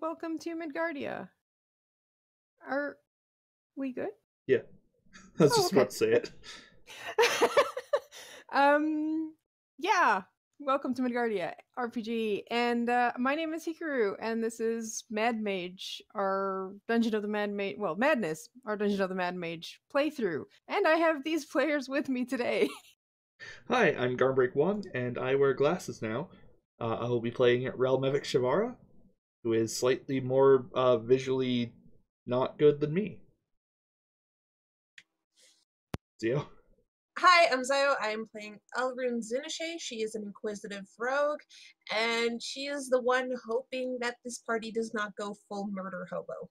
welcome to Midgardia. Are we good? Yeah, I was just about to say it. Yeah, welcome to Midgardia RPG, and my name is Hikaru, and this is Mad Mage, our Dungeon of the Mad Mage, well, Madness, our Dungeon of the Mad Mage playthrough, and I have these players with me today. Hi, I'm Garmbreak1, and I wear glasses now. I will be playing Relmevic Shivara, who is slightly more visually not good than me. Zio? Hi, I'm Zio. I'm playing Elrune Zinashe. She is an inquisitive rogue, and she is the one hoping that this party does not go full murder hobo.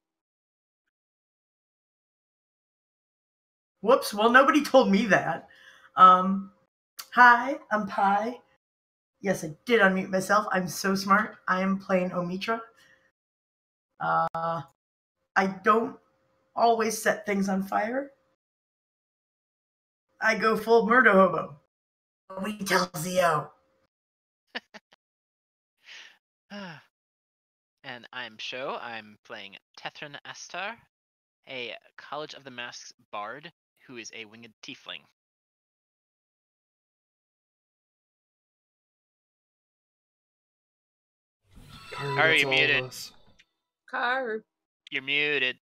Whoops, well, nobody told me that. Hi, I'm Pi. Yes, I did unmute myself. I'm so smart. I am playing Omitra. I don't always set things on fire. I go full murder hobo. We tell Zio. And I'm Sho. I'm playing Tethran Astar, a College of the Masks bard who is a winged tiefling. Are you muted? Car. You're muted.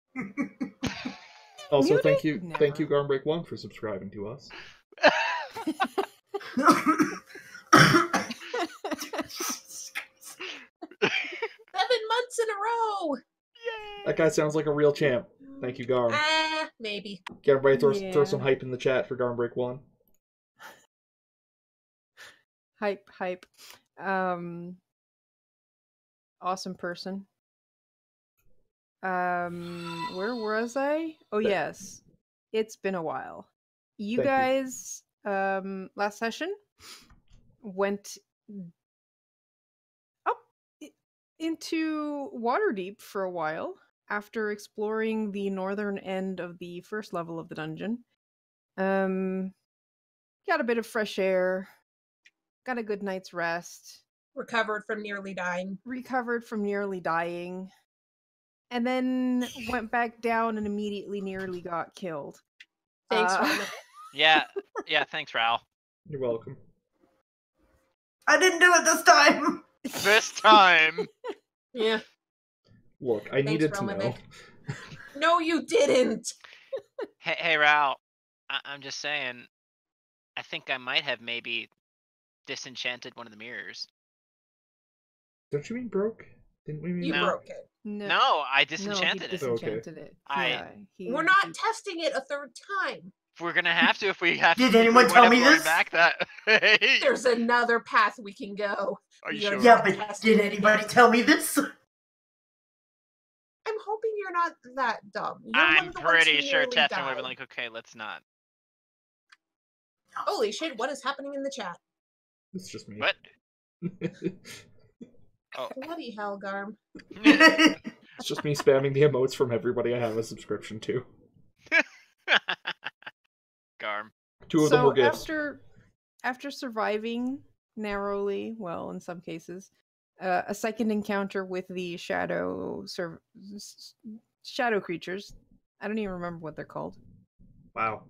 Also, Muted? thank you, Never. Garmbreak1, for subscribing to us. 7 months in a row! That guy sounds like a real champ. Thank you, Garm. Maybe. Get everybody throw some Yeah. hype in the chat for Garmbreak1. Hype. Awesome person. Where was I? Oh, yes. It's been a while. You Thank you. guys, last session went up into Waterdeep for a while after exploring the northern end of the first level of the dungeon. Got a bit of fresh air, got a good night's rest, Recovered from nearly dying. recovered from nearly dying, and then went back down and immediately nearly got killed. Thanks, Uh, Rhonda. Yeah, thanks, Raul. You're welcome. I didn't do it this time. This time! Yeah. Look, I needed to know. Relmevic. No, you didn't! Hey, Raul. I'm just saying, I think I might have maybe disenchanted one of the mirrors. Don't you mean broke? Didn't we mean You No. broke it. No, I no, he disenchanted it. disenchanted it. I- Yeah, We're not testing it a third time. We're gonna have to if we have Did to. anyone if we tell wind up me going this? Back that. Hey, There's another path we can go. are you we are sure? Yeah, but did anybody tell me this? I'm hoping you're not that dumb. You're one I'm of the ones pretty who sure nearly Tethran would died. have been like, okay, let's not. Holy shit, what is happening in the chat? It's just me. What? Oh. Bloody hell, Garm. It's just me spamming the emotes from everybody I have a subscription to. Garm. Two of them were gifts. after surviving narrowly, well, in some cases, a second encounter with the shadow creatures. I don't even remember what they're called. Wow.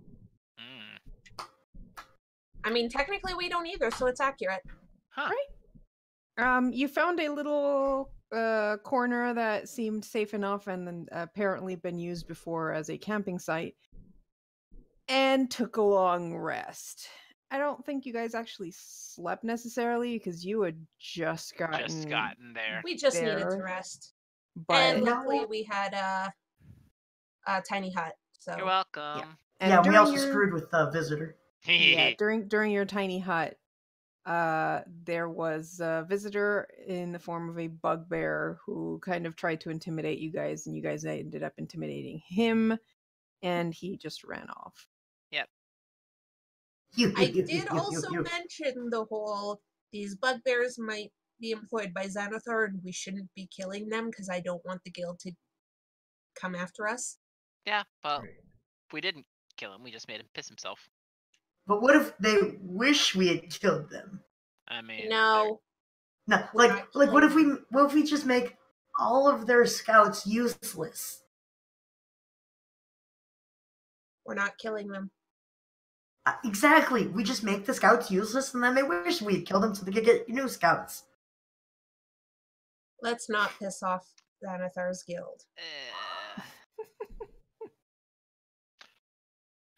Mm. I mean, technically we don't either, so it's accurate. Huh. Right. You found a little corner that seemed safe enough and then apparently been used before as a camping site, and took a long rest. I don't think you guys actually slept necessarily because you had just gotten there. We just needed there, to rest. but And luckily we had a tiny hut, so... You're welcome. and Yeah, we during also your- screwed with the visitor. Yeah, during your tiny hut, there was a visitor in the form of a bugbear who kind of tried to intimidate you guys, and you guys ended up intimidating him, and he just ran off. I did also mention the whole, these bugbears might be employed by Xanathar and we shouldn't be killing them because I don't want the guild to come after us. Yeah, well, we didn't kill him. We just made him piss himself. But what if they wish we had killed them? I mean, No. No, like what if we just make all of their scouts useless. We're not killing them. Exactly. We just make the scouts useless, and then they wish we'd killed them so they could get new scouts. Let's not piss off Xanathar's guild.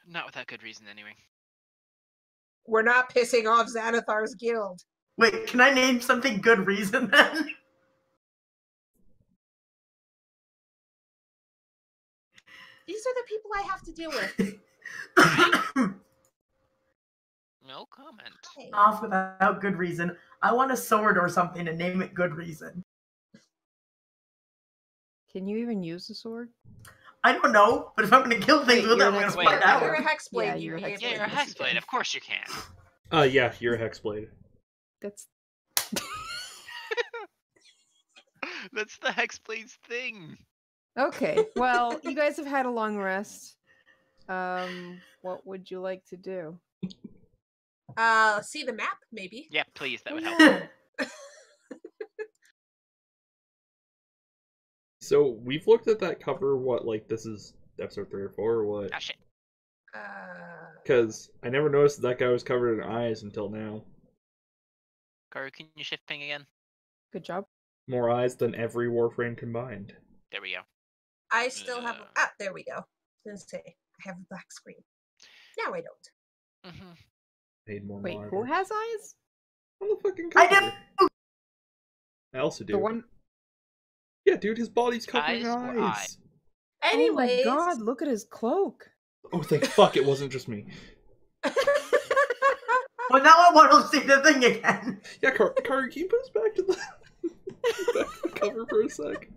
Not without good reason, anyway. We're not pissing off Xanathar's guild. Wait, can I name something good reason then? These are the people I have to deal with. No comment. Hey. Off without good reason. I want a sword or something and name it good reason. Can you even use a sword? I don't know, but if I'm going to kill things Wait, with it, you're I'm an going to expert. find You're a out. hexblade. Yeah, you you're a can- hexblade. Yeah, you're a Yes, you hexblade. can. Of course you can. Yeah, you're a hexblade. That's That's the hexblade's thing. okay. Well, you guys have had a long rest. What would you like to do? See the map, maybe. Yeah, please. That would help. Yeah. So we've looked at that cover. What, like, this is episode 3 or 4 or what? Ah, shit. Because I never noticed that guy was covered in eyes until now. Karu, can you shift ping again? Good job. More eyes than every Warframe combined. There we go. I still have. There we go. I was gonna say I have a black screen. Now I don't. Mm-hmm. Made more Wait, monitor. who has eyes? On the fucking I cover. do. I also do. The one. Yeah, dude, his body's covered in Eyes or eyes. Anyways, Oh my god! Look at his cloak. Oh, thank fuck it wasn't just me. Well, now I want to see the thing again. Yeah, Karu, can you put us back to the, back to the cover for a sec?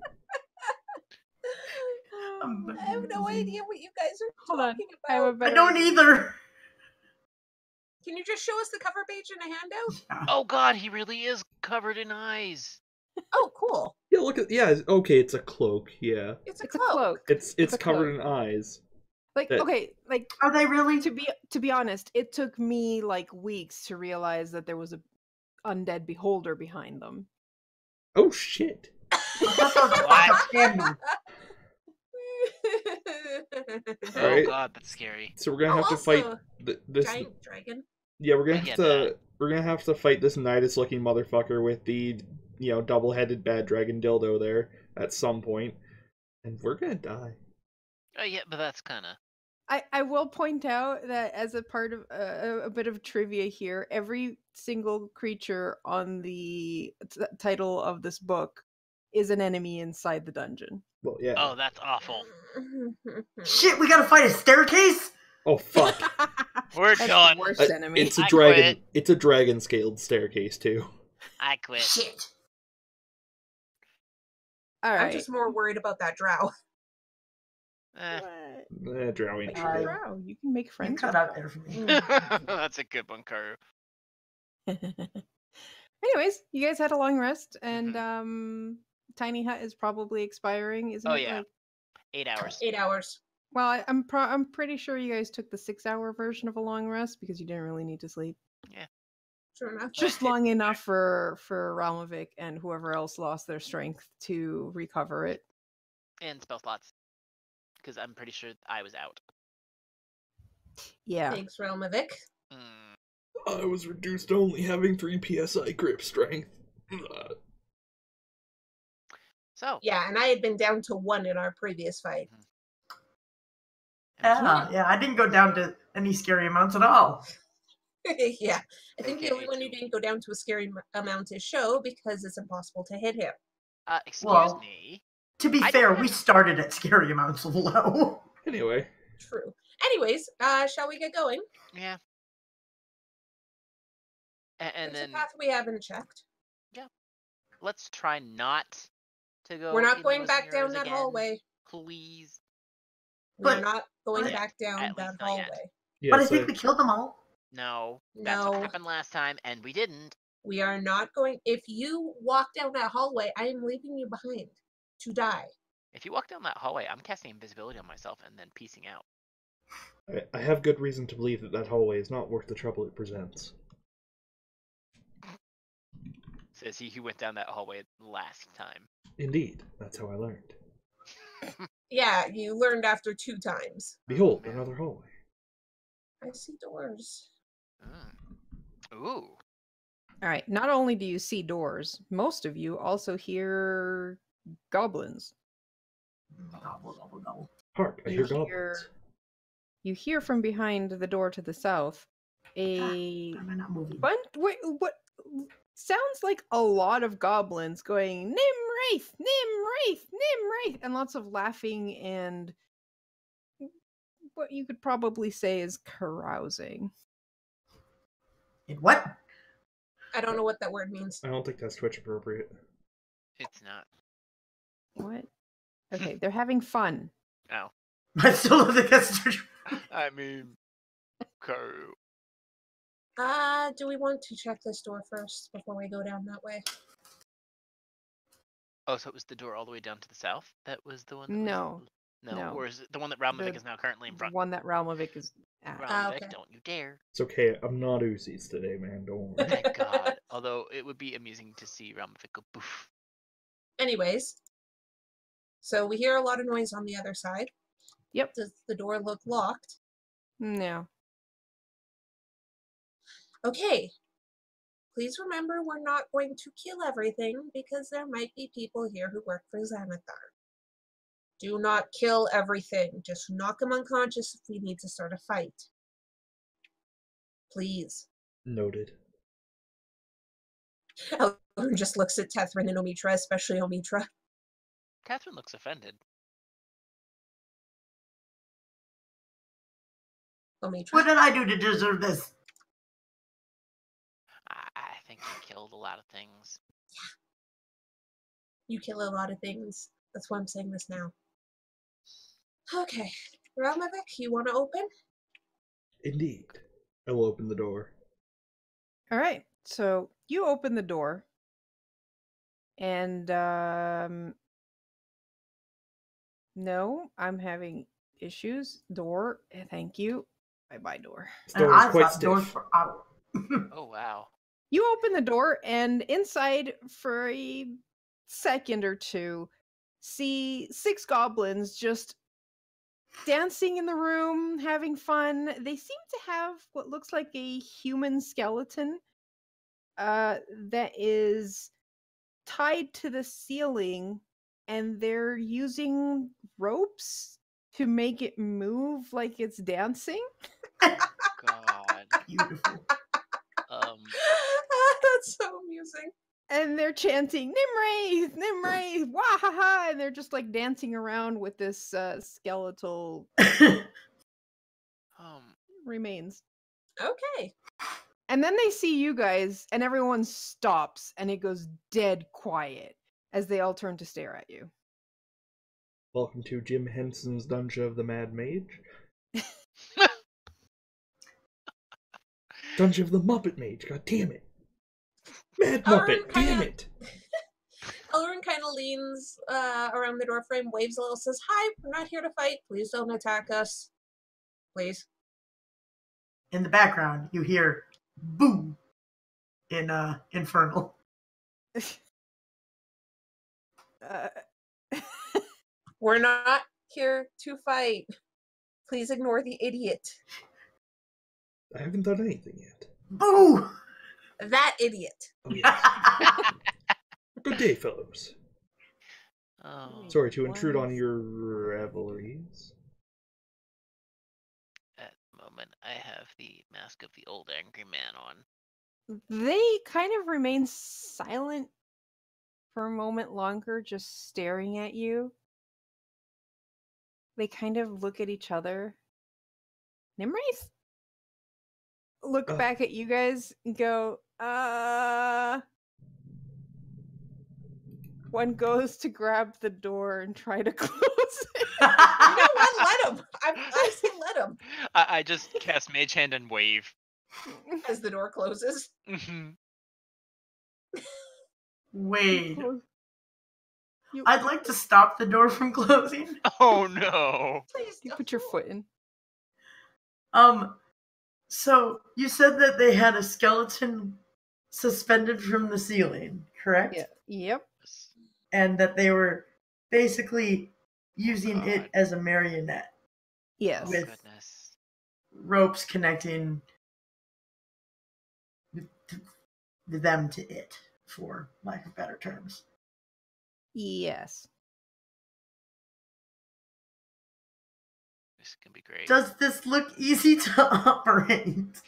I have no idea what you guys are Hold on. talking I have a about. better I don't idea. either. Can you just show us the cover page in a handout? Oh god, he really is covered in eyes. Oh, cool. Yeah, look at okay, it's a cloak. Yeah, It's a It's a cloak. cloak. it's a covered cloak. in eyes. Like That- okay, like Are they really? to be honest, it took me like weeks to realize that there was a undead beholder behind them. Oh shit! I thought that was a What? fuck-up candy. Oh Alright. god, that's scary. So we're gonna have to fight this. Giant dragon. Yeah, we're gonna I have get to. that. We're gonna have to fight this Nidus-looking motherfucker with the double-headed bad dragon dildo there at some point, and we're gonna die. Oh yeah, but that's kind of. I will point out that as a part of a bit of trivia here, every single creature on the title of this book is an enemy inside the dungeon. Well, yeah. Oh, that's awful. Shit, we gotta fight a staircase? Oh fuck! We're That's done. the worst Uh, enemy. It's a I dragon. quit. It's a dragon-scaled staircase too. I quit. Shit. All I'm right. just more worried about that drow. Eh. Drow ain't Wait, shit. Uh, Drow, you can make You friends. cut with out there for me. That's a good one, Karu. Anyways, you guys had a long rest, and Mm-hmm. Tiny Hut is probably expiring, isn't Oh, it? yeah. Like, 8 hours. 8 hours. well, I'm pretty sure you guys took the 6-hour version of a long rest because you didn't really need to sleep. Sure enough. Just long enough for Ralmovic and whoever else lost their strength to recover it. And spell slots. Because I'm pretty sure I was out. Yeah. Thanks, Relmovic. Mm. I was reduced to only having 3 psi grip strength. So. Yeah, and I had been down to 1 in our previous fight. Yeah, I didn't go down to any scary amounts at all. Yeah. I think the Okay, only one who too. didn't go down to a scary amount is Show because it's impossible to hit him. Excuse Well- me. To be I fair, don't we have- started at scary amounts low. Anyway, True. Anyways, shall we get going? Yeah. And There's then a path we haven't checked. let's try not to go. We're not in going those back down mirrors that again, hallway. Please. We're But- not going Not back down At that least not yet. hallway. yes, But I think we killed them all. No. That's what No. happened last time, and we didn't. We are not going. If you walk down that hallway, I am leaving you behind to die. If you walk down that hallway, I'm casting invisibility on myself and then piecing out. I have good reason to believe that hallway is not worth the trouble it presents. Says he who went down that hallway last time. Indeed, that's how I learned. Yeah, you learned after 2 times. Behold, man. another hallway. I see doors. Ooh. All right. Not only do you see doors, most of you also hear goblins. Gobble, gobble, gobble. Hark, I You hear hear- goblins. You hear from behind the door to the south a Why am I not moving? Wait, what? Sounds like a lot of goblins going Nimwraith, Nimwraith, Nimwraith, and lots of laughing and what you could probably say is carousing. In what? I don't know what that word means. I don't think that's Twitch appropriate. It's not. What? Okay, they're having fun. Oh. I still don't think that's true. I mean, Do we want to check this door first before we go down that way? Oh, so it was the door all the way down to the south? That was the one that No. was... No. No. Or is it the one that Ralmovic The is now currently in The front? one that Ralmovic is at. Ralmovic, okay. don't you dare. It's okay, I'm not Uzis today, man, don't worry. Thank God. Although it would be amusing to see Ralmovic go poof. Anyways, so we hear a lot of noise on the other side. Yep. Does the door look locked? No. Okay. Please remember we're not going to kill everything because there might be people here who work for Xanathar. Do not kill everything. Just knock them unconscious if we need to start a fight. Please. Noted. Eldrin just looks at Tethrin and Omitra, especially Omitra. Catherine looks offended. Omitra? What did I do to deserve this? I think he killed a lot of things. You kill a lot of things. That's why I'm saying this now. Okay. Ralmovic, you want to open? Indeed. I will open the door. All right. So you open the door, and no, I'm having issues. Door. Thank you. Bye, door. This And door is I quite thought doors stiff. were out. Oh, wow. You open the door, and inside, for a second or two, see 6 goblins just dancing in the room, having fun. They seem to have what looks like a human skeleton that is tied to the ceiling, and they're using ropes to make it move like it's dancing. God. Beautiful. That's so amusing. And they're chanting Nimwraith, Nimwraith, wahaha, and they're just like dancing around with this skeletal remains. Okay. And then they see you guys, and everyone stops, and it goes dead quiet as they all turn to stare at you. Welcome to Jim Henson's Dungeon of the Mad Mage. Dungeon of the Muppet Mage, god damn it. Mad Muppet, damn it. Elrin kind of leans around the doorframe, waves a little, says, "Hi, we're not here to fight. Please don't attack us. Please." In the background, you hear "boo" in Infernal. We're not here to fight. Please ignore the idiot. I haven't done anything yet. Boo! That idiot. Oh, yes. Good day, fellows. Oh. Sorry to intrude on your revelries. At the moment, I have the mask of the old angry man on. They kind of remain silent for a moment longer, just staring at you. They kind of look at each other. Nimwraith? Look back at you guys and go, One goes to grab the door and try to close it. You know what? Let him. I say let him. I just cast Mage Hand and wave. As the door closes. Wait. You I'd like to stop the door from closing. Oh no. Please you don't. put your foot in. So you said that they had a skeleton suspended from the ceiling, correct? Yeah. Yep. And that they were basically using it as a marionette. Yes. Oh, With goodness. ropes connecting them to it, for lack of better terms. Yes. This can be great. Does this look easy to operate?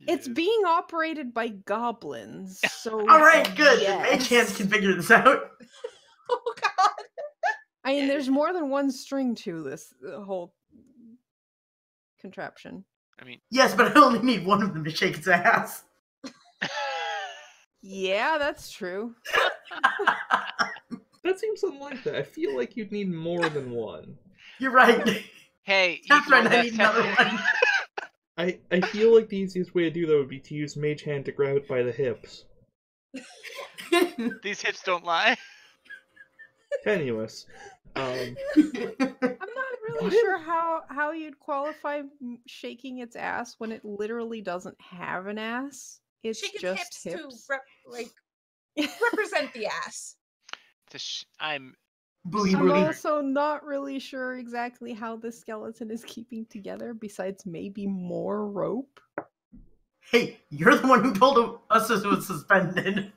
It's Yes. being operated by goblins, so All right, good. yes. The mage hands can figure this out. Oh god. I mean, there's more than one string to this whole contraption. I mean, Yes, but I only need one of them to shake its ass. Yeah, that's true. That seems unlikely. I feel like you'd need more than one. You're right. hey, you That's can right, only I have need another one. I feel like the easiest way to do that would be to use Mage Hand to grab it by the hips. These hips don't lie. Tenuous. I'm not really What? sure how you'd qualify shaking its ass when it literally doesn't have an ass. It's Shake its just hips hips. to represent the ass. I'm Booty I'm booty. also not really sure exactly how the skeleton is keeping together, besides maybe more rope. Hey, you're the one who told us this was suspended.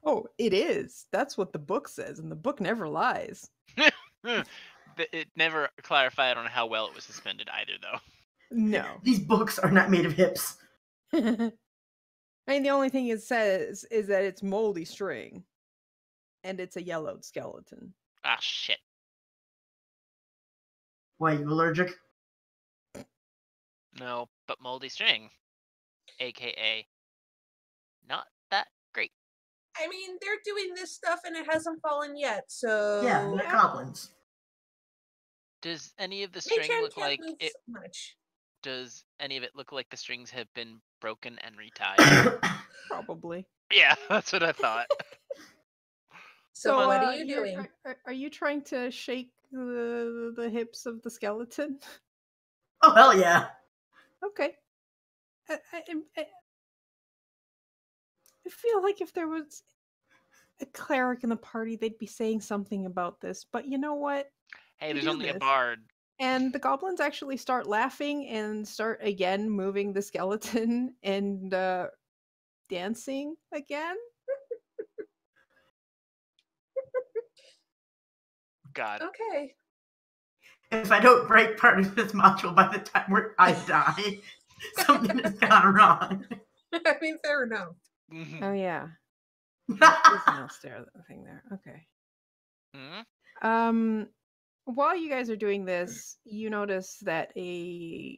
Oh, it is. That's what the book says, and the book never lies. It never clarified on how well it was suspended either, though. No. These books are not made of hips. I mean, the only thing it says is that it's moldy string, and it's a yellowed skeleton. Ah, shit. Why, you allergic? No, but moldy string, aka not that great. I mean, they're doing this stuff and it hasn't fallen yet, so Yeah, they're goblins. Does any of the Mage string hand look can't like move it? so much. Does any of it look like the strings have been broken and retied? Probably. Yeah, that's what I thought. So what are you doing? Are you trying to shake the hips of the skeleton? Oh, hell yeah. Okay. I feel like if there was a cleric in the party, they'd be saying something about this. But you know what? Hey, You there's do only a this. bard. And the goblins actually start laughing and start again moving the skeleton and dancing again. God. Okay. If I don't break part of this module by the time where I die, something has gone wrong. I mean, fair enough. Oh yeah. There's no stair thing there. Okay. Hmm? While you guys are doing this, you notice that a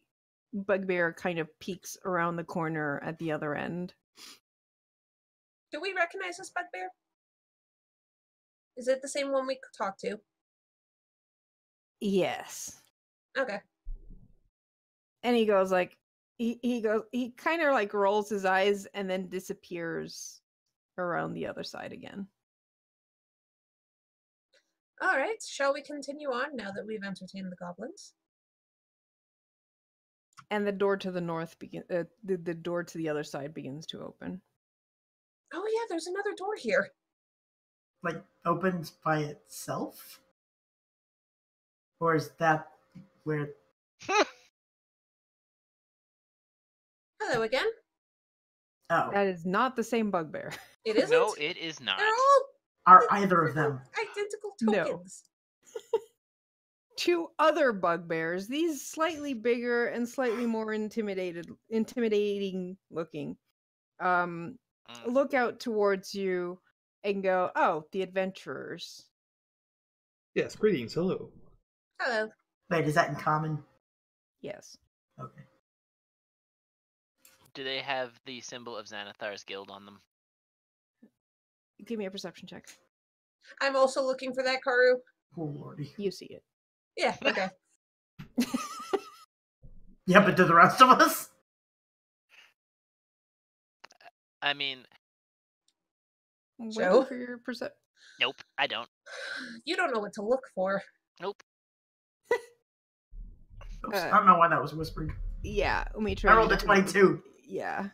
bugbear kind of peeks around the corner at the other end. Do we recognize this bugbear? Is it the same one we talked to? Yes. Okay. And he goes like he kind of like rolls his eyes and then disappears around the other side again. All right. Shall we continue on now that we've entertained the goblins? And the door to the north the door to the other side begins to open. Oh yeah, there's another door here. Like, opens by itself? Or is that where... Hello again. Oh. That is not the same bugbear. It isn't. No, it is not. They're all Are either of them? identical No. tokens. Two other bugbears, these slightly bigger and slightly more intimidating looking, look out towards you and go, "Oh, the adventurers." Yes, greetings, hello. Hello. Wait, is that in common? Yes. Okay. Do they have the symbol of Xanathar's guild on them? Give me a perception check. I'm also looking for that Karu. Oh, lordy. You see it. Yeah, okay. Yeah, but do the rest of us? I mean, Joe? Waiting for your perception. nope, I don't. You don't know what to look for. Nope. Oops, Uh, I don't know why that was whispered. Yeah, Umitra. I rolled a 22. Yeah.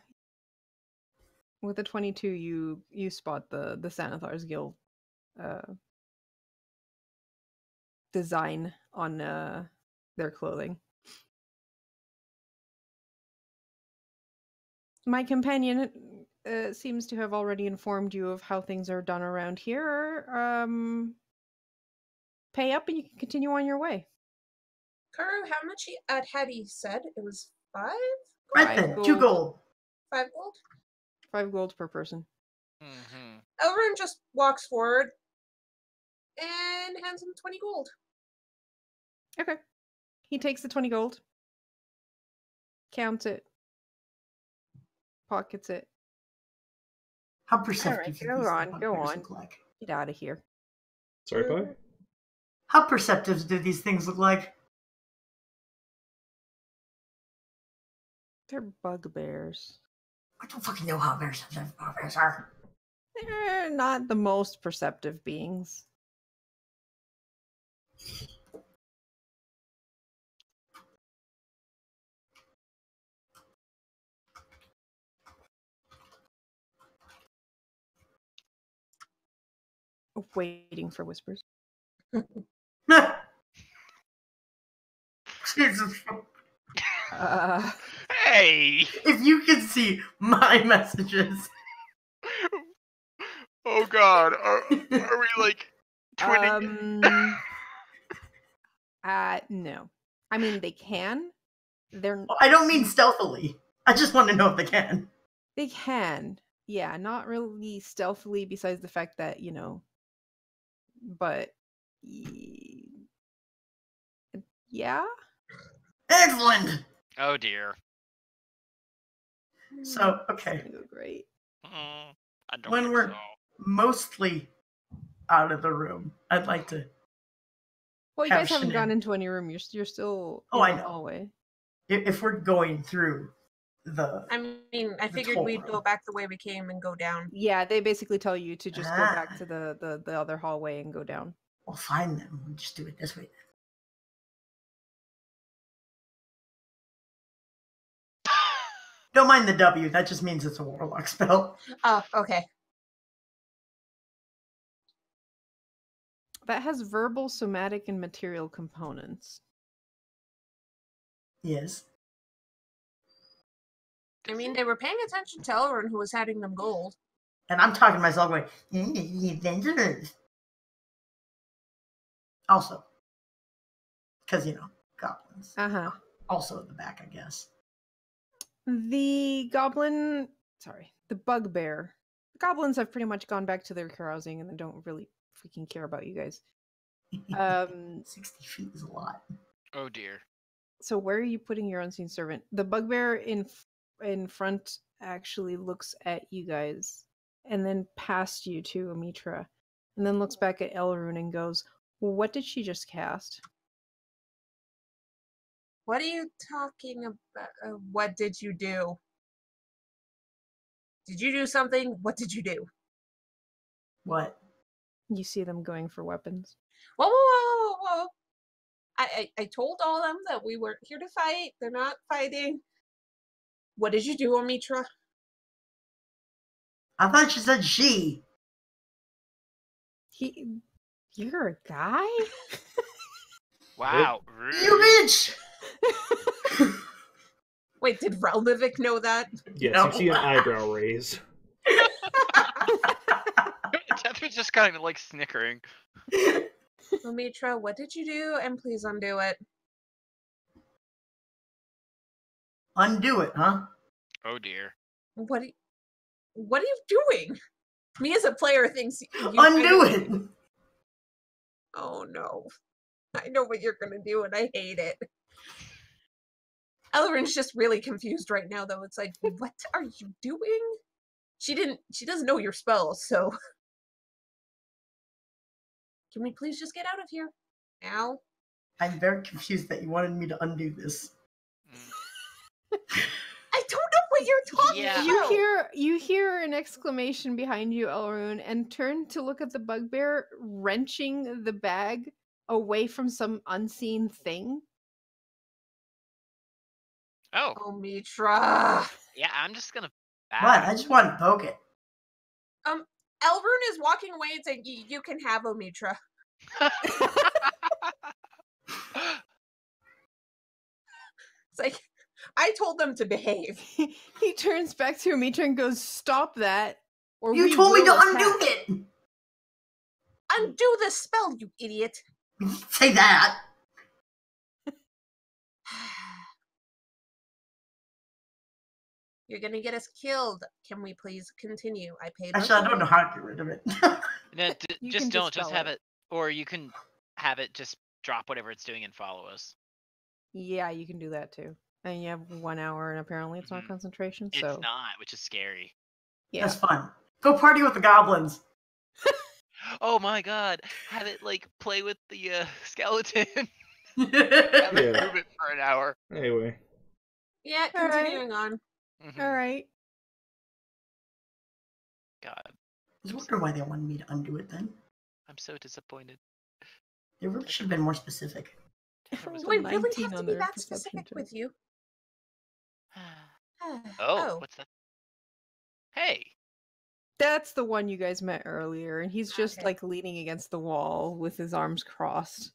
With a 22, you spot the Sanathar's Guild design on their clothing. My companion seems to have already informed you of how things are done around here. Pay up and you can continue on your way. Karu, how much had he said? It was 5? Right then, 2 gold. 5 gold? 5 gold per person. Mm-hmm. Elrond just walks forward and hands him 20 gold. Okay. He takes the 20 gold, counts it, pockets it. How perceptive do go these on, go bugbears on. look like? Get out of here. Sorry, Pi? How perceptive do these things look like? They're bugbears. I don't fucking know how perceptive bugbears are. They're not the most perceptive beings. Waiting for whispers. Jesus. Hey! If you can see my messages. Oh God, are we like twinning? No. I mean, they can. They're. I don't mean stealthily. I just want to know if they can. They can. Yeah, not really stealthily. Besides the fact that but yeah. Excellent. Oh dear. So It's okay. gonna go great. I don't When think we're so. mostly out of the room, I'd like to. Well, you guys haven't gone into any room. You're still in I the know. hallway. If we're going through the. I mean, I figured we'd go back the way we came and go down. Yeah, they basically tell you to just go back to the other hallway and go down. Well, fine then. We'll just do it this way then. Don't mind the W. That just means it's a warlock spell. Oh, okay. That has verbal, somatic, and material components. Yes. I mean, they were paying attention to Elrond, who was handing them gold. And I'm talking to myself going, Avengers. Also. Because, goblins. Also at the back, I guess. The bugbear. The goblins have pretty much gone back to their carousing and they don't really freaking care about you guys. 60 feet is a lot. Oh dear. So where are you putting your unseen servant? The bugbear in front actually looks at you guys and then past you to Umitra and then looks back at Elrune and goes, well, what did she just cast? What are you talking about? What did you do? Did you do something? What did you do? What? You see them going for weapons. Whoa, whoa, whoa, whoa, whoa. I told all of them that we weren't here to fight. They're not fighting. What did you do, Umitra? I thought you said she. You're a guy? Wow. Rude. You bitch! Wait, did Relmivik know that? Yes, No. you see an eyebrow raise. Tethrid's just kind of like snickering. Umitra, what did you do? And please undo it. Undo it, huh? Oh dear. What are you doing? Me as a player thinks you Undo it! Oh no. I know what you're gonna do and I hate it. Elrond's just really confused right now though. It's like, what are you doing? She doesn't know your spells, so can we please just get out of here? Now? I'm very confused that you wanted me to undo this. I don't know what you're talking about. You hear an exclamation behind you, Elrune, and turn to look at the bugbear wrenching the bag away from some unseen thing. Oh, Oh, Mitra. yeah, I'm just gonna What? back. I just want to poke it. Elrune is walking away and saying, you can have Omitra. It's like, I told them to behave. He turns back to Amitra and goes, "Stop that, or You we told me will to attack." undo it! Undo the spell, you idiot. You didn't say that. You're gonna get us killed. Can we please continue? I paid. Actually, I don't know how to get rid of it. No, You just can don't. Just dispel have it. it, or you can have it just drop whatever it's doing and follow us. Yeah, you can do that too. And you have 1 hour, and apparently it's not Mhm. concentration. It's So not, which is scary. yeah, That's fun. Go party with the goblins. Oh my god! Have it like play with the skeleton. Have All it Yeah. move it for an hour. Anyway, Yeah, All right. continuing on. Mhm. all right. God, I was wondering why they wanted me to undo it then. I'm so disappointed. They really should have been more specific. Everyone was Do I Rolled a really 19 have to on be their that perception specific check. with you? Oh, what's that? Hey, That's the one you guys met earlier, and he's just Okay. like leaning against the wall with his arms crossed.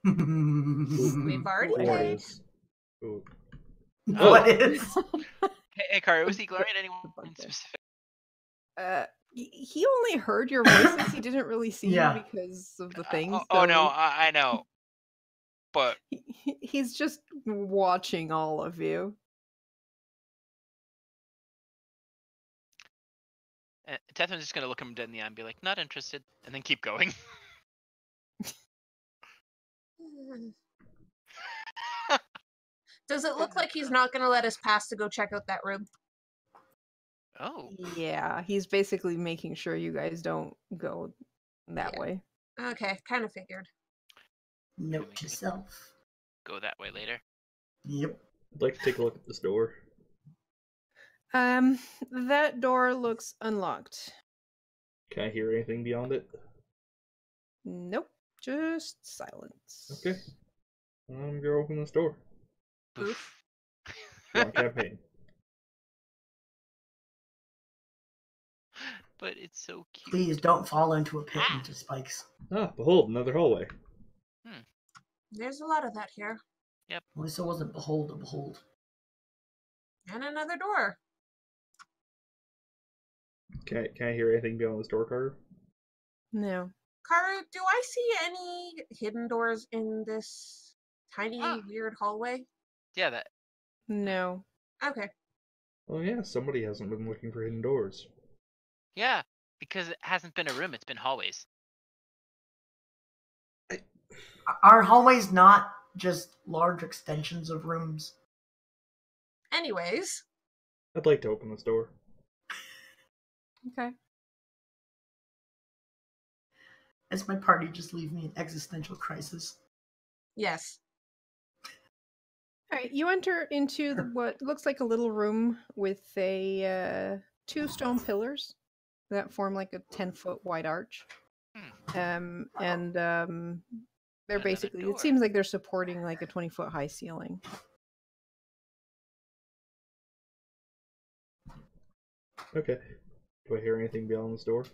We've already what paid. is? Ooh. What is? hey, Kari, was he glaring at anyone bugbear. in specific? He only heard your voices. He didn't really see Yeah. you because of the things. Oh no, so I know, but he's just watching all of you. Tethman's just gonna look him dead in the eye and be like, "Not interested," and then keep going. Does it look like he's not gonna let us pass to go check out that room? Oh, Yeah, he's basically making sure you guys don't go that Yeah. way. Okay, kind of figured. Note to self. go that way later. Yep. I'd like to take a look at this door. That door looks unlocked. Can I hear anything beyond it? Nope, just silence. Okay. I'm gonna open this door. Boof. Wrong campaign. But it's so cute. Please don't fall into a pit into spikes. Ah, behold, another hallway. There's a lot of that here. At least it wasn't behold a behold. And another door. Can I hear anything beyond this door, Carter? No. Karu, do I see any hidden doors in this tiny, Ah. weird hallway? Yeah, that. No. Okay. Oh yeah, somebody hasn't been looking for hidden doors. Yeah, because it hasn't been a room; it's been hallways. Are hallways not just large extensions of rooms? Anyways, I'd like to open this door. Okay. As my party just leave me in existential crisis. yes. All right, you enter into what looks like a little room with a 2 stone pillars that form like a 10-foot wide arch. Hmm. They're Another basically, door. it seems like they're supporting like a 20-foot high ceiling. Okay. Do I hear anything beyond this door?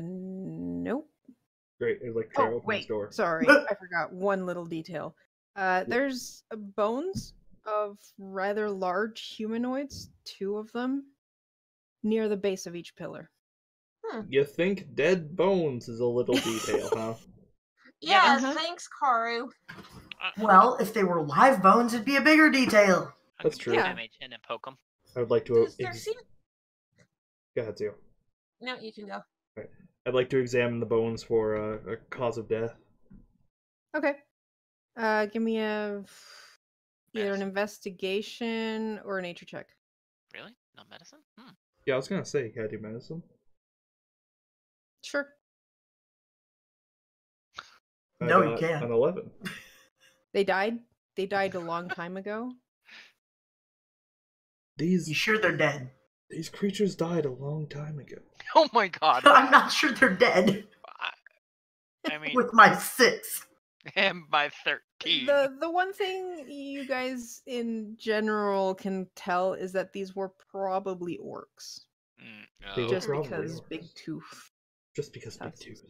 Nope. Great. I'd like to try to Oh, open this wait. door. Sorry, I forgot one little detail. There's bones of rather large humanoids, 2 of them, near the base of each pillar. You think dead bones is a little detail, huh? Yeah, Uh-huh. thanks, Karu. Well, if they were live bones, it'd be a bigger detail. That's true. Yeah. Mage and poke him. I would like to. Does there seem... Go ahead, Zio. No, you can go. I'd like to examine the bones for a cause of death. Okay. Give me either an Medicine. investigation or a nature check. Really? Not medicine? Yeah, I was gonna say, can I do medicine? Sure. I No, you got can't. An 11. They died. They died a long time ago. You These sure they're dead? creatures died a long time ago. Oh my god. I'm not sure they're dead I mean, with my 6. And by 13. The one thing you guys in general can tell is that these were probably orcs. They were Just probably because orcs. Big Tooth. Just because Big Tusks. Tooth.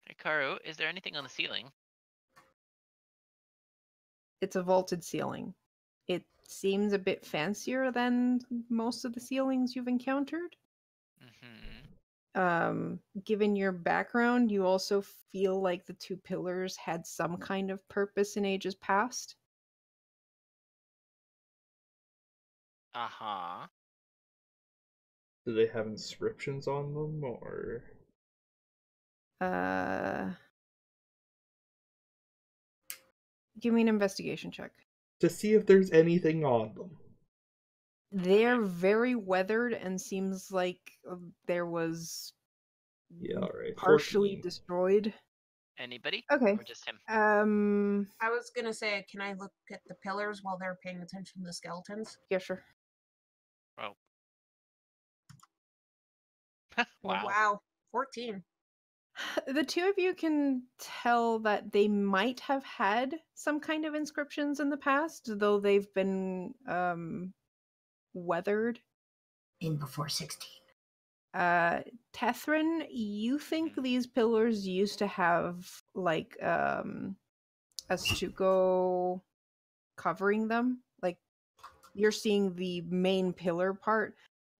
Hey, Karu, is there anything on the ceiling? It's a vaulted ceiling. It seems a bit fancier than most of the ceilings you've encountered. Given your background, you also feel like the two pillars had some kind of purpose in ages past. Uh-huh. Do they have inscriptions on them, or? Give me an investigation check. To see if there's anything on them. They're very weathered and seems like there was Yeah, alright. partially 14. destroyed. Anybody? Okay. Or just him? I was gonna say, can I look at the pillars while they're paying attention to the skeletons? Yeah, sure. Oh. Oh, Wow. wow. 14. The two of you can tell that they might have had some kind of inscriptions in the past, though they've been weathered. In before 16. Tethrin, you think these pillars used to have like a stucco covering them? Like you're seeing the main pillar part,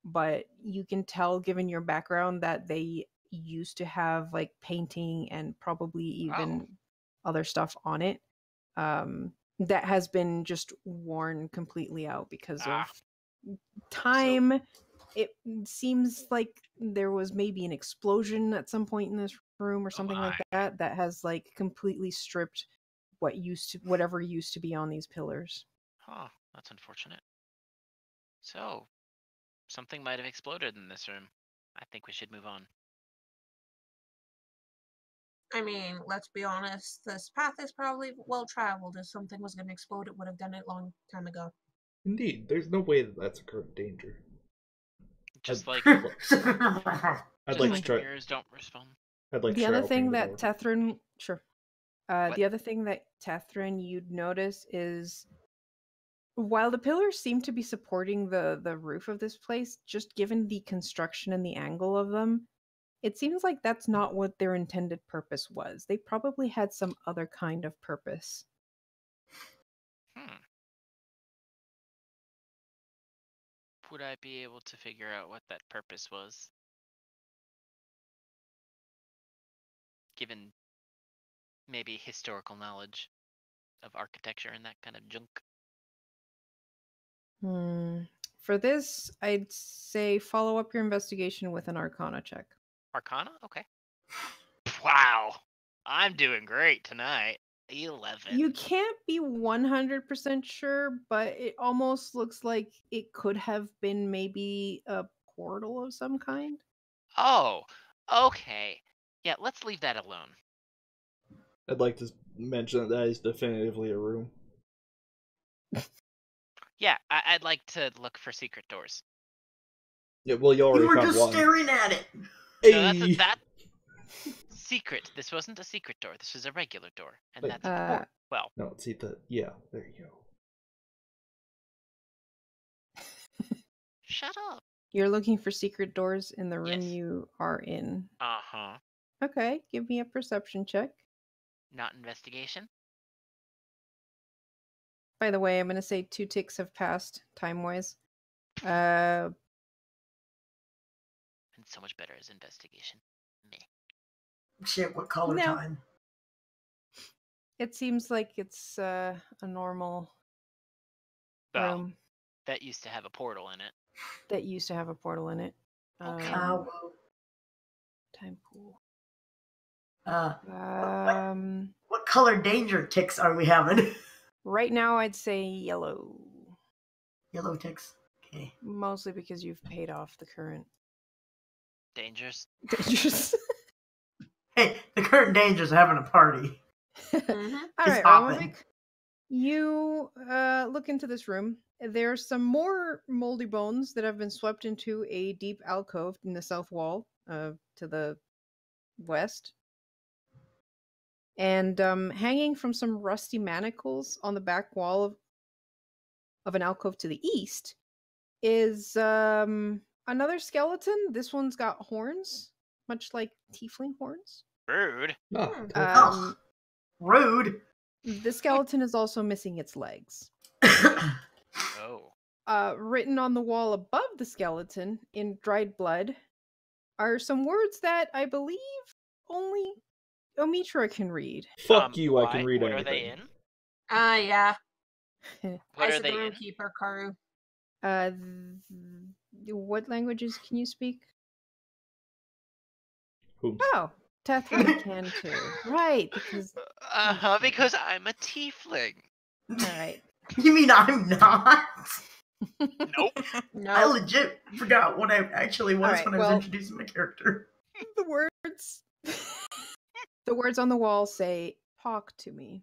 but you can tell given your background that they used to have like painting and probably even other stuff on it. That has been just worn completely out because of time. It seems like there was maybe an explosion at some point in this room or something like that that has like completely stripped whatever used to be on these pillars. Huh, that's unfortunate. So, something might have exploded in this room. I think we should move on. I mean, let's be honest, this path is probably well traveled. If something was gonna explode, it would have done it a long time ago. Indeed, there's no way that that's a current danger. Just like I'd just like like to try. mirrors don't respond. I'd like The to other try thing opening the that door. Tethrin, sure. What? The other thing that Tethrin you'd notice is while the pillars seem to be supporting the roof of this place, just given the construction and the angle of them, it seems like that's not what their intended purpose was. They probably had some other kind of purpose. Would I be able to figure out what that purpose was? Given maybe historical knowledge of architecture and that kind of junk. For this, I'd say follow up your investigation with an Arcana check. Arcana? Okay. Wow. I'm doing great tonight. 11. You can't be 100% sure, but it almost looks like it could have been maybe a portal of some kind. Oh, okay. Yeah, let's leave that alone. I'd like to mention that is definitively a room. Yeah, I'd like to look for secret doors. Yeah, well, you already You were found just one. staring at it. No, Hey! that's secret. This wasn't a secret door. This was a regular door, and Wait. that's important. Well, No, see yeah, there you go. shut up. You're looking for secret doors in the room Yes. you are in. Uh-huh. Okay, give me a perception check. Not investigation. By the way, I'm going to say 2 ticks have passed time-wise. And so much better as investigation. Meh. Shit, what color No. time? It seems like it's a normal Well, room that used to have a portal in it. that used to have a portal in it. Okay. Well, Time pool. what color danger ticks are we having? Right now, I'd say yellow. Yellow ticks. Okay. Mostly because you've paid off the current Dangerous. dangers. Hey, the current danger's having a party. Mm-hmm. All It's right, popping. Ramovic. You look into this room. There's some more moldy bones that have been swept into a deep alcove in the south wall to the west. And hanging from some rusty manacles on the back wall of an alcove to the east is another skeleton. This one's got horns, much like tiefling horns. Rude. Ah, Hmm. tough. Ugh, rude. The skeleton is also missing its legs. Oh. Written on the wall above the skeleton in dried blood are some words that I believe only Omitra can read. Fuck you, I can read what anything. are they in? Yeah. What I are said they the in? room keeper, Karu. What languages can you speak? Whom? Oh, Tethrin can too. Right, because Because I'm a tiefling. all right. You mean I'm not? Nope. I No. legit forgot what I actually was Alright, when I was well- introducing my character. The words the words on the wall say talk to me.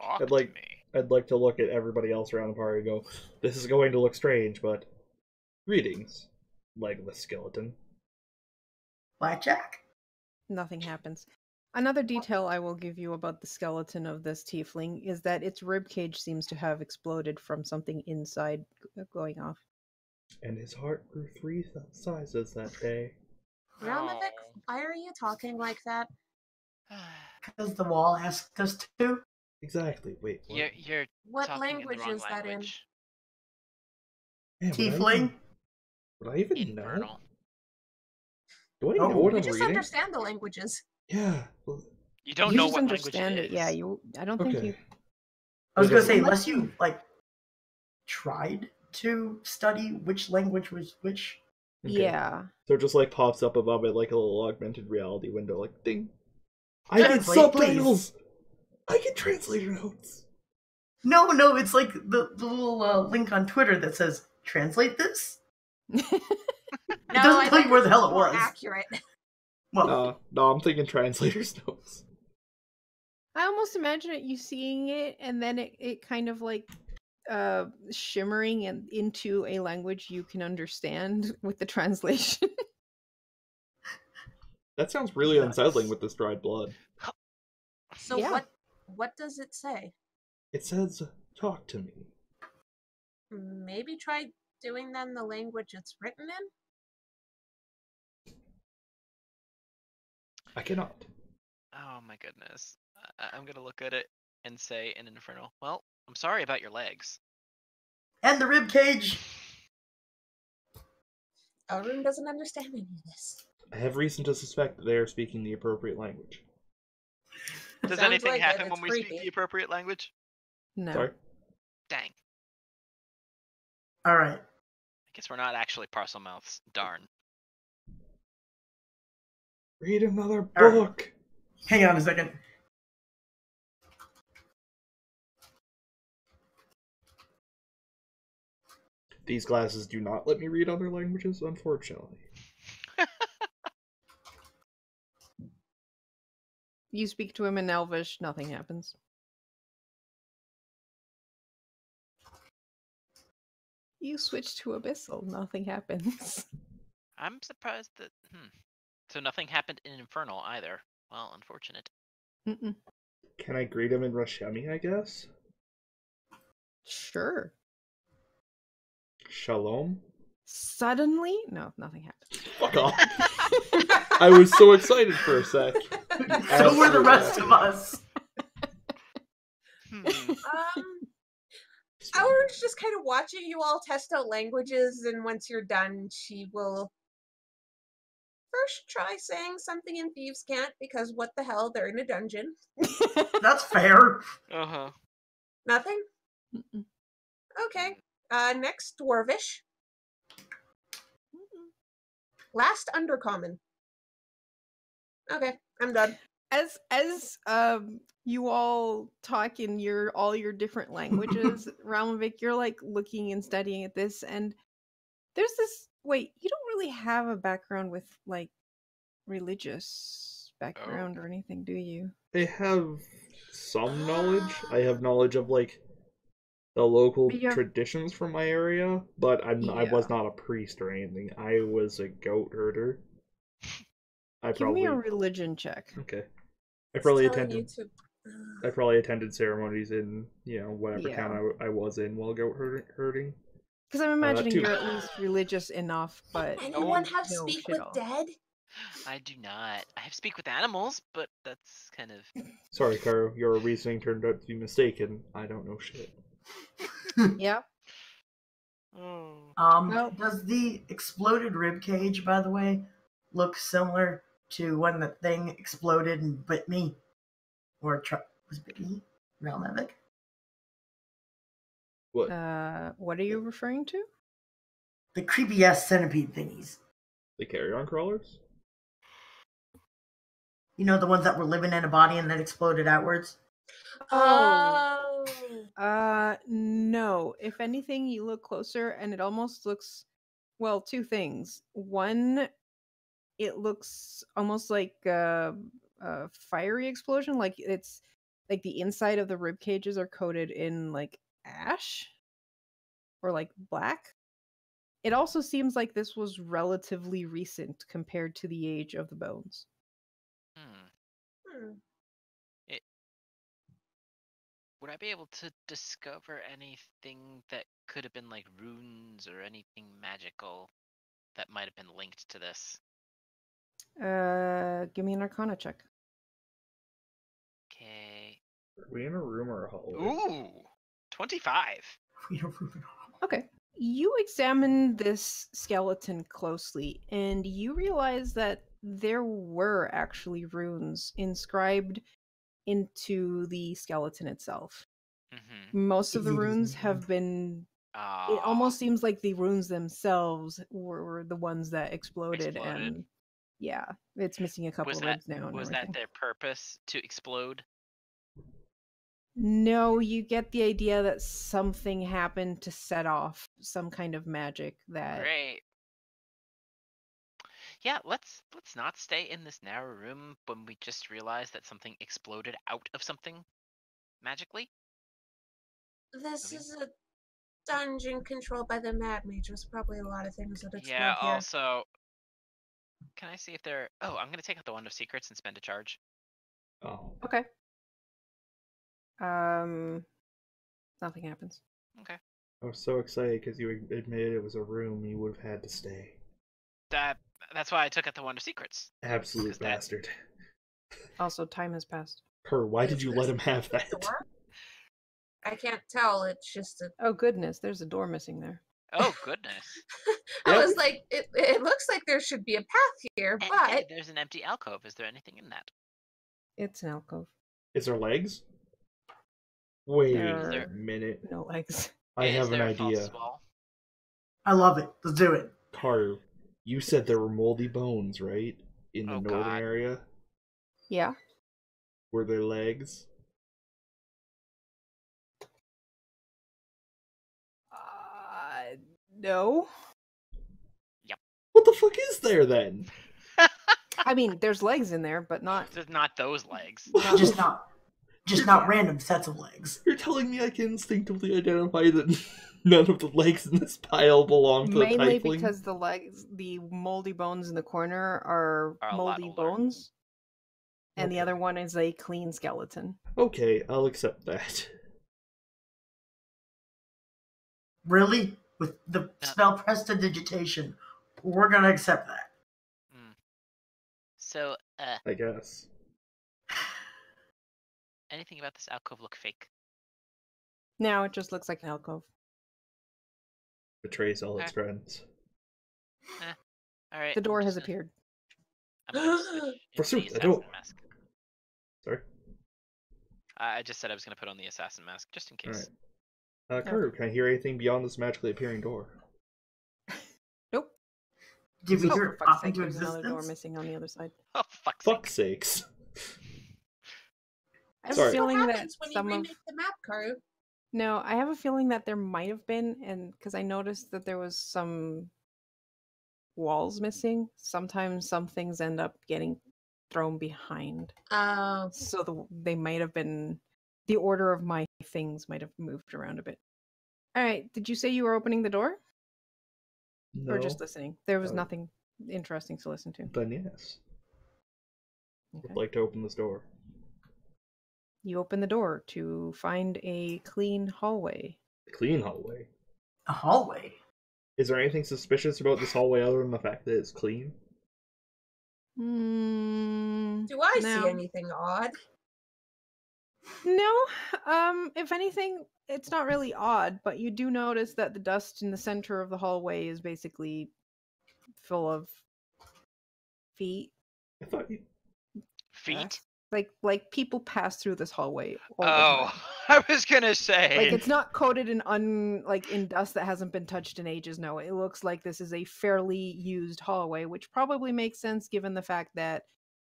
Talk I'd like- to me. I'd like to look at everybody else around the party and go, this is going to look strange, but greetings, legless skeleton. Blackjack? Nothing happens. Another detail I will give you about the skeleton of this tiefling is that its rib cage seems to have exploded from something inside going off. And his heart grew 3 sizes that day. Realmovic, why are you talking like that? Because the wall asked us to. Exactly. Wait. What? You're What talking in the language wrong is that in? language. Man, Tiefling? Would I even know? Infernal. Do I Oh. know what You I'm just reading? understand the languages. Yeah. well, You don't You know just what language understand it it. is. Yeah, I don't think Okay. you I was gonna say, Unless unless you, tried to study which language was which. Okay. Yeah. So it just pops up above it like a little augmented reality window, ding. I get Translate, subtitles. I get translator notes. No, it's like the little link on Twitter that says, translate this? No, doesn't I tell you think where this the hell is it more was. accurate. Well, No, I'm thinking translator's notes. I almost imagine you seeing it and then it kind of shimmering and into a language you can understand with the translation. That sounds really Nuts. unsettling with this dried blood. So Yeah. what does it say? It says, talk to me. Maybe try doing that in the language it's written in? I cannot. Oh my goodness. I'm gonna look at it and say in Infernal, well, I'm sorry about your legs. and the rib cage. Arun doesn't understand any of this. I have reason to suspect that they are speaking the appropriate language. Does Sounds anything like it, happen it's when we creepy. speak the appropriate language? No. Sorry? Dang. All right. I guess we're not actually parcel mouths. Darn. Read another All right. book. Hang on a second. These glasses do not let me read other languages, unfortunately. You speak to him in Elvish, nothing happens. You switch to Abyssal, nothing happens. I'm surprised that. So nothing happened in Infernal either. Well, unfortunate. Mm-mm. Can I greet him in Rashemi, I guess? Sure. Shalom? Suddenly? No, nothing happens. Fuck off. I was so excited for a sec. So were the rest of us. Auron's just kind of watching you all test out languages, and once you're done, she will first try saying something in Thieves' Cant, because what the hell, they're in a dungeon. That's fair. Uh-huh. Nothing? Mm-mm. Okay. Next, Dwarvish. Last, Undercommon. Okay, I'm done. As you all talk in all your different languages, Ralmovic, you're looking and studying at this, and there's this wait, you don't really have a background with religious background or anything, do you? I have some knowledge. I have knowledge of the local But you're- traditions from my area, but I was Yeah. not a priest or anything. I was a goat herder. I Give me a probably religion check. okay. It's telling you to. I probably attended ceremonies in whatever Yeah. town I was in while goat herding. Because I'm imagining too. you're at least religious enough, but Anyone you have know speak shit with all. dead? I do not. I have speak with animals, but that's kind of. Sorry, Karo, your reasoning turned out to be mistaken. I don't know shit. Yeah. Oh. Well- Does the exploded rib cage, by the way, look similar to when the thing exploded and bit me? Or was it bit me? Realm Epic? What? What are you referring to? The creepy ass centipede thingies. The carry-on crawlers? You know, the ones that were living in a body and then exploded outwards? Oh. No. If anything, you look closer and it almost looks, well, two things. One, it looks almost like a fiery explosion. Like it's like the inside of the rib cages are coated in like ash or like black. It also seems like this was relatively recent compared to the age of the bones. Hmm. Would I be able to discover anything that could have been like runes or anything magical that might have been linked to this? Give me an Arcana check. Okay. Are we in a room or a hallway? Ooh, 25. We don't prove it all. Okay. You examine this skeleton closely, and you realize that there were actually runes inscribed into the skeleton itself. Mm-hmm. Most of the runes have been. It almost seems like the runes themselves were the ones that exploded. And yeah, it's missing a couple of ribs now. And Was everything. that their purpose to explode? No, you get the idea that something happened to set off some kind of magic that. Great. Yeah, let's not stay in this narrow room when we just realized that something exploded out of something magically. This is a dungeon controlled by the Mad Mage. There's probably a lot of things that explode Yeah, here. also, can I see if they're... Oh, I'm going to take out the Wand of Secrets and spend a charge. Oh. Okay. Nothing happens. Okay. I was so excited because you admitted it was a room you would have had to stay. That's why I took out the Wand of Secrets. Absolute bastard. Also, time has passed. Why did you let him have that? Door? I can't tell. It's just a. Oh goodness, there's a door missing there. Oh, goodness. I was like, it looks like there should be a path here, And but hey, there's an empty alcove. Is there anything in that? It's an alcove. Is there legs? Wait There a minute. No legs. I Is have an there a false idea. wall? I love it. Let's do it. Carter, you said there were moldy bones, right? In the Oh, northern God. area? Yeah. Were there legs? No. What the fuck is there then? I mean, there's legs in there, but not. Just not those legs. Just not random sets of legs. You're telling me I can instinctively identify that none of the legs in this pile belong to Mainly the tiefling? because the moldy bones in the corner are Are a lot moldy older. bones, and the Okay. other one is a clean skeleton. Okay, I'll accept that. Really? With the spell prestidigitation, we're gonna accept that. So, I guess. anything about this alcove look fake? Now it just looks like an alcove. Betrays all its friends. All right. The door I'm has just gonna- appeared. I'm gonna switch into Forsooth, the the door. assassin mask. Sorry? I just said I was gonna put on the assassin mask just in case. Alright. Kuru, can I hear anything beyond this magically appearing door? Nope. Did we Oh, hear for it fuck's pop sake, into there's another door existence? missing on the other side. Oh, fuck's Fuck's sake. sakes. I have Sorry. a feeling what that happens when you some of remake the map, Karu? no, I have a feeling that there might have been, and because I noticed that there was some walls missing. Sometimes some things end up getting thrown behind, so they might have been. The order of my things might have moved around a bit. All right, did you say you were opening the door? No. Or just listening? There was Oh. nothing interesting to listen to. Then yes. Would Okay. like to open this door. You open the door to find a clean hallway. Clean hallway. A hallway. Is there anything suspicious about this hallway other than the fact that it's clean? Do I see No. anything odd? No. If anything, it's not really odd, but you do notice that the dust in the center of the hallway is basically full of feet. I thought you... Feet? Like people pass through this hallway all the Oh, time. I was gonna say. Like it's not coated in in dust that hasn't been touched in ages. No, it looks like this is a fairly used hallway, which probably makes sense given the fact that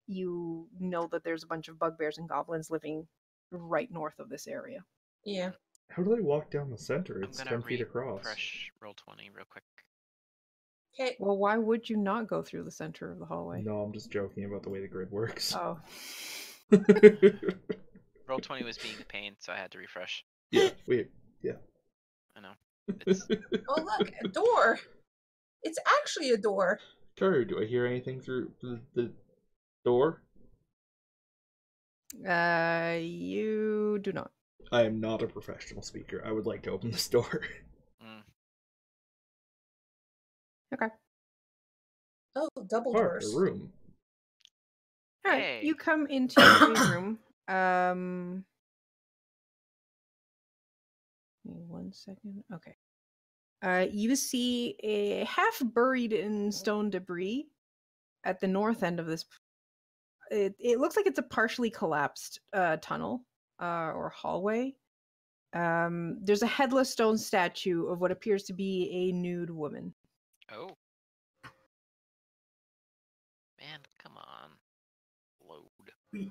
you know that there's a bunch of bugbears and goblins living right north of this area. Yeah. How do they walk down the center? I'm It's gonna 10 feet across. refresh roll 20 real quick. Okay. Well, why would you not go through the center of the hallway? No, I'm just joking about the way the grid works. Oh. Roll 20 was being a pain, so I had to refresh. Yeah. I know. It's Oh, look, a door. It's actually a door. Karu, do I hear anything through the door? You do not. I am not a professional speaker. I would like to open this door. Okay. Oh, double Park, doors. a room. All right. Hey. You come into your room. Give me 1 second. Okay. You see a half buried in stone debris at the north end of this. It looks like it's a partially collapsed tunnel or hallway. There's a headless stone statue of what appears to be a nude woman. Oh. Man, come on. Load.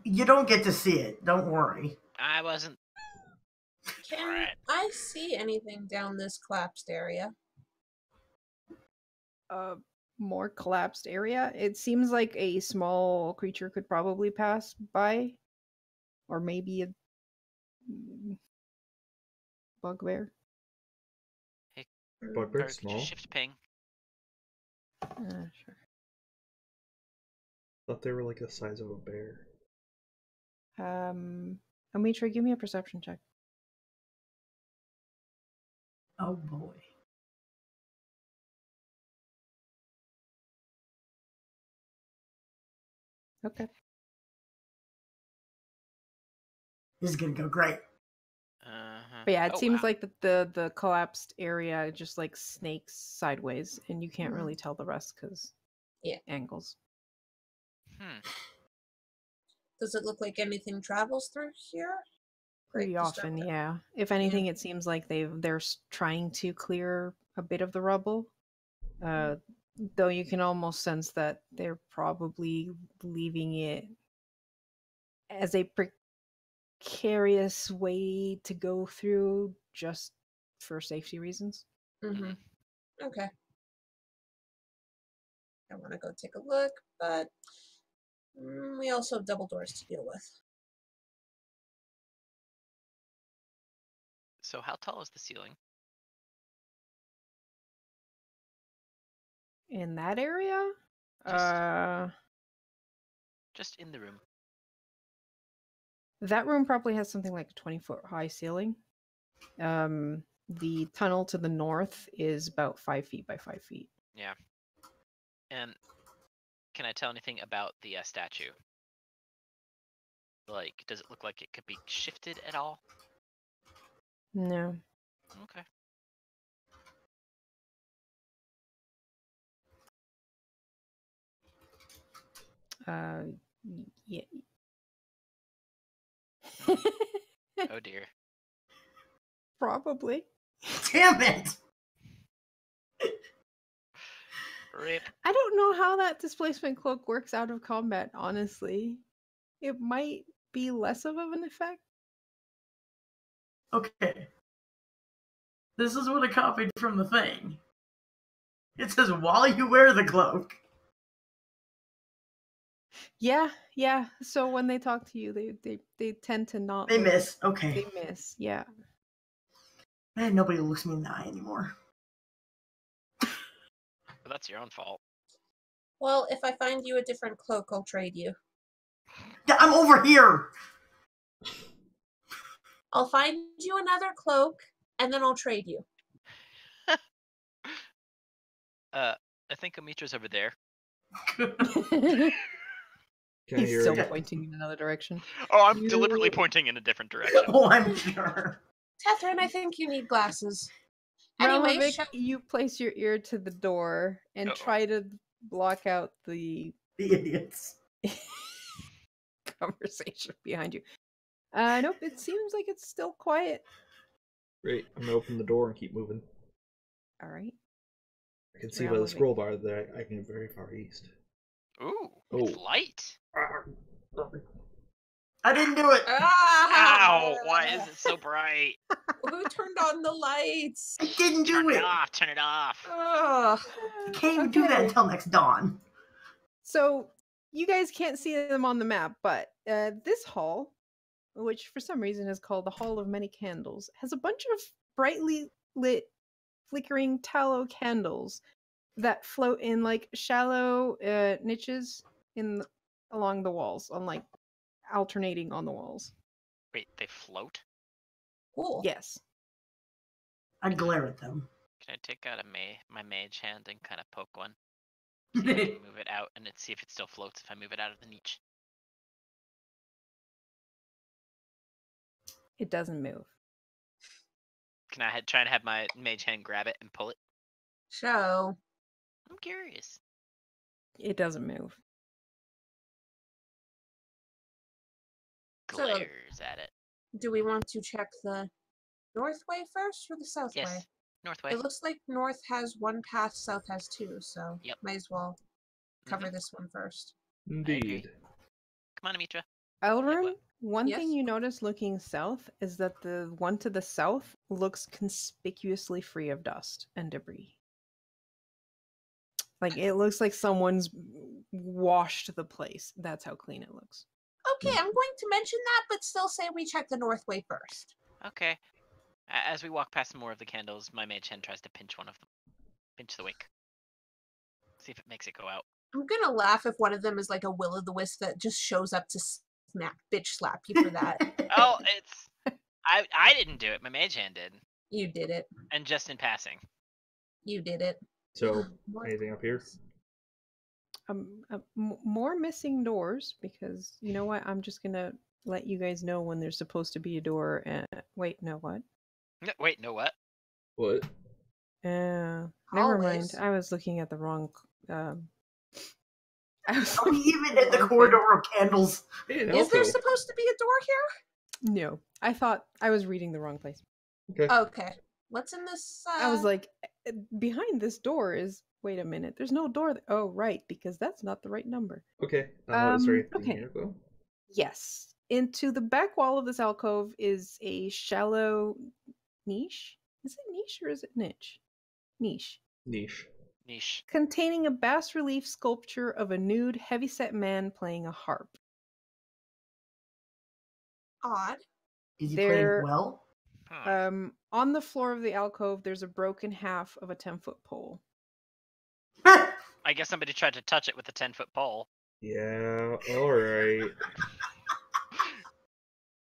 You don't get to see it. Don't worry. I wasn't. Can Alright. I see anything down this collapsed area? More collapsed area. It seems like a small creature could probably pass by, or maybe a bugbear. Hey, Bugbear Carter, could you small. shift ping? Sure. Thought they were like the size of a bear. Omitra, give me a perception check. Oh boy. Okay. This is gonna go great. But yeah, it Oh, seems wow. like the collapsed area just like snakes sideways, and you can't really tell the rest because angles. Does it look like anything travels through here? Pretty often, yeah. If anything, it seems like they're trying to clear a bit of the rubble. Though you can almost sense that they're probably leaving it as a precarious way to go through just for safety reasons. Mm-hmm. Okay. I want to go take a look, but we also have double doors to deal with. So how tall is the ceiling? In that area? Just in the room. That room probably has something like a 20-foot high ceiling. The tunnel to the north is about 5 feet by 5 feet. Yeah. And can I tell anything about the statue? Like, does it look like it could be shifted at all? No. Okay. Yeah. Oh dear. Probably. Damn it! Rip. I don't know how that displacement cloak works out of combat, honestly. It might be less of an effect. Okay. This is what I copied from the thing. It says, while you wear the cloak. Yeah. So when they talk to you, they tend to not. They miss. Okay. They miss. Yeah. Man, nobody looks me in the eye anymore. But that's your own fault. Well, if I find you a different cloak, I'll trade you. I'm over here. I'll find you another cloak, and then I'll trade you. I think Amitra's over there. Can I He's hear still any- pointing in another direction. Oh, I'm deliberately pointing in a different direction. Oh, I'm sure. Tethrin, I think you need glasses. Relevik, Anyway, you place your ear to the door and Uh-oh. try to block out the The idiots. conversation behind you. Nope, it seems like it's still quiet. Great. I'm gonna open the door and keep moving. All right. I can see by the Relevik. scroll bar that I can get very far east. Ooh, Oh. it's light. I didn't do it. Ow! Why is it so bright? Who turned on the lights? I didn't Turn do it it. off. Turn it off. Ugh. I can't even do that until next dawn. So you guys can't see them on the map, but this hall, which for some reason is called the Hall of Many Candles, has a bunch of brightly lit, flickering tallow candles that float in like shallow niches along the walls, on like alternating on the walls. Wait, they float? Cool. Yes. I'd glare at them. Can I take out my mage hand and kind of poke one? See if I can move it out and see if it still floats if I move it out of the niche. It doesn't move. Can I try and have my mage hand grab it and pull it? Show. I'm curious. It doesn't move. So- Glares at it. Do we want to check the north way first or the south way? Yes. North way. It looks like north has one path, south has two, so Yep. might as well cover this one first. Indeed. Come on, Amitra. Elrond, what? one Yes? thing you notice looking south is that the one to the south looks conspicuously free of dust and debris. Like it looks like someone's washed the place. That's how clean it looks. Okay, I'm going to mention that, but still say we check the north way first. Okay. As we walk past more of the candles, my mage hand tries to pinch one of them. Pinch the wick. See if it makes it go out. I'm gonna laugh if one of them is like a will-o'-the-wisp that just shows up to bitch slap you for that. Oh, it's... I didn't do it. My mage hand did. You did it. And just in passing. You did it. So, More anything up here? More missing doors because you know what? I'm just gonna let you guys know when there's supposed to be a door. And wait, no, what? No, wait, no what? What? Never mind. Always. I was looking at the wrong. I was Are we looking even at in the wrong corridor thing. of candles? Hey, an Is there alcove. supposed to be a door here? No, I thought I was reading the wrong place. Okay. Okay. What's in this? I was like, behind this door is. Wait a minute. There's no door. Oh, right, because that's not the right number. Okay. Is there anything okay. here, though? Yes. Into the back wall of this alcove is a shallow niche. Is it niche or is it niche? Niche. Niche. Niche. Containing a bas relief sculpture of a nude, heavyset man playing a harp. odd. Is he There- playing well? On the floor of the alcove, there's a broken half of a 10-foot pole. I guess somebody tried to touch it with a 10-foot pole. Yeah, alright.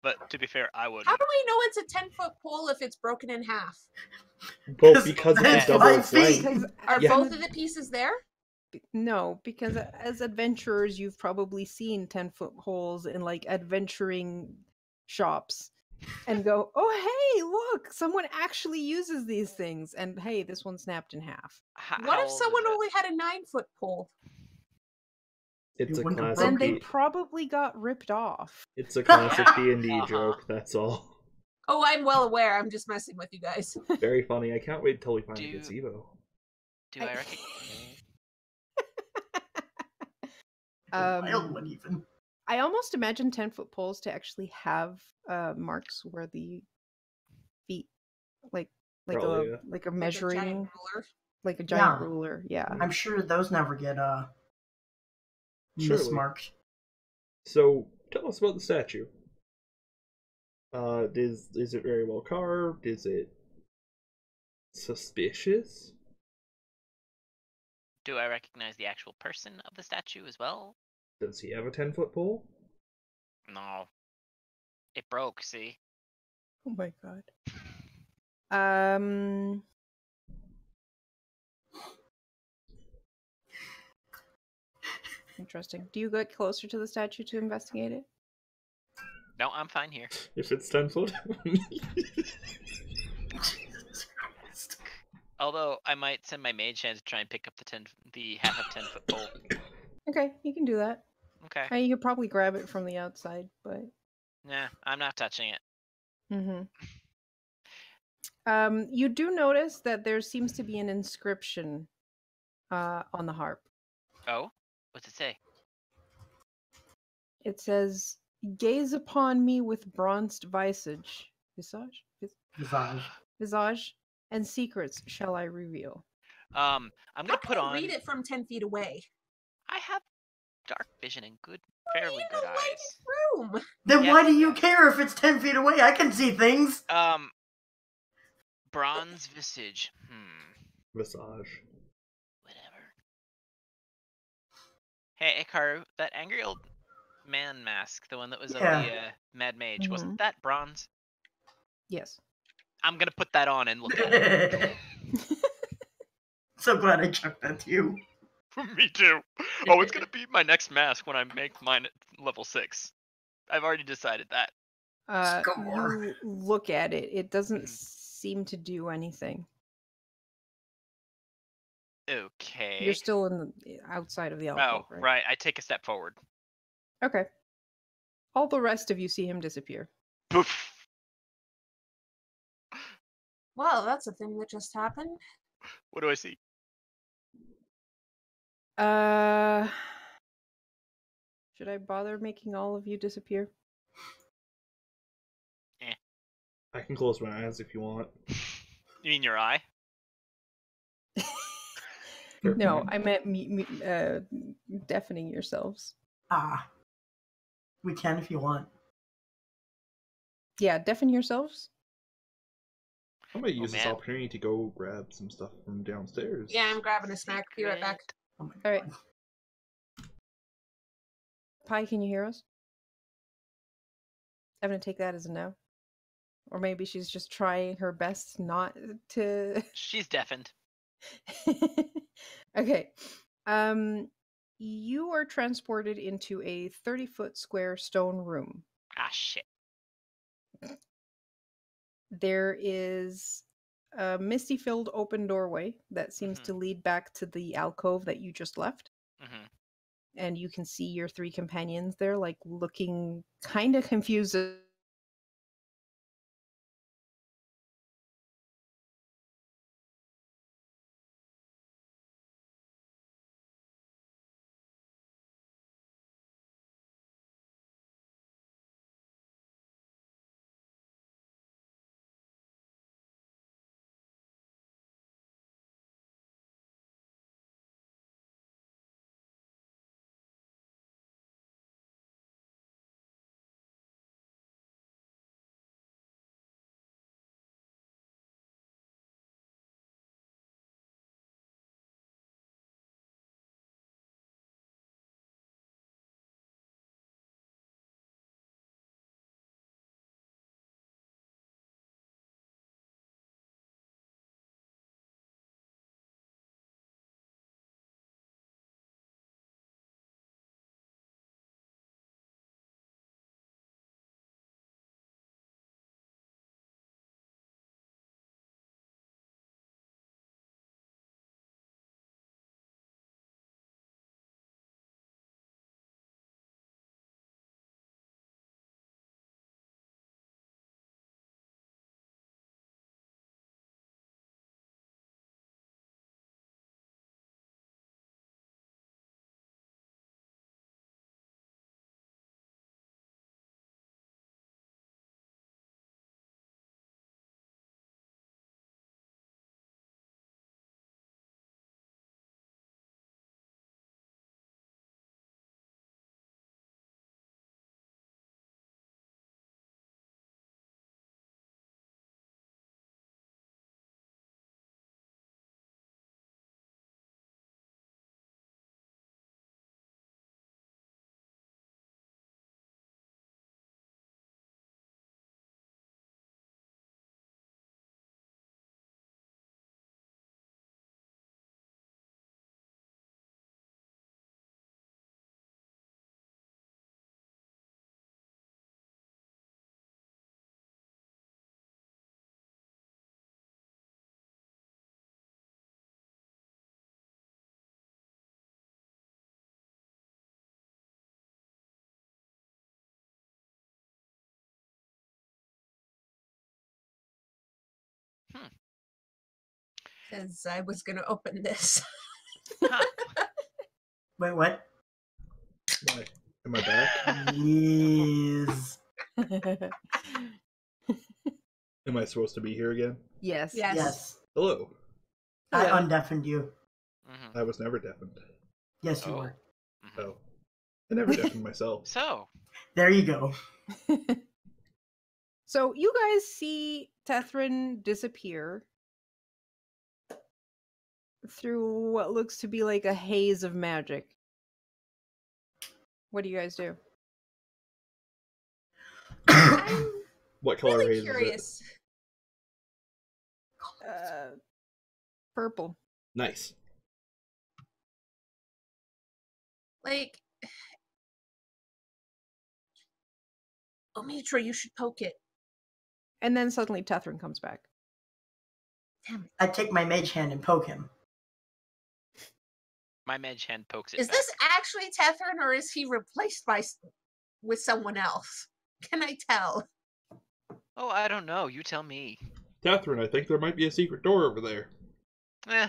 But to be fair, I wouldn't. How do we know it's a 10-foot pole if it's broken in half? Well, because it's That's a double 5 feet. flank. Because Are Yeah. both of the pieces there? no, because as adventurers, you've probably seen 10-foot holes in like adventuring shops, and go, "Oh, hey, look! Someone actually uses these things." And hey, this one snapped in half. What if someone only had a 9-foot pole? It's You a wouldn't have classic. Then they D- probably got ripped off. it's a classic Yeah. D&D Uh-huh. joke. That's all. Oh, I'm well aware. I'm just messing with you guys. Very funny. I can't wait until we find a Do- gazebo. Do I recognize? A wild one, even. I almost imagine 10-foot poles to actually have marks where the feet, like Probably, a yeah. like a Like a measuring, giant ruler. like a giant Yeah. ruler. Yeah. I'm sure those never get Surely. mismarked. So, tell us about the statue. Is it very well carved? Is it suspicious? Do I recognize the actual person of the statue as well? Does he have a 10-foot pole? No. It broke, see? Oh my god. Um. Interesting. Do you get closer to the statue to investigate it? No, I'm fine here. If it's 10 foot. Jesus Christ. Although I might send my mage hand to try and pick up the half of 10-foot pole. Okay, you can do that. Okay. You could probably grab it from the outside, but. Nah, I'm not touching it. Mm-hmm. You do notice that there seems to be an inscription on the harp. Oh? What's it say? It says, "Gaze upon me with bronzed visage, visage, and secrets shall I reveal." I'm How gonna can put I on. read it from 10 feet away? I have dark vision and fairly In good a lighted eyes. room. Then Yes, why do you yes. care if it's 10 feet away? I can see things. Bronze visage. Visage. Whatever. Hey, Ikaru, that angry old man mask, the one that was of Yeah. the Mad Mage, Mhm. wasn't that bronze? Yes. I'm gonna put that on and look at it. So glad I chucked that to you. Me too. Oh, it's gonna be my next mask when I make mine at level 6. I've already decided that. Score. You look at it. It doesn't Mhm. seem to do anything. Okay. You're still in the outside of the Oh, alcove, right? right. I take a step forward. Okay. All the rest of you see him disappear. Poof. Well, that's a thing that just happened. What do I see? Should I bother making all of you disappear? I can close my eyes if you want. You mean your eye? Fair No, point. I meant deafening yourselves. We can if you want. Yeah, deafen yourselves. I might use this man. opportunity to go grab some stuff from downstairs. Yeah, I'm grabbing a snack. Be right back. Secret. Oh my All right. God. Pi, can you hear us? I'm gonna take that as a no. Or maybe she's just trying her best not to. She's deafened. Okay. You are transported into a 30-foot square stone room. Ah, shit. There is a misty-filled open doorway that seems to lead back to the alcove that you just left. Mm-hmm. And you can see your 3 companions there, like looking kind of confused Because I was going to open this. Huh. Wait, what? Why? Am I back? Yes. Am I supposed to be here again? Yes. Yes. Yes. Hello. I Hello. undeafened you. Mhm. I was never deafened. Yes, you Oh. were. Mhm. Oh. I never deafened myself. So, There you go. So you guys see Tethrin disappear through what looks to be like a haze of magic. What do you guys do? I'm What color really haze curious. Purple. is it? Nice. Like, Omitra, you should poke it. And then suddenly Tethrin comes back. Damn it. I take my mage hand and poke him. my mage hand pokes it Is back. this actually Tethrin, or is he replaced with someone else? Can I tell? Oh, I don't know. You tell me. Catherine, I think there might be a secret door over there. Yeah,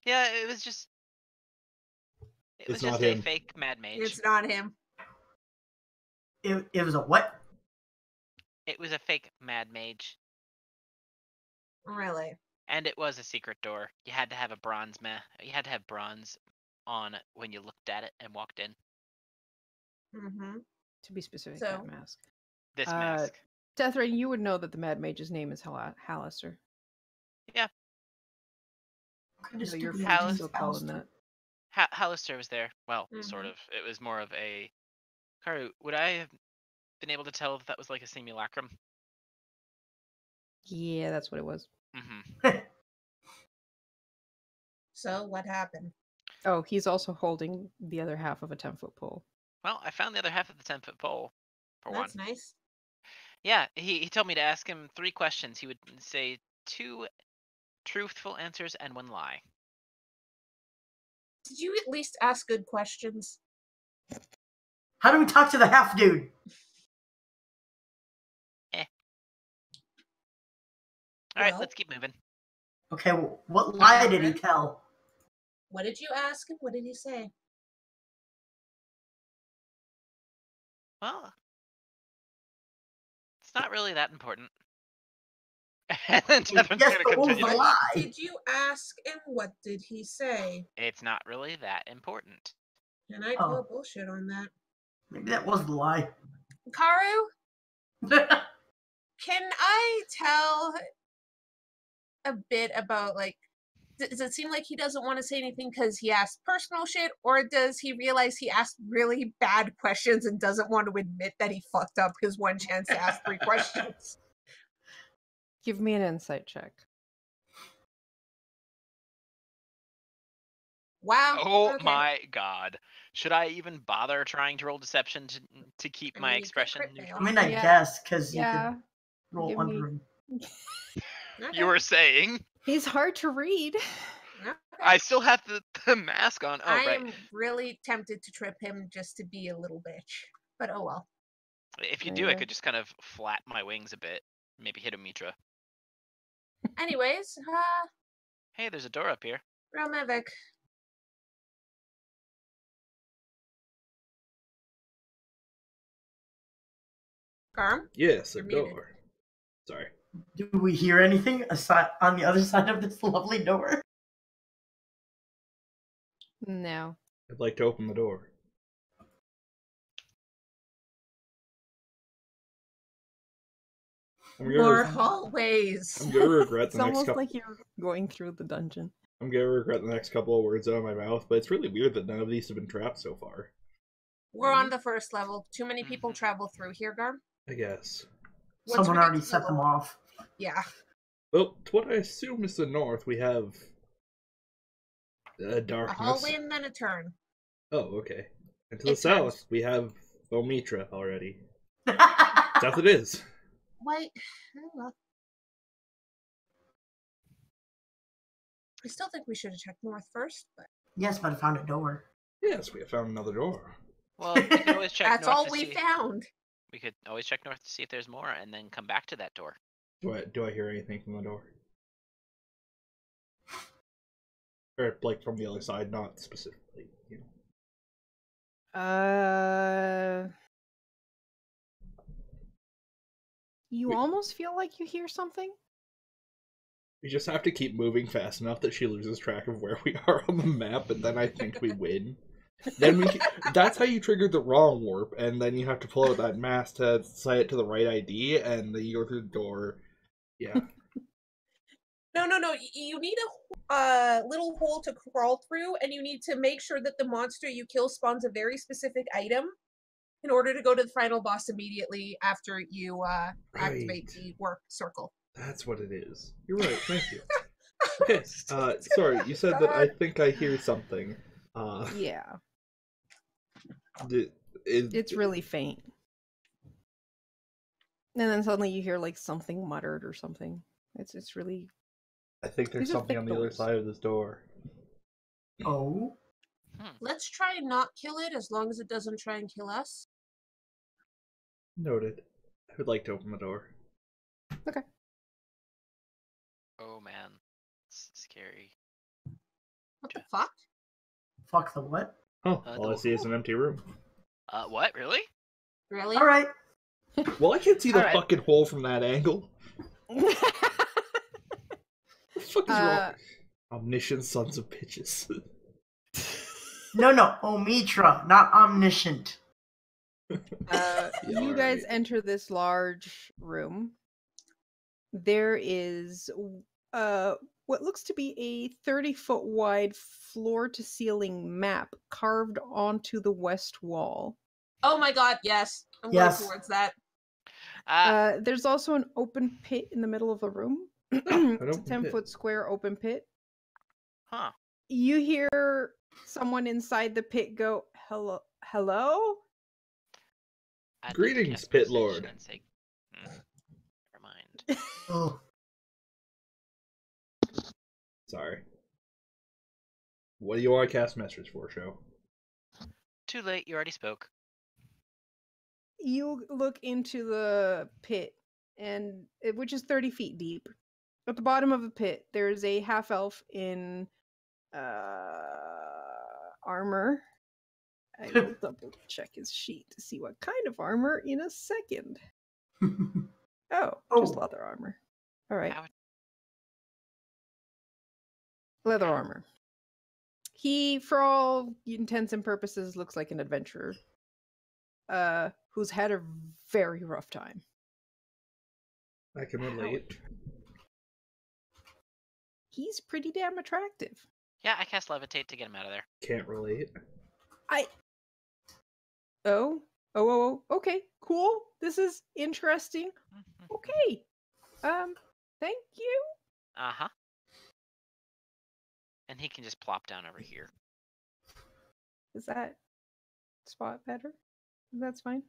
it was just. It was It's not just him. a fake mad mage. It's not him. It was a what? It was a fake mad mage. Really? And it was a secret door. You had to have a bronze You had to have bronze on when you looked at it and walked in. Mm-hmm. To be specific, So- that mask. This Uh, mask. Tethrin, you would know that the Mad Mage's name is Hallister. Yeah, What kind of So you're stupid Hal- free name to is still call him Alistair? that. Hallister was there. Well, sort Mhm. of. It was more of a. Karu, would I have been able to tell if that was like a simulacrum? Yeah, that's what it was. Mm-hmm. So what happened? Oh, he's also holding the other half of a 10-foot pole. Well, I found the other half of the 10-foot pole. For one. That's nice. Yeah, he told me to ask him 3 questions. He would say 2 truthful answers and 1 lie. Did you at least ask good questions? How do we talk to the half dude? All right, Well- let's keep moving. Okay, well, what lie did he Aaron? tell? What did you ask him? What did he say? Well, it's not really that important. And then Tethrin's Yes, gonna but what was continue. the to- lie? Did you ask and what did he say? It's not really that important. And I call bullshit on that. Maybe that was the lie. Karu, can I tell a bit about, like, does it seem like he doesn't want to say anything because he asked personal shit, or does he realize he asked really bad questions and doesn't want to admit that he fucked up his one chance to ask 3 questions? Give me an insight check. Wow. Oh okay. my god. Should I even bother trying to roll deception to keep I my mean, you could expression crit neutral? I mean, I Yeah. guess, because you Yeah. could roll Give under me- him. Okay. You were saying? He's hard to read. Okay. I still have the mask on. Oh, I right. am really tempted to trip him just to be a little bitch. But oh well. If you There do, you I go. could just kind of flat my wings a bit. Maybe hit a Mitra. Anyways, Hey, there's a door up here. Relmevic. Garm? Yes, a You're muted. door. Sorry. Do we hear anything aside on the other side of this lovely door? No. I'd like to open the door. I'm More gonna, hallways. I'm gonna regret It's the next almost couple. like you're going through the dungeon. I'm gonna regret the next couple of words out of my mouth, but it's really weird that none of these have been trapped so far. We're on the first level. Too many people Mhm. travel through here, Garm. I guess. Once Someone we get already to the set them lower- off. Yeah. Well, to what I assume is the north, we have A darkness. hallway and then a turn. Oh, okay. And to the It south, turns. we have Omitra already. South it is. Wait. Oh, well. I still think we should have checked north first, but Yes, but I found a door. Yes, we have found another door. Well, we can always check that's north all to we see. found. We could always check north to see if there's more, and then come back to that door. Do I hear anything from the door? Or, like, from the other side, not specifically, you know. You almost feel like you hear something? We just have to keep moving fast enough that she loses track of where we are on the map, and then I think we win. That's how you trigger the wrong warp, and then you have to pull out that mask to set it to the right ID, and then you go through the door. Yeah. No. You need a little hole to crawl through, and you need to make sure that the monster you kill spawns a very specific item in order to go to the final boss immediately after you activate the warp circle. That's what it is. You're right. Thank you. Okay. Sorry. You said that I think I hear something. Yeah. It's really faint. And then suddenly you hear like something muttered or something. It's really. I think there's something on the other side of this door. Oh? Let's try and not kill it as long as it doesn't try and kill us. Noted. I would like to open the door. Okay. Oh man, it's scary. What the fuck? Fuck the what? Oh, all I see is an empty room. What? Really? Really? Alright. Well, I can't see the Alright. fucking hole from that angle. What the fuck is wrong? Omniscient sons of bitches. No, Omitra, not omniscient. You guys enter this large room. There is what looks to be a 30-foot wide floor-to-ceiling map carved onto the west wall. Oh my god, yes. I'm Yes. going towards that. There's also an open pit in the middle of the room. It's a 10-foot square open pit. Huh. You hear someone inside the pit go, "Hello? Hello?" I'd Greetings, like to cast Pit Persuasion Lord. and say, never mind. Oh. Sorry. What do you want to cast message for, show? Too late. You already spoke. You look into the pit, which is 30 feet deep. At the bottom of the pit, there's a half elf in armor. I will double check his sheet to see what kind of armor in a second. Just leather armor. All right. Leather armor. He, for all intents and purposes, looks like an adventurer. Who's had a very rough time. I can relate. He's pretty damn attractive. Yeah, I cast Levitate to get him out of there. Can't relate. Okay, cool. This is interesting. Okay. Thank you. Uh-huh. And he can just plop down over here. Is that spot better? That's fine.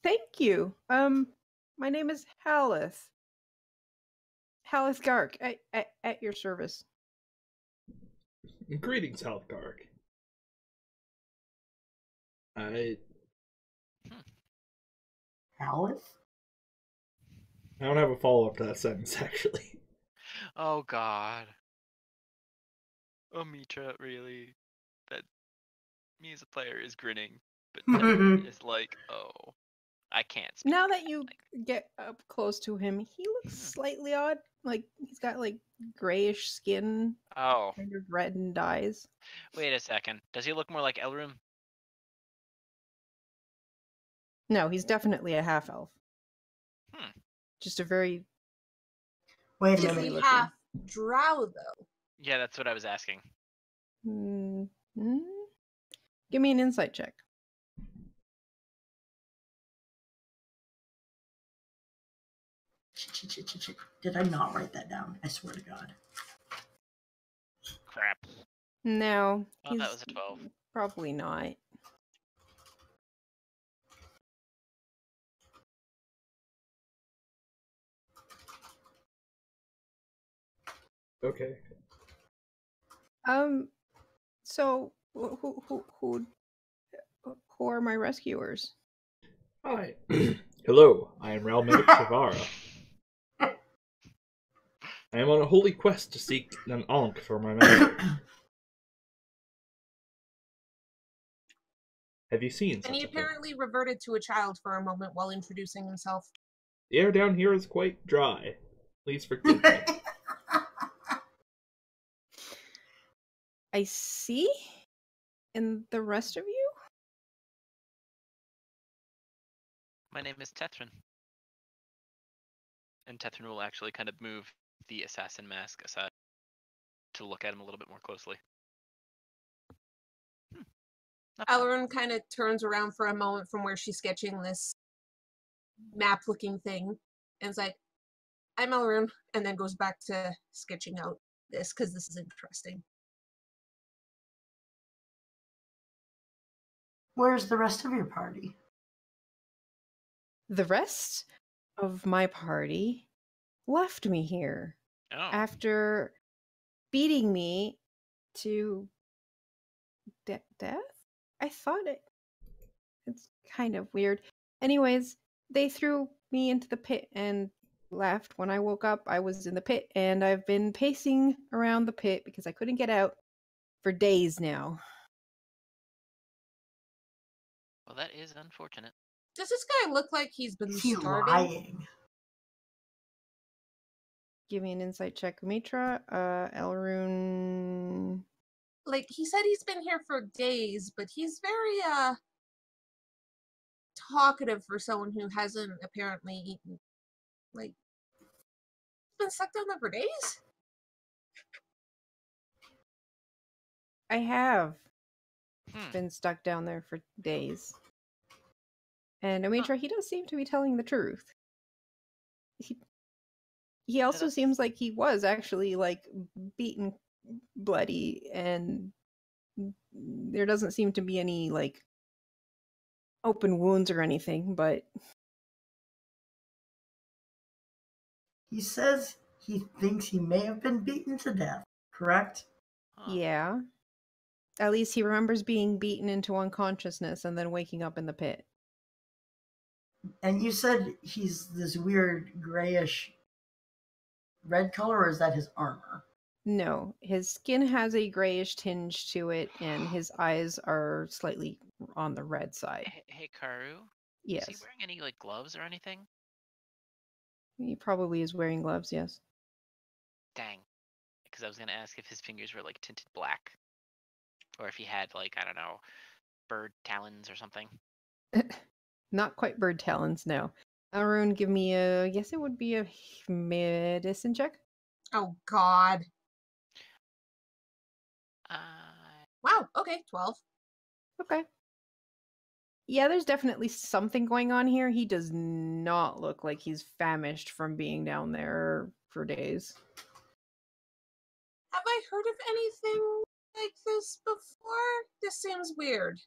Thank you. My name is Halith. Halith Gark, at your service. Greetings, Halthgark. Halith? I don't have a follow-up to that sentence, actually. Oh god. Omitra, really? That me as a player is grinning, but it's like, oh, I can't speak. Now that you get up close to him, he looks slightly odd. Like he's got like grayish skin, Oh. kind of reddened eyes. Wait a second. Does he look more like Elrum? No, he's definitely a half elf. Just a very. Wait a Is minute. he half drow though? Yeah, that's what I was asking. Give me an insight check. Did I not write that down? I swear to God. Crap. No. Oh, that was a 12. Probably not. Okay. So who are my rescuers? Hi. Hello, I am Realmedic Savara. I am on a holy quest to seek an Ankh for my master. Have you seen such And he a thing? apparently reverted to a child for a moment while introducing himself. The air down here is quite dry. Please forgive me. I see. And the rest of you? My name is Tetrin. And Tetrin will actually kind of move the assassin mask aside to look at him a little bit more closely. Not bad. Elrond kind of turns around for a moment from where she's sketching this map-looking thing, and is like, I'm Elrond, and then goes back to sketching out this, because this is interesting. Where's the rest of your party? The rest of my party left me here Oh. after beating me to death? I thought it's kind of weird. Anyways, they threw me into the pit and left. When I woke up, I was in the pit, and I've been pacing around the pit because I couldn't get out for days now. Well, that is unfortunate. Does this guy look like he's been Is he starving? lying? Give me an insight check, Mitra. Elrune. Like, he said he's been here for days, but he's very, talkative for someone who hasn't apparently eaten. Like, been stuck down there for days? I have Hmm. been stuck down there for days. And Omitra, he does seem to be telling the truth. He also that's- seems like he was actually like beaten bloody, and there doesn't seem to be any like open wounds or anything, but He says he thinks he may have been beaten to death, correct? Huh. yeah. At least he remembers being beaten into unconsciousness and then waking up in the pit. And you said he's this weird grayish red color, or is that his armor? No, his skin has a grayish tinge to it, and his eyes are slightly on the red side. Hey, Karu. Yes. Is he wearing any like gloves or anything? He probably is wearing gloves, yes. Dang. Because I was gonna ask if his fingers were like tinted black, or if he had like, I don't know, bird talons or something. Not quite bird talons, no. Arun, give me a, yes, it would be a medicine check. Oh, God. Uh, Wow, okay, 12. Okay. Yeah, there's definitely something going on here. He does not look like he's famished from being down there for days. Have I heard of anything like this before? This seems weird.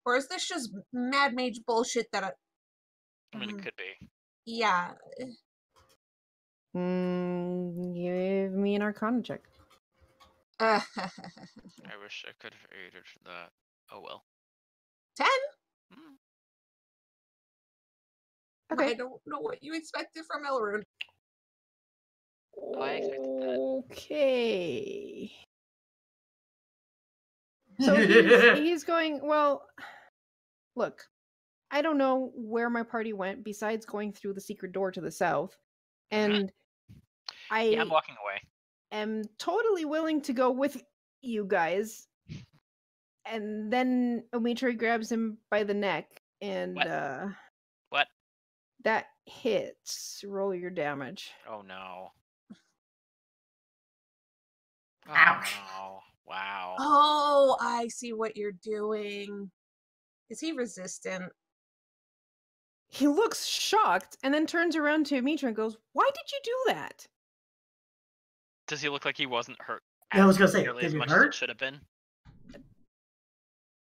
Or is this just Mad Mage bullshit that I mean, it could be. yeah. Give me an Arcana check. Uh, I wish I could have aided that. Oh well. 10? Hmm. Okay. I don't know what you expected from Elrond. Oh, I expected that. Okay. So he's going, well, look, I don't know where my party went besides going through the secret door to the south. And Yeah, I'm walking away. am totally willing to go with you guys. And then Omitri grabs him by the neck, and What? that hits. Roll your damage. Oh no. Oh, Ouch. no. Wow. Oh, I see what you're doing. Is he resistant? He looks shocked and then turns around to Omitra and goes, "Why did you do that?" Does he look like he wasn't hurt? Yeah, I was gonna say, nearly did as it much hurt? as it should have been.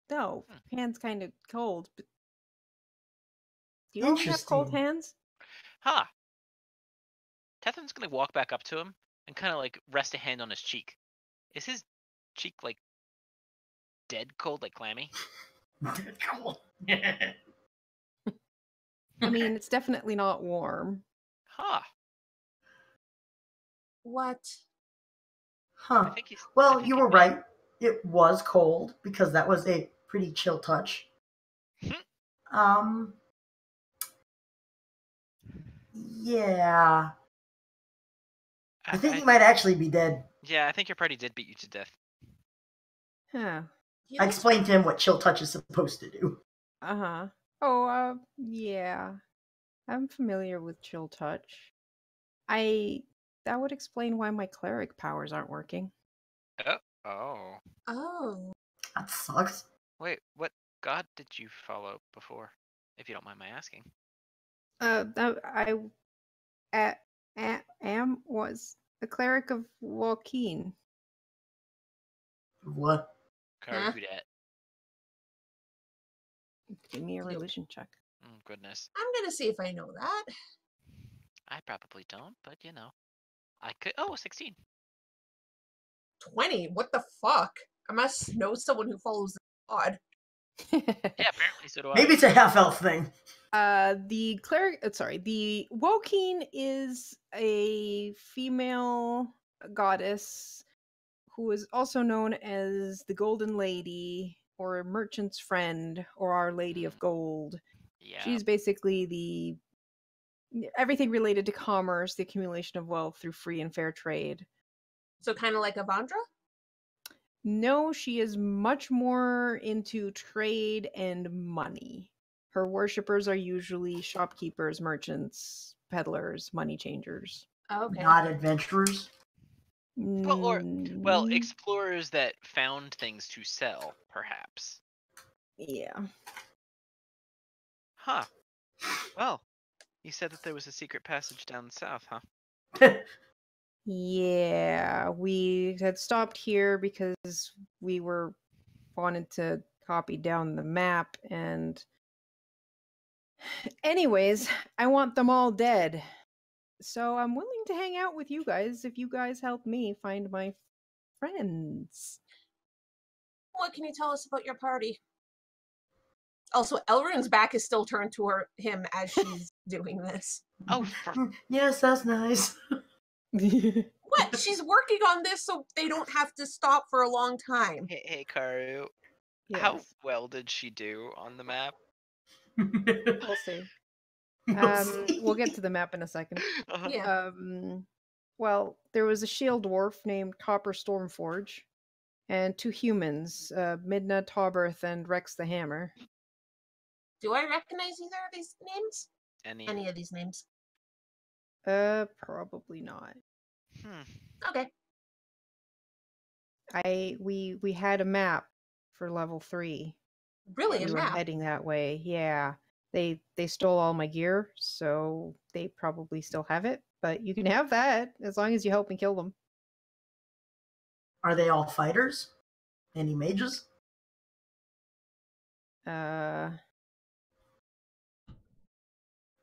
No, hand's kind of cold. But do you only have cold Interesting. hands? Huh. Tethrin's gonna walk back up to him and kind of like rest a hand on his cheek. Is his cheek like dead cold, like clammy? Cool. I mean, it's definitely not warm. Huh. What? Huh. I think I Well, think you he's were mad. right. It was cold because that was a pretty chill touch. Um, yeah. I think you might actually be dead. Yeah, I think your party did beat you to death. Huh. He I looks explained to him what chill touch is supposed to do. Uh-huh. Oh, yeah. I'm familiar with Chill Touch. That would explain why my cleric powers aren't working. Oh. Oh. That sucks. Wait, what god did you follow before? If you don't mind my asking. Was a cleric of Joaquin. What? Kari, Huh? who dat? Give me a Yep. religion check. Oh, goodness. I'm gonna see if I know that. I probably don't, but you know. I could. Oh, 16. 20? What the fuck? I must know someone who follows the god. Yeah, apparently so do I. Maybe it's a half elf thing. The cleric, the Woking is a female goddess who is also known as the Golden Lady or Merchant's Friend or Our Lady of Gold. Yeah. She's basically everything related to commerce, the accumulation of wealth through free and fair trade. So kind of like Avandra? No, she is much more into trade and money. Her worshippers are usually shopkeepers, merchants, peddlers, money changers. Okay. Not adventurers. Well, explorers that found things to sell, perhaps. Yeah. Huh. Well, you said that there was a secret passage down south, huh? Yeah, we had stopped here because we wanted to copy down the map and anyways, I want them all dead. So I'm willing to hang out with you guys if you guys help me find my friends. What can you tell us about your party? Also, Elrond's back is still turned to him as she's doing this. Oh, Yes, that's nice. What? She's working on this so they don't have to stop for a long time. hey, Karu. Yes. How well did she do on the map? We'll see. We'll get to the map in a second. Uh-huh. Yeah. Well, there was a shield dwarf named Copper Stormforge, and 2 humans, Midna Tauberth and Rex the Hammer. Do I recognize either of these names? Any Any of these names? Probably not. Okay. We had a map for level 3. Really, We a were map? heading that way. Yeah. They stole all my gear, so they probably still have it, but you can have that as long as you help me kill them. Are they all fighters? Any mages?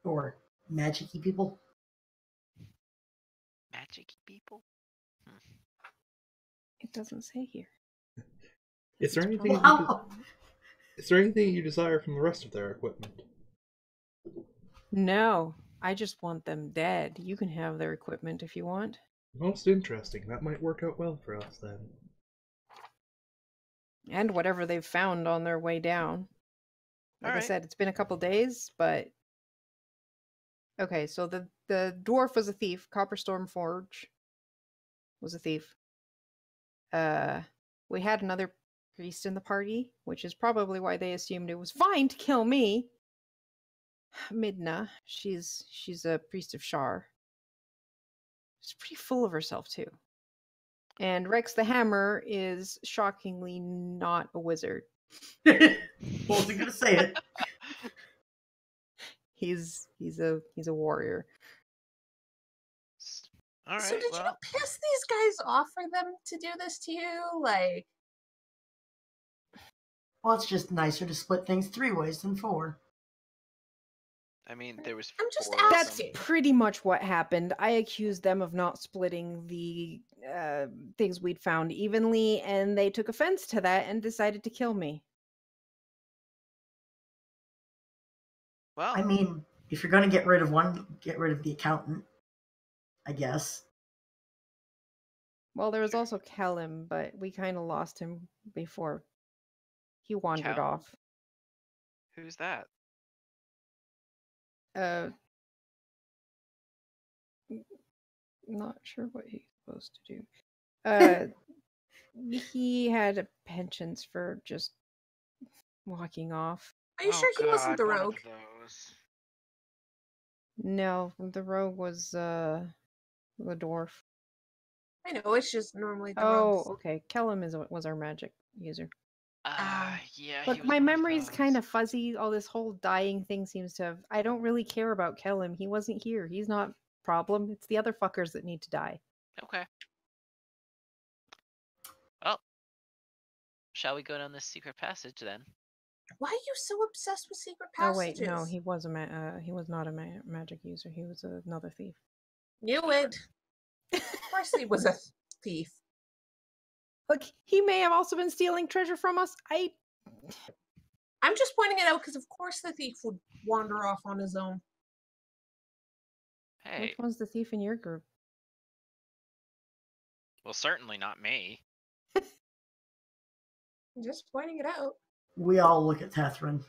Or magic-y people? magic people? It doesn't say here. Is there It's anything? probably- Wow. Is there anything you desire from the rest of their equipment? No, I just want them dead. You can have their equipment if you want. Most interesting. That might work out well for us then. And whatever they've found on their way down. Like I Alright. said, it's been a couple days, but okay, so the dwarf was a thief. Copper Stormforge was a thief. We had another priest in the party, which is probably why they assumed it was fine to kill me. Midna, she's a priest of Shar. She's pretty full of herself too. And Rex the Hammer is shockingly not a wizard. Wasn't gonna say it. He's a warrior. Alright, So did well, you piss these guys off for them to do this to you? Like, Well, it's just nicer to split things 3 ways than 4. I mean, there was I'm just 4 of That's them. asking. pretty much what happened. I accused them of not splitting the things we'd found evenly, and they took offense to that and decided to kill me. Well, I mean, if you're gonna get rid of one, get rid of the accountant. I guess. Well, there was also Kellim, but we kind of lost him before he wandered Cal? off. Who's that? Not sure what he's supposed to do. He had a penchant for just walking off. Are you sure he wasn't the one rogue? of those. No, the rogue was the dwarf. I know, it's just normally the Oh, rogues. okay. Kellum was our magic user. Yeah. Look, my memory's kind of fuzzy. All this whole dying thing seems to have. I don't really care about Kellum. He wasn't here. He's not problem. It's the other fuckers that need to die. Okay. Well, shall we go down this secret passage then? Why are you so obsessed with secret passages? Oh wait, no, he was he was not a magic user. He was another thief. Knew it. Of course he was a thief. Look, he may have also been stealing treasure from us. I'm just pointing it out because of course the thief would wander off on his own. Hey, Which one's the thief in your group? well, certainly not me. I'm just pointing it out. We all look at Tethrin.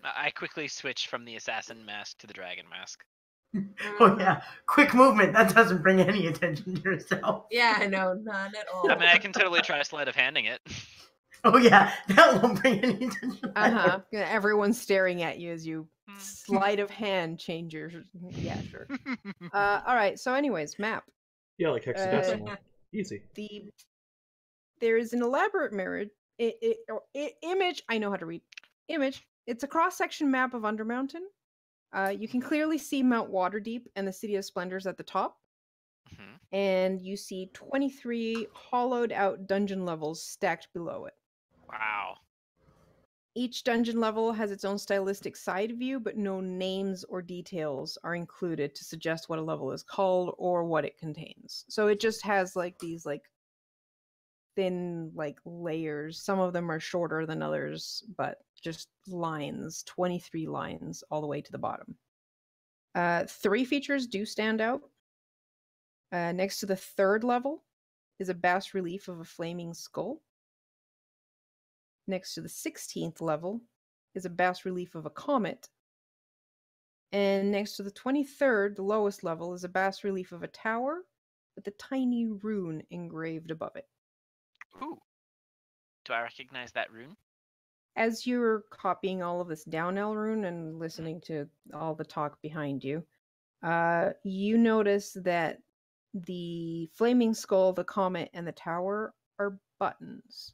I quickly switch from the assassin mask to the dragon mask. Oh yeah, quick movement. That doesn't bring any attention to yourself. Yeah, no, none at all. I mean, I can totally try sleight of handing it. Oh yeah, that won't bring any attention. Uh-huh. Everyone's staring at you as you sleight of hand change your. Yeah, sure. All right. So, anyways, map. Yeah, like hexadecimal. Easy. There is an elaborate image. I know how to read. Image. It's a cross-section map of Undermountain. You can clearly see Mount Waterdeep and the City of Splendors at the top. Mm-hmm. And you see 23 hollowed-out dungeon levels stacked below it. Wow. Each dungeon level has its own stylistic side view, but no names or details are included to suggest what a level is called or what it contains. So it just has like these like thin like layers. Some of them are shorter than others, but just lines, 23 lines all the way to the bottom. 3 features do stand out. Next to the 3rd level is a bas relief of a flaming skull. Next to the 16th level is a bas relief of a comet. And next to the 23rd, the lowest level, is a bas relief of a tower with a tiny rune engraved above it. Ooh. Do I recognize that rune? As you're copying all of this down, Elrune, and listening to all the talk behind you, you notice that the flaming skull, the comet, and the tower are buttons.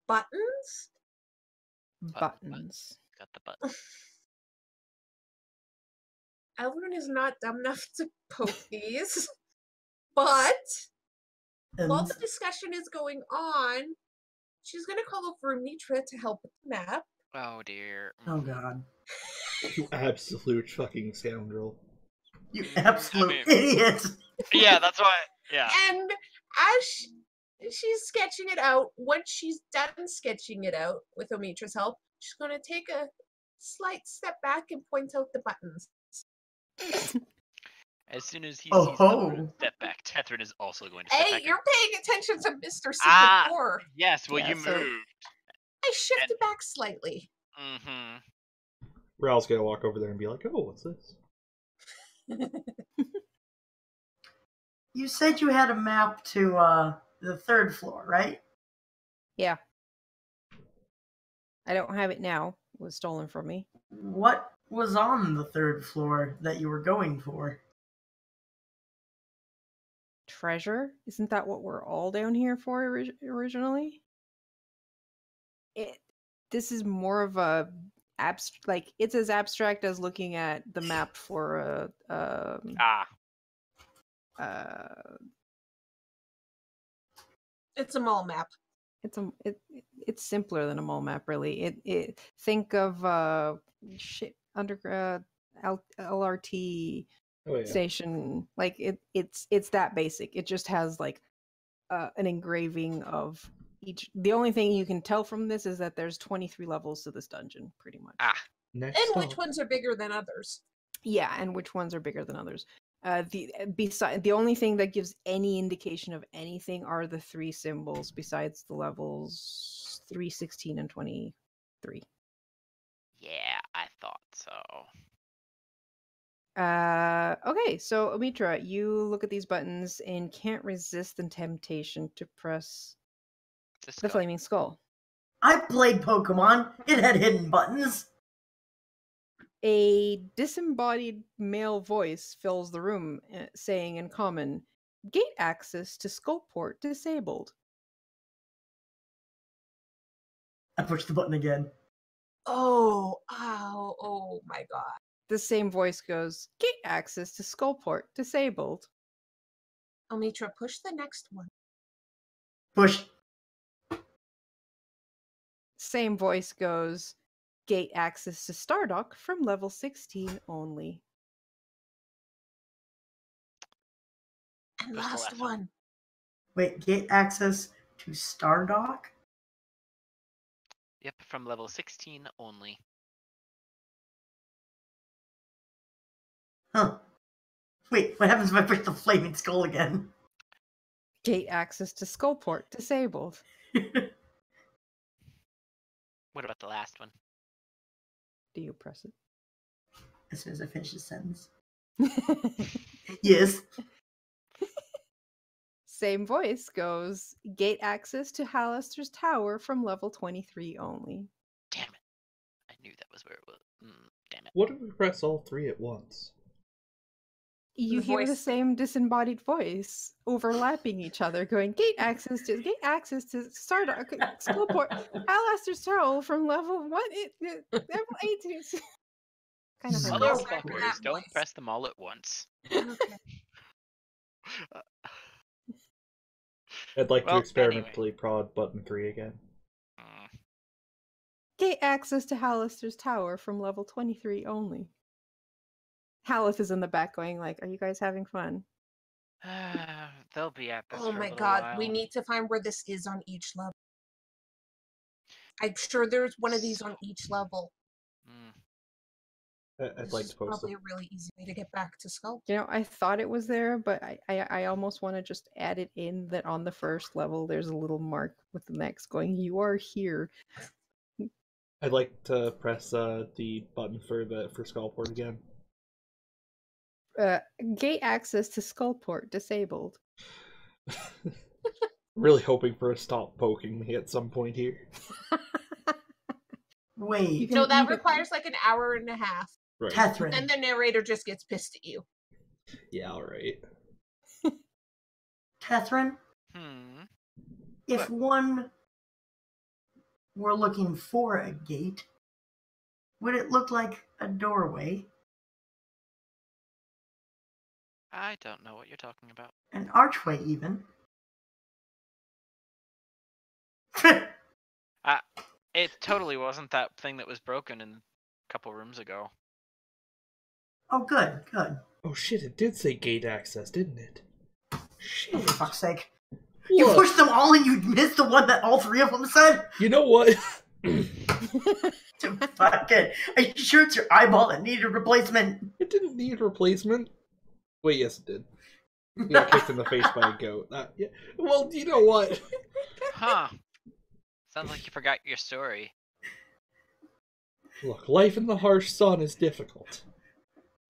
Buttons? Buttons. Got the button. Elrune is not dumb enough to poke these. But while the discussion is going on, she's going to call over Mitra to help with the map. Oh dear. Oh god. You absolute fucking scoundrel. You absolute idiot. Yeah, that's why. Yeah. And as she's sketching it out, once she's done sketching it out with Omitra's help, she's going to take a slight step back and point out the buttons. As soon as he Oh, sees ho. the step back, Tethrin is also going to step back. Hey, you're paying attention to Mr. Secret Door. Yes, well, Yeah, you so- moved. I shifted back slightly. Mm-hmm. Ral's gonna walk over there and be like, "Oh, what's this?" You said you had a map to the 3rd floor, right? Yeah. I don't have it now. It was stolen from me. What was on the 3rd floor that you were going for? Treasure? Isn't that what we're all down here for originally? This is more of a it's as abstract as looking at the map for It's a mall map. It's simpler than a mole map, really. Think of LRT station. Like it's that basic. It just has like an engraving of each. The only thing you can tell from this is that there's 23 levels to this dungeon, pretty much. And which ones are bigger than others? Yeah, and which ones are bigger than others. The only thing that gives any indication of anything are the 3 symbols besides the levels 3, 16, and 23. Yeah, I thought so. Okay, so Omitra, you look at these buttons and can't resist the temptation to press It's a the skull. flaming skull. I played Pokemon. It had hidden buttons. A disembodied male voice fills the room, saying in common, "Gate access to Skullport disabled." I pushed the button again. Oh, ow, oh my god. The same voice goes, "Gate access to Skullport disabled." Omitra, push the next one. Push. Same voice goes, "Gate access to Stardock from level 16 only." And Push the last last one. one. Wait, gate access to Stardock? Yep, from level 16 only. Huh. Wait, what happens if I push the flaming skull again? Gate access to Skullport disabled. What about the last one? Do you press As soon as I finish the sentence. it? Yes. Same voice goes, "Gate access to Hallister's Tower from level 23 only." Damn it. I knew that was where it was. Damn it. What if we press all 3 at once? You The hear the voice- same disembodied voice overlapping each other, going, "Gate access to Stardock, Skullport, Hallister's Tower from level level 18." Kind of Skull- hard. Go back to Motherfuckers, that don't voice. press them all at once. Okay. I'd like Well, to experimentally prod button 3 again. Gate access to Hallister's Tower from level 23 only. Halith is in the back going like, "Are you guys having fun?" They'll be at this Oh for a my little god, while. we need to find where this is on each level. I'm sure there's one of these on each level. I'd This like is to post probably it. a really easy way to get back to Skull. You know, I thought it was there, but I almost want to just add it in that on the first level there's a little mark with the X going, "You are here." I'd like to press the button for Skullport again. Gate access to Skullport disabled. Really hoping for a stop poking me at some point here. Wait, No, that requires like an hour and a half. Right. Tethrin. Then the narrator just gets pissed at you. Yeah, alright. Tethrin, if one were looking for a gate, would it look like a doorway? I don't know what you're talking about. An archway, even? It totally wasn't that thing that was broken in a couple rooms ago. Oh, good, good. Oh shit, it did say gate access, didn't it? Shit. For fuck's sake. You Look, pushed them all and you missed the one that all 3 of them said? you know what? Fuck it. Are you sure it's your eyeball that needed a replacement? It didn't need replacement. Wait, yes it did. You got kicked in the face by a goat. Yeah. Well, you know what? Huh. Sounds like you forgot your story. Look, life in the harsh sun is difficult.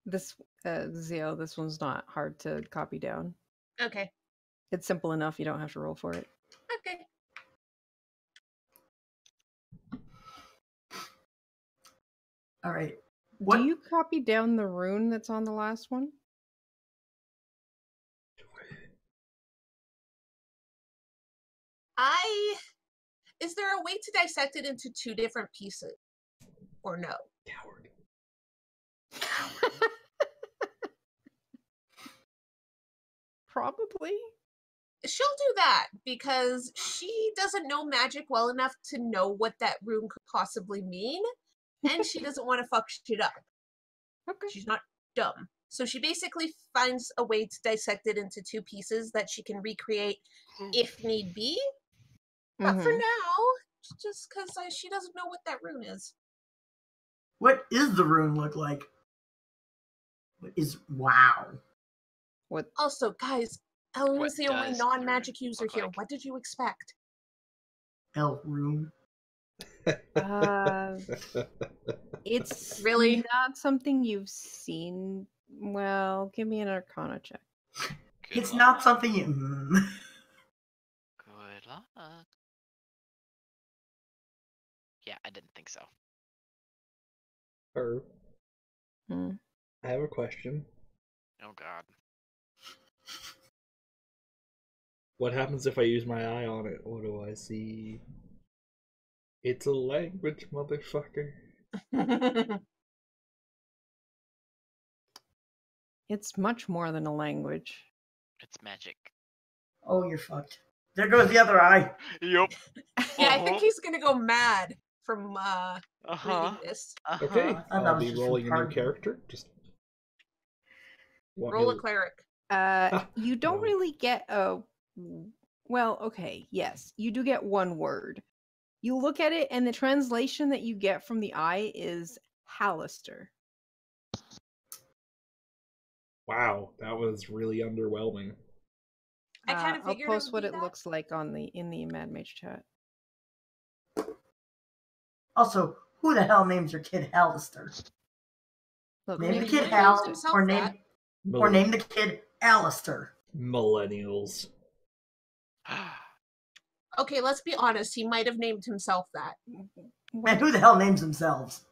This Zio, this one's not hard to copy down. Okay. It's simple enough, you don't have to roll for it. Okay. Alright. Do you copy down the rune that's on the last one? Is there a way to dissect it into 2 different pieces? Or no? Coward. Probably. She'll do that because she doesn't know magic well enough to know what that rune could possibly mean, and she doesn't want to fuck shit up. Okay. She's not dumb. So she basically finds a way to dissect it into 2 pieces that she can recreate if need be. But for now, just because she doesn't know what that rune is. What is the rune look like? What is... Wow. What? Also, guys, Elrune What is the only does non-magic Rune user look here. like? What did you expect? Elrune. Uh, it's Really? not something you've seen. Well, give me an Arcana check. Good It's luck. not something you. Good luck. Yeah, I didn't think so. Hmm. I have a question. Oh God. What happens if I use my eye on it? What do I see? It's a language, motherfucker. It's much more than a language. It's magic. Oh, you're fucked. There goes the other eye. Yup. Yeah, I think he's gonna go mad from reading this. Okay, I thought that I'll was be just rolling a from new part- character. Just Roll a cleric. You don't No. really get a. Well, okay, yes, you do get one word. You look at it, and the translation that you get from the eye is Hallister. Wow, that was really underwhelming. I kind of I'll figured post it would what be it that. looks like in the Mad Mage chat. Also, who the hell names their kid Alistair? Look, Name the Maybe kid he Hal, names himself or that. name the kid Alistair. Millennials. Okay, let's be honest. He might have named himself that. Man, who the hell names themselves?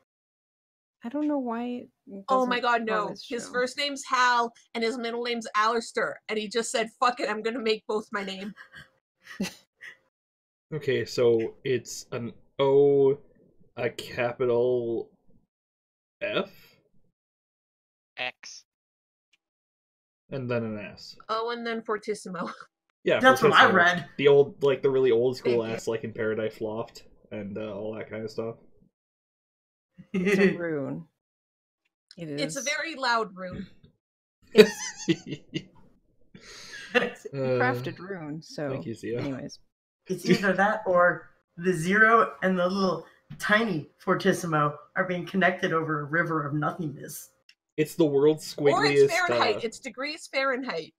I don't know why. It Oh my doesn't god, no. always His show. first name's Hal and his middle name's Alistair. And he just said, fuck it, I'm gonna make both my name. Okay, so it's an O, a capital F, X. and then an S. Oh, and then Fortissimo. Yeah, That's what I Fortissimo. read. The old, like the really old school Thank you. S, like in Paradise Loft and all that kind of stuff. It's a rune. It is. It's a very loud rune. It's It's a crafted rune. So, thank you, Zia. anyways, It's either that or the zero and the little tiny Fortissimo are being connected over a river of nothingness. It's the world's squiggliest. Or it's Fahrenheit. It's degrees Fahrenheit.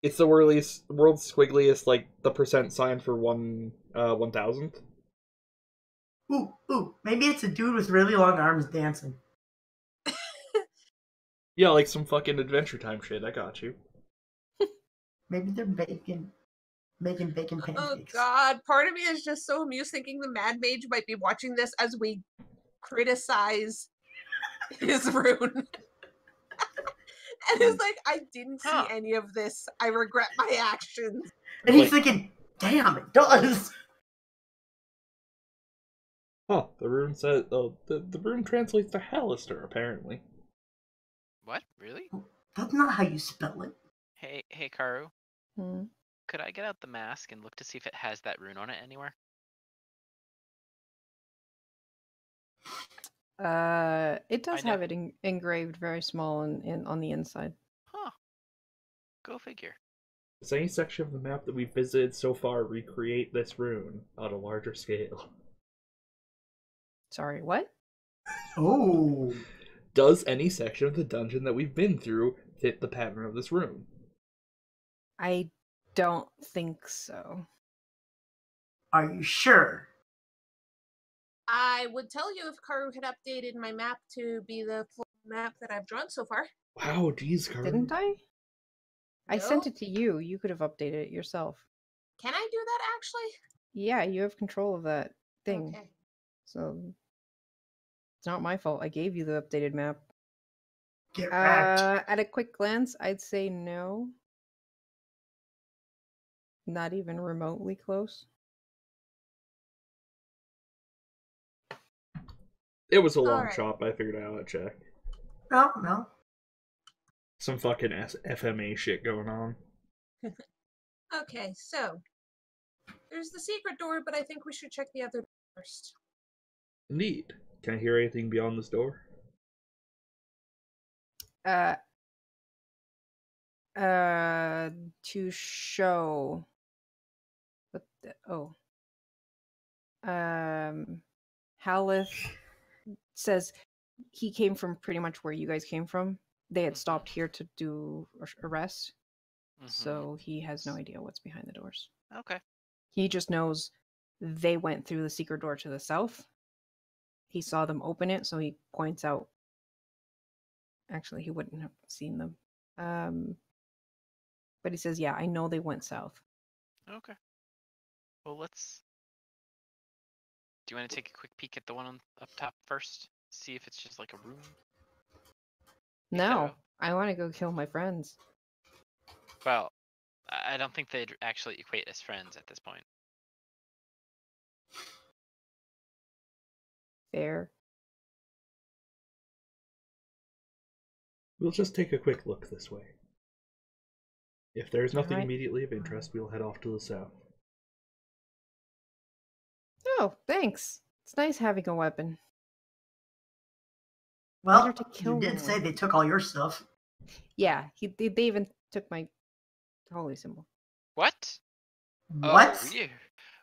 It's the world's squiggliest, like the percent sign for 1,000th. Ooh, maybe it's a dude with really long arms dancing. Yeah, like some fucking Adventure Time shit. I got you. Maybe they're making bacon pancakes. Oh god, part of me is just so amused thinking the Mad Mage might be watching this as we criticize his rune. And it's like, I didn't see any of this. I regret my actions. And he's thinking, damn, it does. Huh, the rune says... Oh, the rune translates to Hallister, apparently. What? Really? That's not how you spell it. Hey, Karu. Hmm. Could I get out the mask and look to see if it has that rune on it anywhere? It does I know. have it engraved very small on the inside. Huh. Go figure. Does any section of the map that we've visited so far recreate this rune on a larger scale? Sorry, what? Oh. Does any section of the dungeon that we've been through fit the pattern of this rune? I don't think so. Are you sure? I would tell you if Karu had updated my map to be the full map that I've drawn so far. Wow, geez, Carl. Didn't I? I sent No? it to you. You could have updated it yourself. Can I do that actually? Yeah, you have control of that thing. Okay. So it's not my fault. I gave you the updated map. Get wrecked. At a quick glance, I'd say no. Not even remotely close. It was a long Alright. chop. I figured out a check. No. Some fucking FMA shit going on. Okay, so there's the secret door, but I think we should check the other door first. Indeed. Can I hear anything beyond this door? To show. What the, Halith says he came from pretty much where you guys came from. they had stopped here to do a rest, Mhm. so he has no idea what's behind the doors. Okay. He just knows they went through the secret door to the south. He saw them open it, so he points out. Actually, he wouldn't have seen them. But he says, yeah, I know they went south. Okay. Well, let's. Do you want to take a quick peek at the one up top first? See if it's just like a room. No, So- I want to go kill my friends. Well, I don't think they'd actually equate as friends at this point. Fair. We'll just take a quick look this way. If there's nothing Alright. immediately of interest, we'll head off to the south. Oh, thanks. It's nice having a weapon. Well, Better to kill you did them say with. they took all your stuff. Yeah, they even took my holy symbol. What? What? Oh,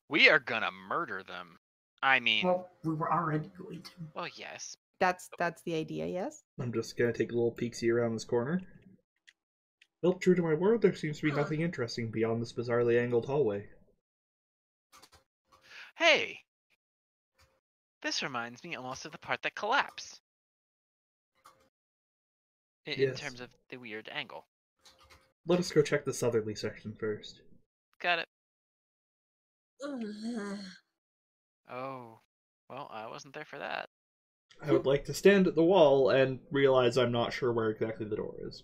we are gonna murder them. I mean, Well, we were already going to. well, yes. That's the idea, yes? I'm just gonna take a little peek-see around this corner. Well, true to my word, there seems to be nothing interesting beyond this bizarrely angled hallway. Hey, this reminds me almost of the part that collapsed. In Yes. terms of the weird angle. Let us go check the southerly section first. Got it. Ugh. Oh, well, I wasn't there for that. I would like to stand at the wall and realize I'm not sure where exactly the door is.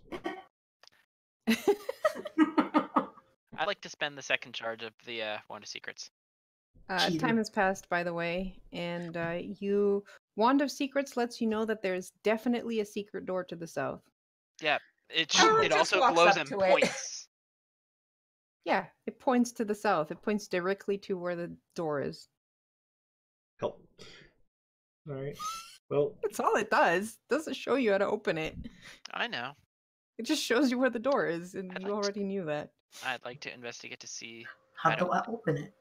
I'd like to spend the second charge of the Wand of Secrets. Cheater. Time has passed, by the way, and you Wand of Secrets lets you know that there's definitely a secret door to the south. Yeah, it Tyler it just also walks glows up and to it. points. Yeah, it points to the south. It points directly to where the door is. Help. Alright. Well, That's all it does. It doesn't show you how to open it. I know. It just shows you where the door is, and I'd you like to- already knew that. I'd like to investigate to see. How do I open it?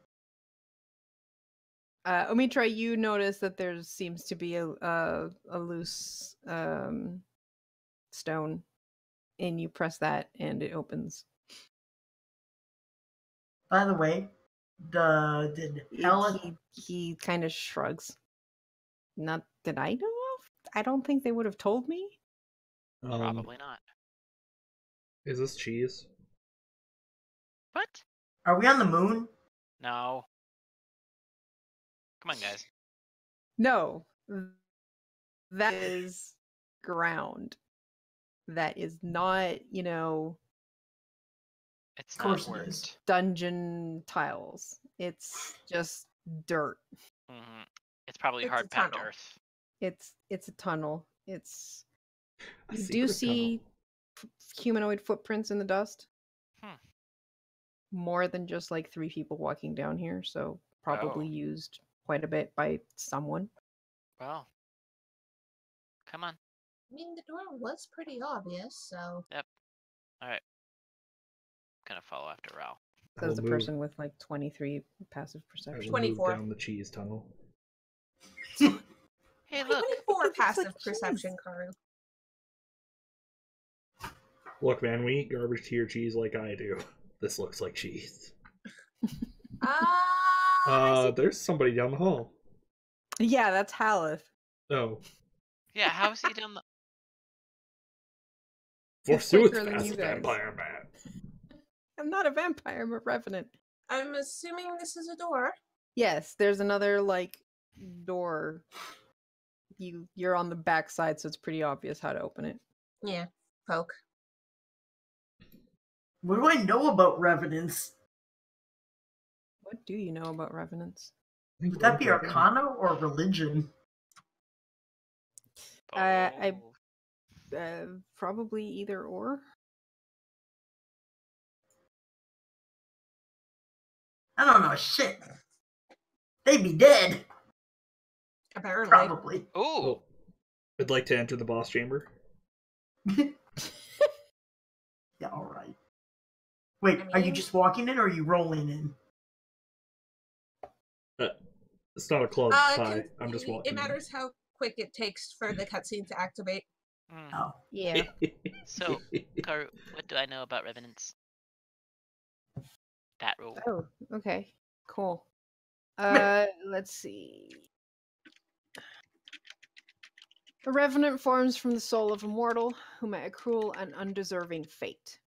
Omitra, you notice that there seems to be a loose stone, and you press that, and it opens. By the way, did Helen? He kind of shrugs. Not that I know of. I don't think they would have told me. Probably not. Is this cheese? What? Are we on the moon? No. Come on, guys. No, that is ground. That is not, It's Of course not it is. worked. dungeon tiles. It's just dirt. Hmm. It's probably It's a hard packed tunnel. earth. It's a tunnel. It's A you do secret see humanoid footprints in the dust. Hmm. More than just like 3 people walking down here, so probably Oh. used quite a bit by someone. Well. Come on. I mean, the door was pretty obvious, so. Alright. Gonna follow after Ral. I Says will the move- person with like 23 passive I perception. will move 24. down the cheese tunnel. Hey, look. 24 It's like passive cheese. perception, Karu. Look, man, we eat garbage tier cheese like I do. This looks like cheese. I see. There's somebody down the hall. Yeah, that's Haleth. Oh. Yeah, how's he done the. Forsooth, quicker than fast you guys. vampire man. I'm not a vampire, I'm a revenant. I'm assuming this is a door. Yes, there's another like door. You're on the back side, so it's pretty obvious how to open it. Yeah, poke. What do I know about revenants? What do you know about revenants? I think Would that be vampire- Arcana or religion? I- Oh. Probably either or. I don't know shit. They'd be dead, Apparently. probably. Ooh. Oh, I'd like to enter the boss chamber. Yeah, alright. Wait, I are you mean- just walking in or are you rolling in? It's not a club Uh, pie. can- I'm just walking. It matters how quick it takes for the cutscene to activate. Mm. Oh. Yeah. So, Karu, what do I know about revenants? That rule. Oh, okay. Cool. Let's see. A revenant forms from the soul of a mortal who met a cruel and undeserving fate.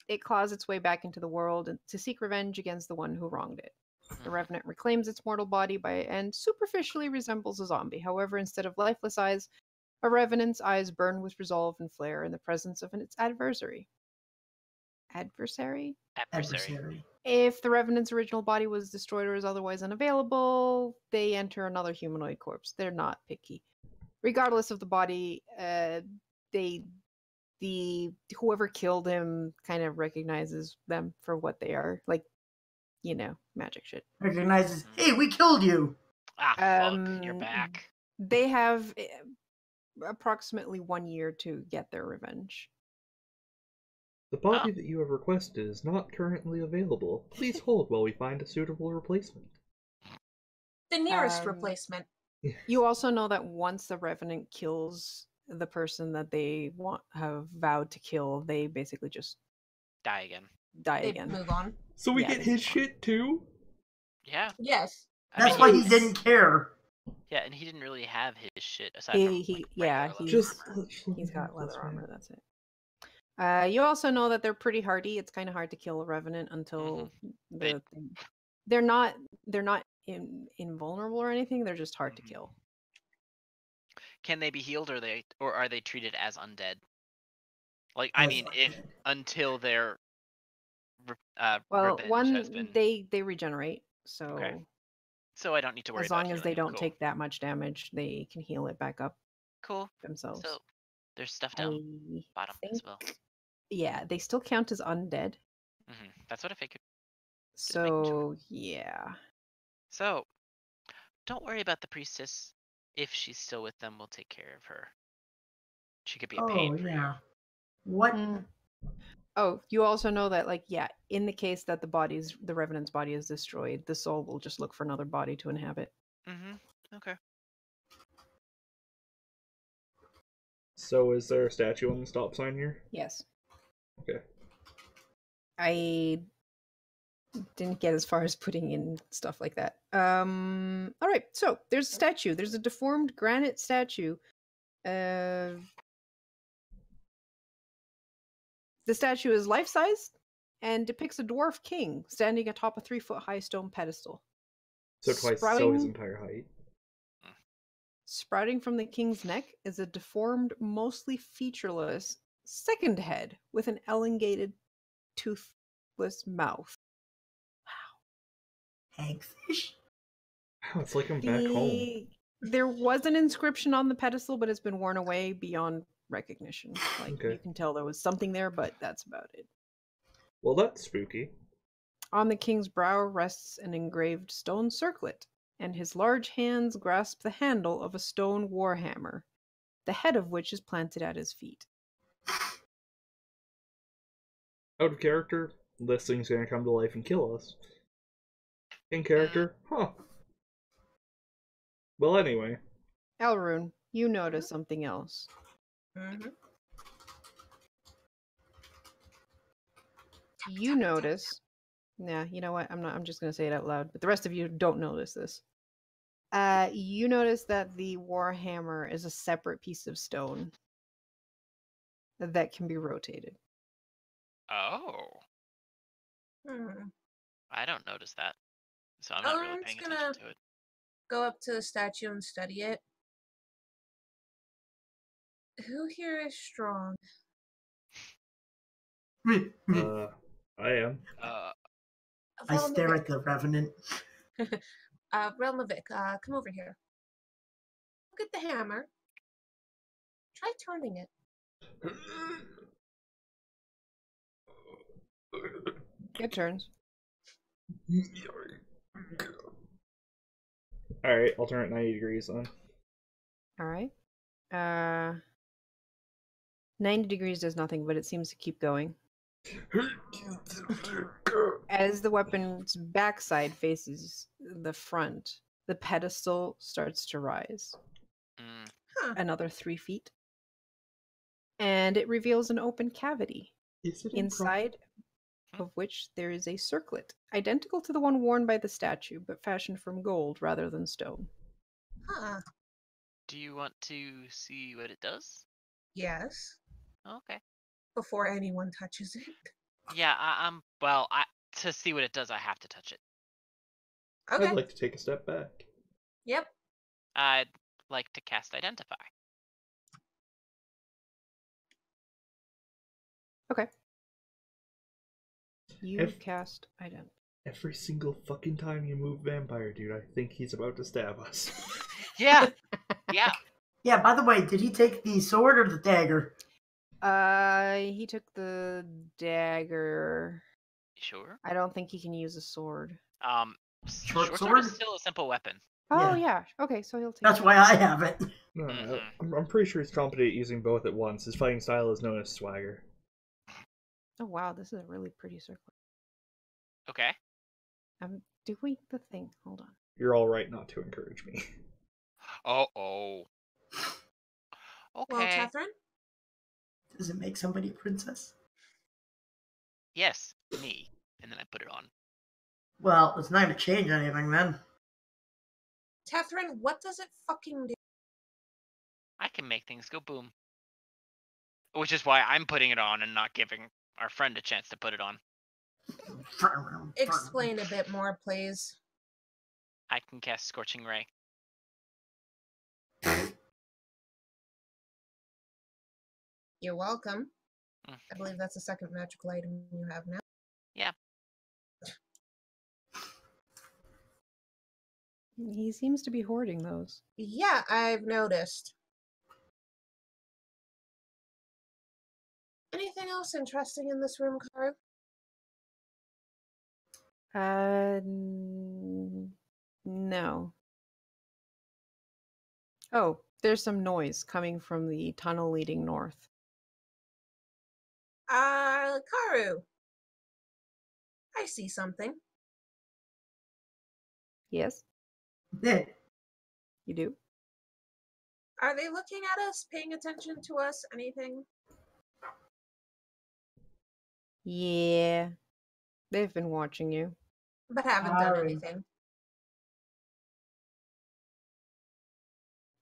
It claws its way back into the world to seek revenge against the one who wronged it. The Mhm. revenant reclaims its mortal body and superficially resembles a zombie. However, instead of lifeless eyes, a revenant's eyes burn with resolve and flare in the presence of its adversary. Adversary? Adversary. If the revenant's original body was destroyed or is otherwise unavailable, they enter another humanoid corpse. They're not picky. Regardless of the body, the whoever killed him kind of recognizes them for what they are, like, magic shit. Recognizes, hey, we killed you. Ah, fuck, you're Um, back. They have approximately 1 year to get their revenge. The body that you have requested is not currently available. Please hold while we find a suitable replacement. The nearest Um, replacement. You also know that once the revenant kills the person that they have vowed to kill, they basically just Die again. die They again. move on. So we Yeah, get they his move on. shit too? Yeah. Yes. That's why he he's- didn't care. Yeah, and he didn't really have his shit aside He- from he- like, yeah, regular leather Just armor. He's got leather armor, that's it. You also know that they're pretty hardy. It's kind of hard to kill a revenant until they're not invulnerable or anything. They're just hard to kill. Can they be healed, or are they treated as undead? Like, As I mean, until their Well, revenge has been. they regenerate, so Okay. So I don't need to worry as about long as healing they them. don't Cool. take that much damage, they can heal it back up Cool. themselves. So there's stuff down bottom as well. Yeah, they still count as undead. That's what I figured. So yeah. So don't worry about the priestess. If she's still with them, we'll take care of her. She could be a pain for you. What? Oh, you also know that, like, yeah, in the case that the revenant's body is destroyed, the soul will just look for another body to inhabit. Okay. So is there a statue on the stop sign here? Yes. Okay. I didn't get as far as putting in stuff like that. All right, so there's a statue. There's a deformed granite statue. The statue is life-size and depicts a dwarf king standing atop a 3-foot-high stone pedestal. So twice so his entire height. Sprouting from the king's neck is a deformed, mostly featureless second head with an elongated, toothless mouth. Hagfish? Wow, it's like I'm back home. There was an inscription on the pedestal, but it's been worn away beyond recognition. Like, you can tell there was something there, but that's about it. Well, that's spooky. On the king's brow rests an engraved stone circlet, and his large hands grasp the handle of a stone warhammer, the head of which is planted at his feet. Out of character, this thing's gonna come to life and kill us. In character, huh. Well, anyway. Elrune, you notice something else. You notice... Nah, you know what? I'm just going to say it out loud, but the rest of you don't notice this. You notice that the warhammer is a separate piece of stone that can be rotated. Oh. I don't notice that, so I'm not really paying attention to it. Go up to the statue and study it. Who here is strong? I am. I stare at the revenant. Relmavic, come over here. Look at the hammer. Try turning it. It turns. Alright, I'll turn it 90 degrees then. Alright. 90 degrees does nothing, but it seems to keep going. As the weapon's backside faces the front, the pedestal starts to rise. Another 3 feet. And it reveals an open cavity, Is it inside of which there is a circlet, identical to the one worn by the statue, but fashioned from gold rather than stone. Huh. Do you want to see what it does? Yes. Okay. Before anyone touches it. Yeah, to see what it does, I have to touch it. Okay. I'd like to take a step back. Yep. I'd like to cast Identify. Okay. You If- cast Identify. Every single fucking time you move vampire, dude, I think he's about to stab us. Yeah, yeah. Yeah, by the way, did he take the sword or the dagger? He took the dagger. Sure. I don't think he can use a sword. Short Short sword sword? is still a simple weapon. Oh, Yeah. yeah. Okay, so he'll take That's it. why I have it. No, Mhm. I'm pretty sure he's competent at using both at once. His fighting style is known as swagger. Oh, wow. This is a really pretty circlet. Okay. I'm doing the thing. Hold on. You're all right not to encourage me. Oh. Well, Okay. Catherine? Does it make somebody a princess? Yes, me. And then I put it on. Well, it's not going to change anything then. Catherine, what does it fucking do? I can make things go boom. Which is why I'm putting it on and not giving our friend a chance to put it on. Explain a bit more, please. I can cast Scorching Ray. You're welcome. Mm. I believe that's the second magical item you have now. Yeah. He seems to be hoarding those. Yeah, I've noticed. Anything else interesting in this room, Karu? No. Oh, there's some noise coming from the tunnel leading north. Karu. I see something. Yes, Yeah. you do. Are they looking at us, paying attention to us, anything? Yeah. They've been watching you. But haven't done Karu. anything.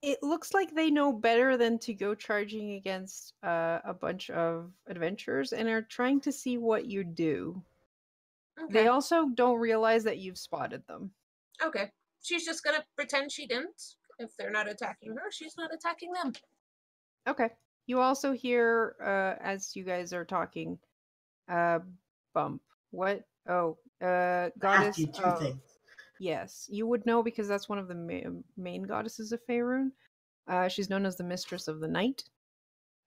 It looks like they know better than to go charging against a bunch of adventurers and are trying to see what you do. Okay. They also don't realize that you've spotted them. Okay. She's just gonna pretend she didn't. If they're not attacking her, she's not attacking them. Okay. You also hear, as you guys are talking, bump. What? Oh, I asked goddess. you two of- things. Yes, you would know because that's one of the main goddesses of Faerun. She's known as the Mistress of the Night.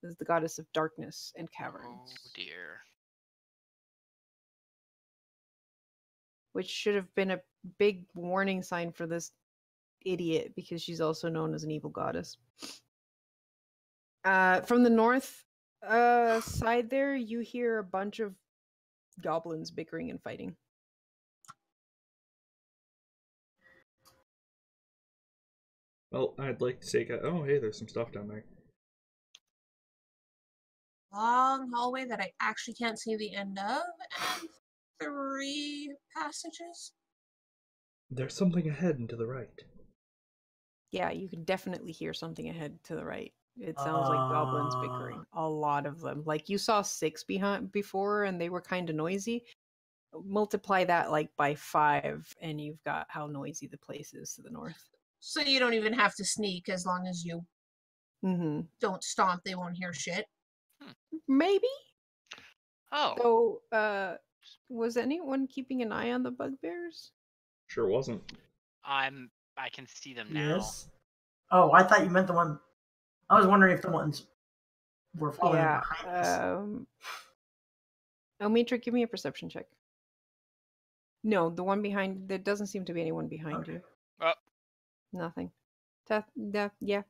This is the goddess of darkness and Oh caverns. dear. Which should have been a big warning sign for this idiot because she's also known as an evil goddess. From the north side there, you hear a bunch of goblins bickering and fighting. Well, I'd like to take a... Oh, hey, there's some stuff down there. Long hallway that I actually can't see the end of, and 3 passages. There's something ahead and to the right. Yeah, you can definitely hear something ahead to the right. It sounds like goblins bickering. A lot of them. Like you saw 6 behind before and they were kind of noisy. Multiply that like by 5 and you've got how noisy the place is to the north. So you don't even have to sneak as long as you Mm-hmm. don't stomp, they won't hear shit. Maybe. Oh. So, was anyone keeping an eye on the bugbears? Sure wasn't. I can see them now. Yes. Oh, I thought you meant the one. I was wondering if the ones were following Yeah. behind us. Omitra, give me a perception check. No, the one behind. There doesn't seem to be anyone behind Okay. you. Oh. Nothing. Yeah.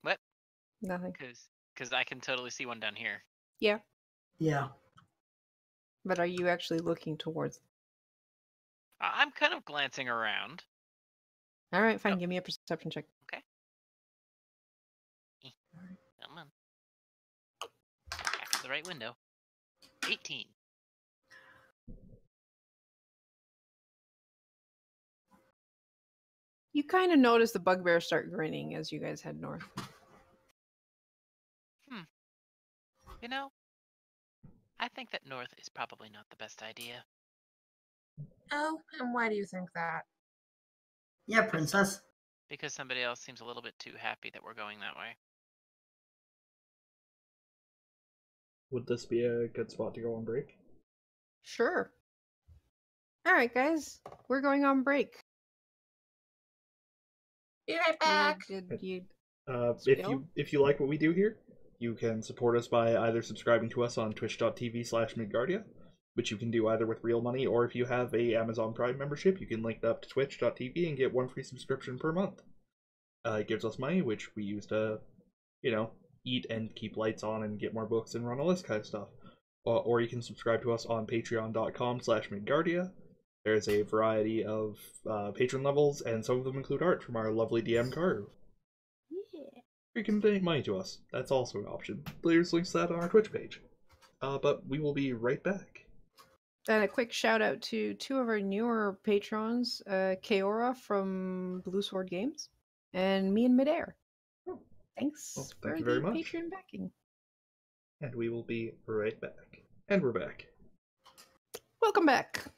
What? Nothing. Because I can totally see one down here. Yeah. Yeah. But are you actually looking towards? I'm kind of glancing around. All right, fine. Oh. Give me a perception check. Okay. Come on. the right window. 18. You kind of notice the bugbears start grinning as you guys head north. You know, I think that north is probably not the best idea. Oh, and why do you think that? Yeah, princess. Because somebody else seems a little bit too happy that we're going that way. Would this be a good spot to go on break? Sure. All right, guys, we're going on break. Be right back. Did you? If you like what we do here, you can support us by either subscribing to us on twitch.tv/Midgardia, which you can do either with real money, or if you have a Amazon Prime membership, you can link that up to twitch.tv and get 1 free subscription per month. It gives us money, which we use to, eat and keep lights on and get more books and run all this kind of stuff. Or you can subscribe to us on patreon.com/Midgardia. There's a variety of patron levels, and some of them include art from our lovely DM Karu. Yeah. You can donate money to us. That's also an option. There's links to that on our Twitch page. But we will be right back. And a quick shout out to 2 of our newer patrons, Kaora from Blue Sword Games, and me in Midair. Oh. Thanks Well, for thank you the very much. Patreon backing. And we will be right back. And we're back. Welcome back.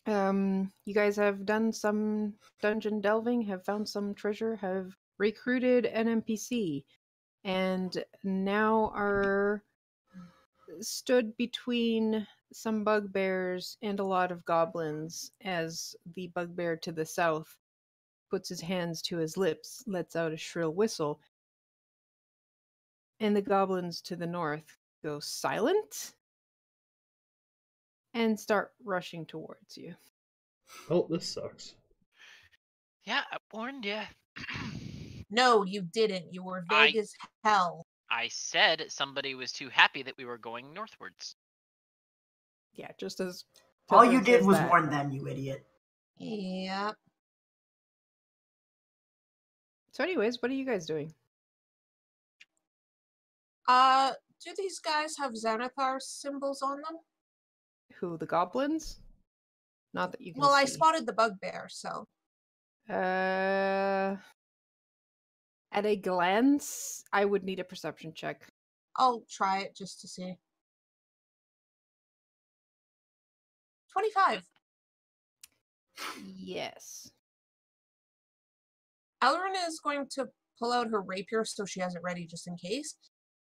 You guys have done some dungeon delving, have found some treasure, have recruited an NPC, and now are stood between some bugbears and a lot of goblins as the bugbear to the south puts his hands to his lips, lets out a shrill whistle, and the goblins to the north go silent and start rushing towards you. Oh, this sucks. Yeah, I warned you. No, you didn't. You were vague as hell. I said somebody was too happy that we were going northwards. Yeah, just as All you Tethrin did says was that. warn them, you idiot. Yep. So anyways, what are you guys doing? Do these guys have Xanathar symbols on them? Who, the goblins? Not that you can Well, I see. spotted the bugbear, so. At a glance, I would need a perception check. I'll try it just to see. 25. Yes. Elrina is going to pull out her rapier so she has it ready just in case.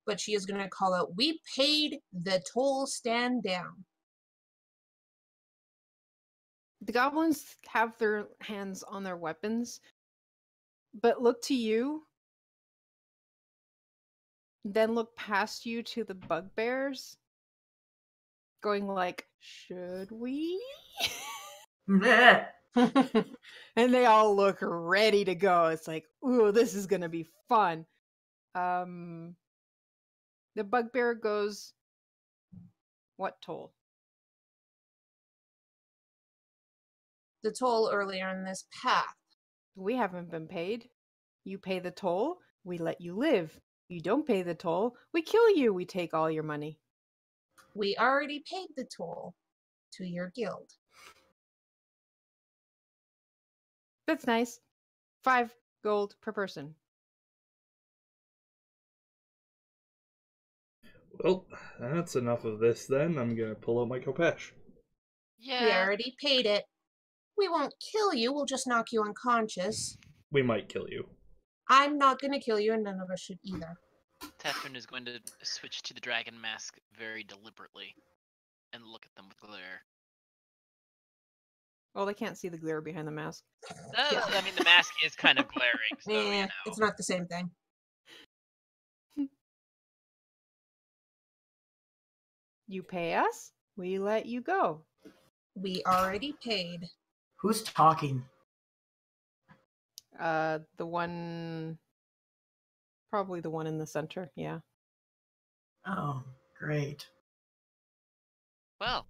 But she is going to call out, "We paid the toll, stand down." The goblins have their hands on their weapons, but look to you, then look past you to the bugbears, going like, should we? Meh. And they all look ready to go. It's like, ooh, this is gonna be fun. The bugbear goes, what toll? The toll earlier in this path. We haven't been paid. You pay the toll, we let you live. You don't pay the toll, we kill you, we take all your money. We already paid the toll to your guild. That's nice. 5 gold per person. Well, that's enough of this then. I'm gonna pull out my Kopesh. Yeah. We already paid it. We won't kill you, we'll just knock you unconscious. We might kill you. I'm not going to kill you, and none of us should either. Tethrin is going to switch to the dragon mask very deliberately and look at them with glare. Oh, they can't see the glare behind the mask. Yeah. I mean, the mask is kind of glaring, so you know. It's not the same thing. You pay us, we let you go. We already paid. Who's talking? The one, probably the one in the center, yeah. Oh, great. Well,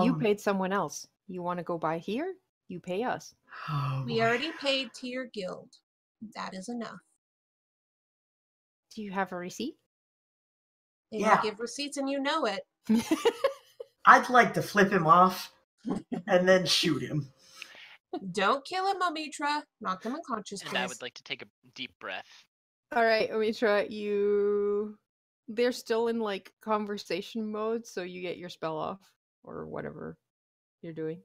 You paid someone else. You want to go by here? You pay us. Oh, We boy. already paid to your guild. That is enough. Do you have a receipt? And Yeah. you give receipts and you know it. I'd like to flip him off and then shoot him. Don't kill him, Omitra. Knock him unconscious, And please. I would like to take a deep breath. All right, Omitra, they're still in like conversation mode, so you get your spell off or whatever you're doing.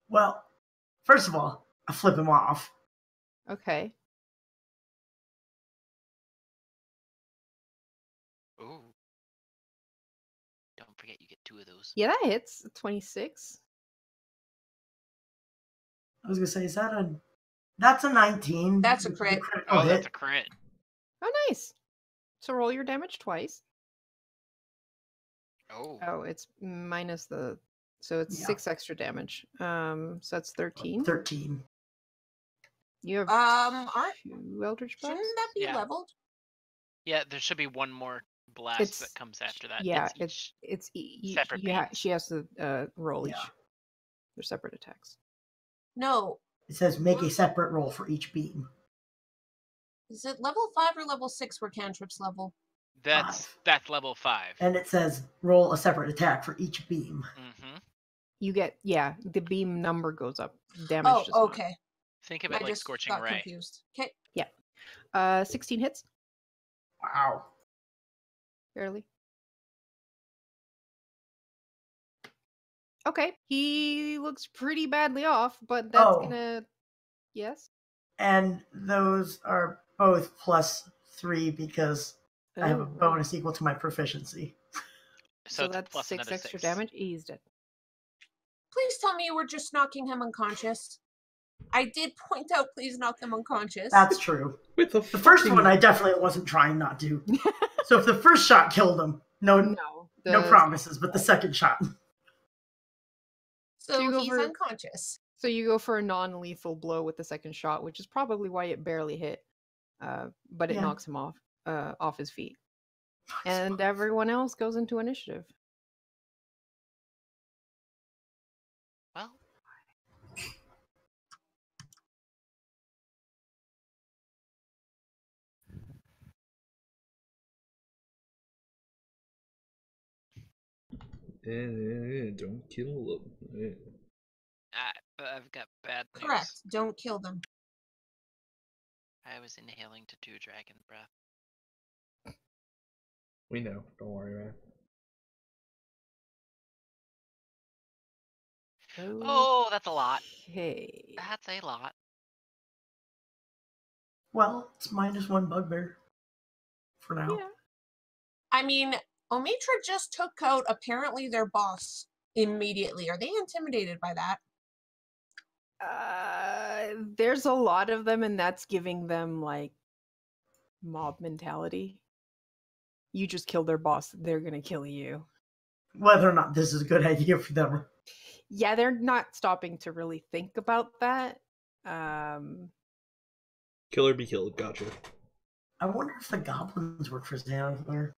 Well, first of all, I flip him off. Okay. Ooh. Don't forget you get 2 of those. Yeah, that hits. 26. I was gonna say, that's a 19. That's a which is crit. critical Oh, hit. that's a crit. Oh, nice. So roll your damage twice. Oh. Oh, it's minus so it's Yeah. 6 extra damage. So that's 13. 13. You have Aren't 2 Eldritch shouldn't Blasts? that be Yeah. leveled? Yeah, there should be one more blast It's- that comes after that. Yeah, It's each it's separate beams. she has to roll Yeah. each. They're separate attacks. No. It says make a separate roll for each beam. Is it level 5 or level 6 where cantrips level? That's level 5. And it says roll a separate attack for each beam. Mm-hmm. You get the beam number goes up. Damage does Oh, not. okay. Think of I it like just scorching got ray. confused. Okay. 16 hits, Wow. barely. Okay, he looks pretty badly off, but that's Oh. gonna. Yes. And those are both +3 because I have a Oh, bonus equal to my proficiency. So it's that's plus 6 another extra 6. damage. He's dead. Please tell me you were just knocking him unconscious. I did point out, please knock them unconscious. That's true. With the The first fucking- one I definitely wasn't trying not to. So if the first shot killed him, no No. promises, but the second shot. So you So go he's for- unconscious. So you go for a non-lethal blow with the second shot, which is probably why it barely hit. But it Yeah. knocks him off his feet. And everyone else goes into initiative. Well, Don't kill them. I've got bad news. Correct. Don't kill them. I was inhaling to do dragon breath. We know. Don't worry, man. Oh, that's a lot. Okay. That's a lot. Well, it's -1 bugbear for now. Yeah. I mean, Omitra just took out apparently their boss immediately. Are they intimidated by that? There's a lot of them, and that's giving them like mob mentality. You just killed their boss, they're gonna kill you. Whether or not this is a good idea for them. Yeah, they're not stopping to really think about that. Kill or be killed. Gotcha. I wonder if the goblins work for Xanathar.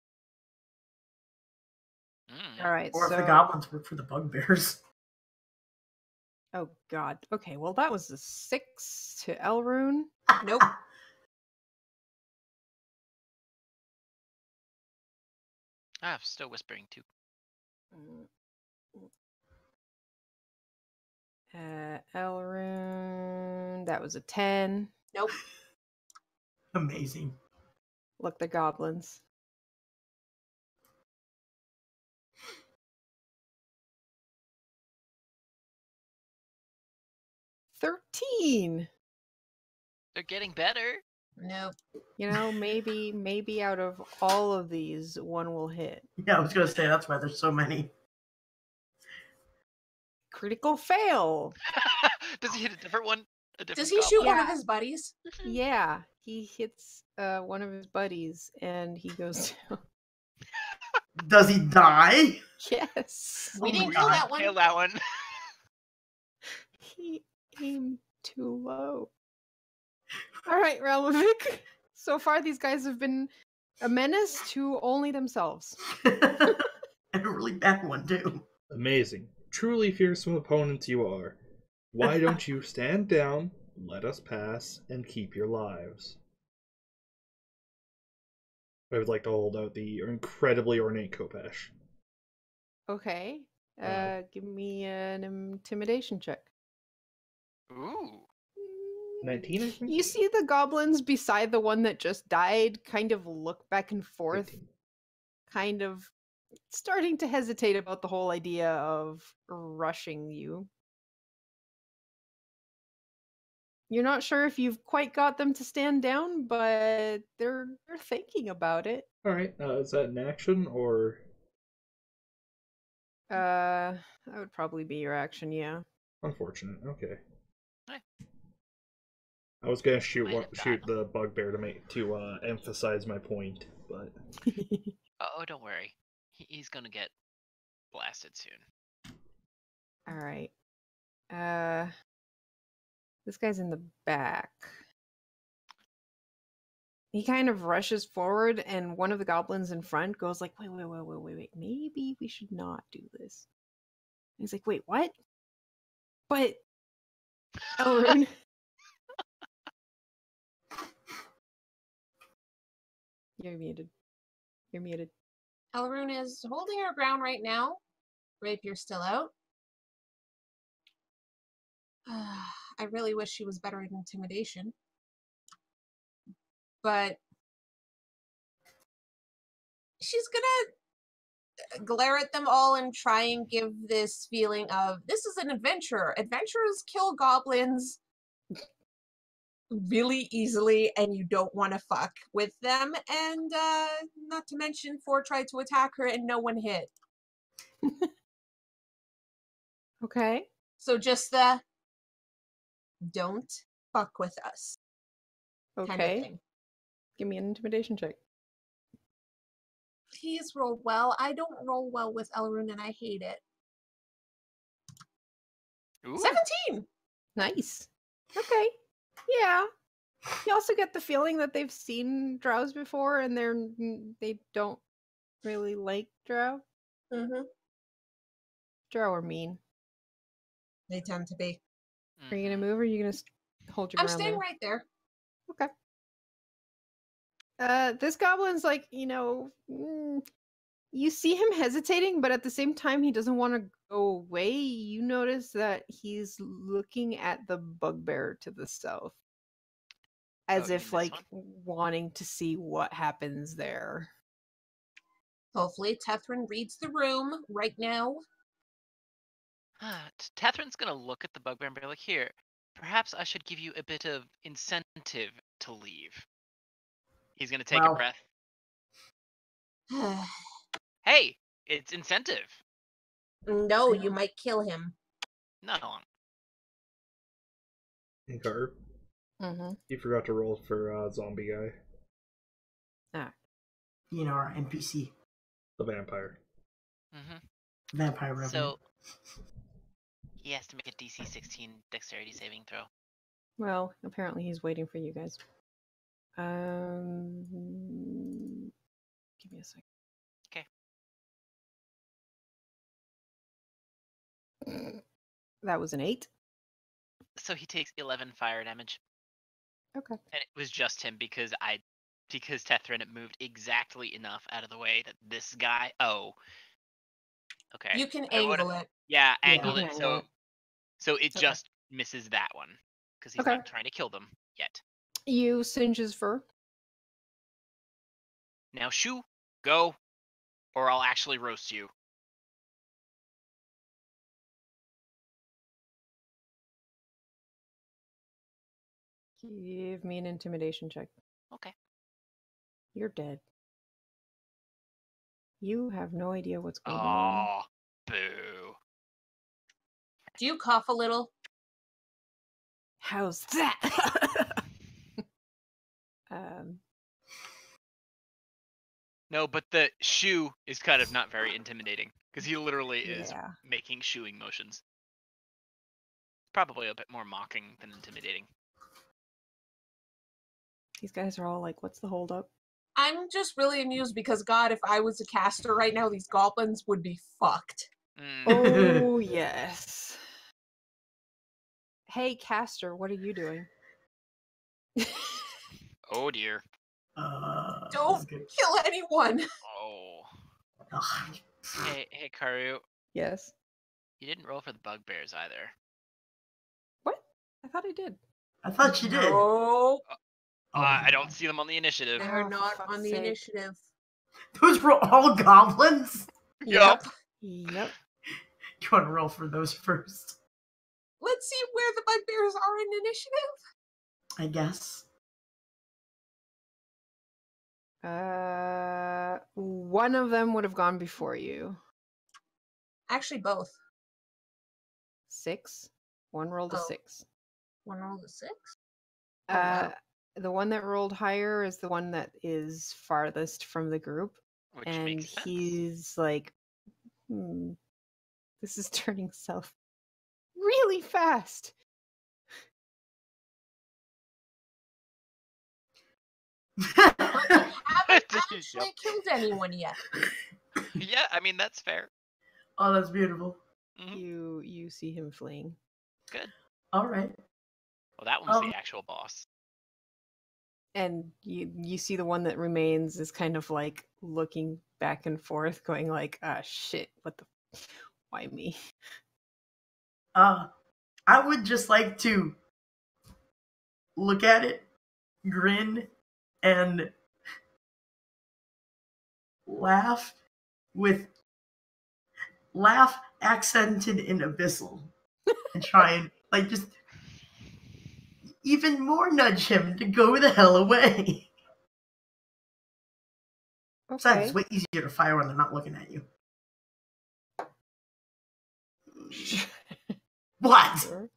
All right, Or so if the goblins work for the bugbears. oh god. Okay, well that was a 6 to Elrune. Nope. I'm still whispering too. Elrune, that was a 10. Nope. Amazing. Look, the goblins. $13. They're getting better. Nope. You know, maybe out of all of these, one will hit. Yeah, I was going to say that's why there's so many. Critical fail. Does he hit a different one? A different Does he shoot one of Yeah. his buddies? Yeah, he hits one of his buddies, and he goes down. Does he die? Yes. We Oh my didn't God. kill that one. Kill that one. He aimed too low. All right, Ralmovic. So far, these guys have been a menace to only themselves. And a really bad one, too. Amazing. Truly fearsome opponents you are. Why don't you stand down, let us pass, and keep your lives? I would like to hold out the incredibly ornate Kopesh. Okay. Uh, Give me an intimidation check. Ooh. 19, I think? You see the goblins beside the one that just died kind of look back and forth, 18. kind of starting to hesitate about the whole idea of rushing you. You're not sure if you've quite got them to stand down, but they're thinking about it. Alright, is that an action or... That would probably be your action, yeah. Unfortunate, okay. Eh. I was gonna Might have shoot gotten the bugbear to emphasize my point, but... Oh, don't worry. He's gonna get blasted soon. All right. This guy's in the back. He kind of rushes forward, and one of the goblins in front goes like, wait, maybe we should not do this. And he's like, wait, what? But, Elrune. You're muted. You're muted. Elrune is holding her ground right now. Rapier's still out. I really wish she was better at intimidation. But she's gonna glare at them all and try and give this feeling of, this is an adventure. Adventurers kill goblins really easily, and you don't want to fuck with them. And not to mention, 4 tried to attack her and no one hit. Okay. So just the don't fuck with us kind of Okay. thing. Give me an intimidation check. Please roll well. I don't roll well with Elrune and I hate it. Ooh. 17! Nice. Okay. Yeah. You also get the feeling that they've seen drows before, and they don't really like drow. Mm-hmm. Drow are mean. They tend to be. Are you gonna move, or are you gonna hold your I'm ground staying there? right there. Okay. This goblin's like, you see him hesitating, but at the same time, he doesn't want to go away. You notice that he's looking at the bugbear to the south, as you if mean this like wanting to see what happens there. Hopefully, Tethrin reads the room right now. Tethrin's gonna look at the bugbear and be like, here, perhaps I should give you a bit of incentive to leave. He's gonna take a Wow. breath. Hey, it's incentive. No, you might kill him. No. Inkar, Mm-hmm. you forgot to roll for zombie guy, You know, our NPC. the vampire. Mm-hmm. Vampire Revenant. So he has to make a DC 16 dexterity saving throw. Well, apparently he's waiting for you guys. Give me a second. Okay. That was an 8. So he takes 11 fire damage. Okay. And it was just him because Tethrin moved exactly enough out of the way that this guy. Oh. Okay. You can I would've- angle it. Yeah, Yeah. angled You it. can angle it. So it Okay. just misses that one because he's Okay. not trying to kill them yet. You singe his fur. Now, shoo, go, or I'll actually roast you. Give me an intimidation check. Okay. You're dead. You have no idea what's going on. Oh, boo. Do you cough a little? How's that? No, but the shoo is kind of not very intimidating because he literally is Yeah. making shooing motions. Probably a bit more mocking than intimidating. These guys are all like, what's the holdup? I'm just really amused because, God, if I was a caster right now, these goblins would be fucked. Oh, yes. Hey, caster, what are you doing? Oh dear. Don't kill anyone. Oh. Ugh. Hey, Karu. Yes. You didn't roll for the bugbears either. What? I thought I did. I thought you did. No, I don't see them on the initiative. they're Oh, for not fuck's on the sake. initiative. Those were all goblins? Yup. Yep. You want to roll for those first? Let's see where the bugbears are in initiative. I guess. One of them would have gone before you. Actually, both. 6. One rolled a Oh. 6. One rolled a 6. Oh, wow. The one that rolled higher is the one that is farthest from the group. Which And makes sense. he's like, this is turning south really fast. Haven't Yep. actually killed anyone yet. Yeah, I mean, that's fair. Oh, that's beautiful. Mhm. You see him fleeing. Good. All right. Well, that one's the actual boss. And you see the one that remains is kind of like looking back and forth, going like, ah, shit, what the, why me? I would just like to look at it, grin, and laugh accented in abyssal, and try and like just even more nudge him to go the hell away. Besides, Okay. it's way easier to fire when they're not looking at you. What? Sure.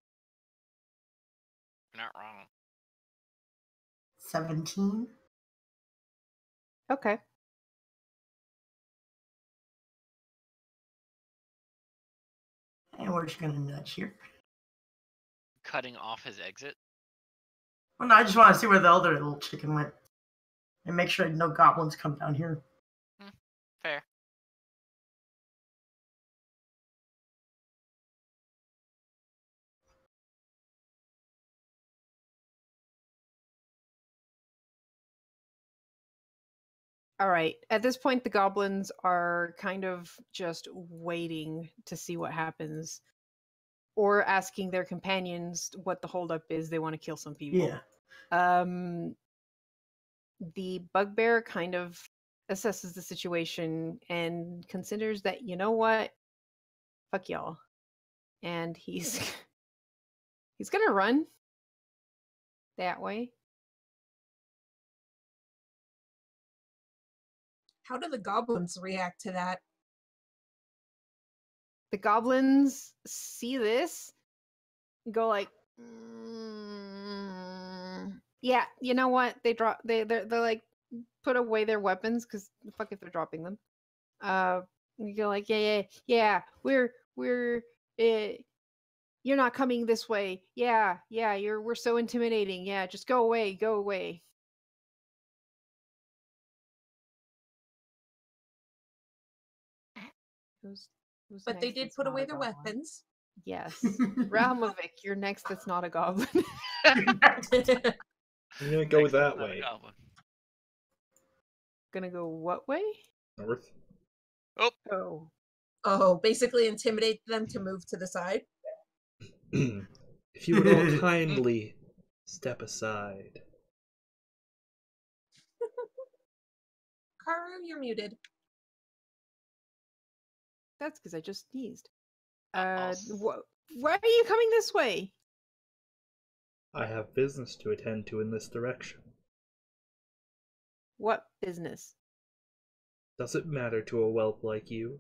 You're not wrong. 17? Okay. And we're just gonna nudge here. Cutting off his exit. Well, no, I just want to see where the other little chicken went. And make sure no goblins come down here. Fair. All right. At this point, the goblins are kind of just waiting to see what happens, or asking their companions what the holdup is. They want to kill some people. Yeah. The bugbear kind of assesses the situation and considers that, you know what, fuck y'all, and he's he's gonna run that way. How do the goblins react to that? The goblins see this, go like, yeah, you know what? They're like, put away their weapons, because fuck if they're dropping them. We go like, yeah, we're you're not coming this way. Yeah, we're so intimidating. Yeah, just go away. Who's But they next did that's put not away a their goblin? weapons. Yes. Ralmovic, you're next that's not a goblin. I'm gonna go Next, that not a way. goblin. Gonna go what way? North. Oh. Oh, basically intimidate them to move to the side. If you would all kindly step aside. Karu, you're muted. That's because I just sneezed. I'll Why are you coming this way? I have business to attend to in this direction. What business? Does it matter to a whelp like you?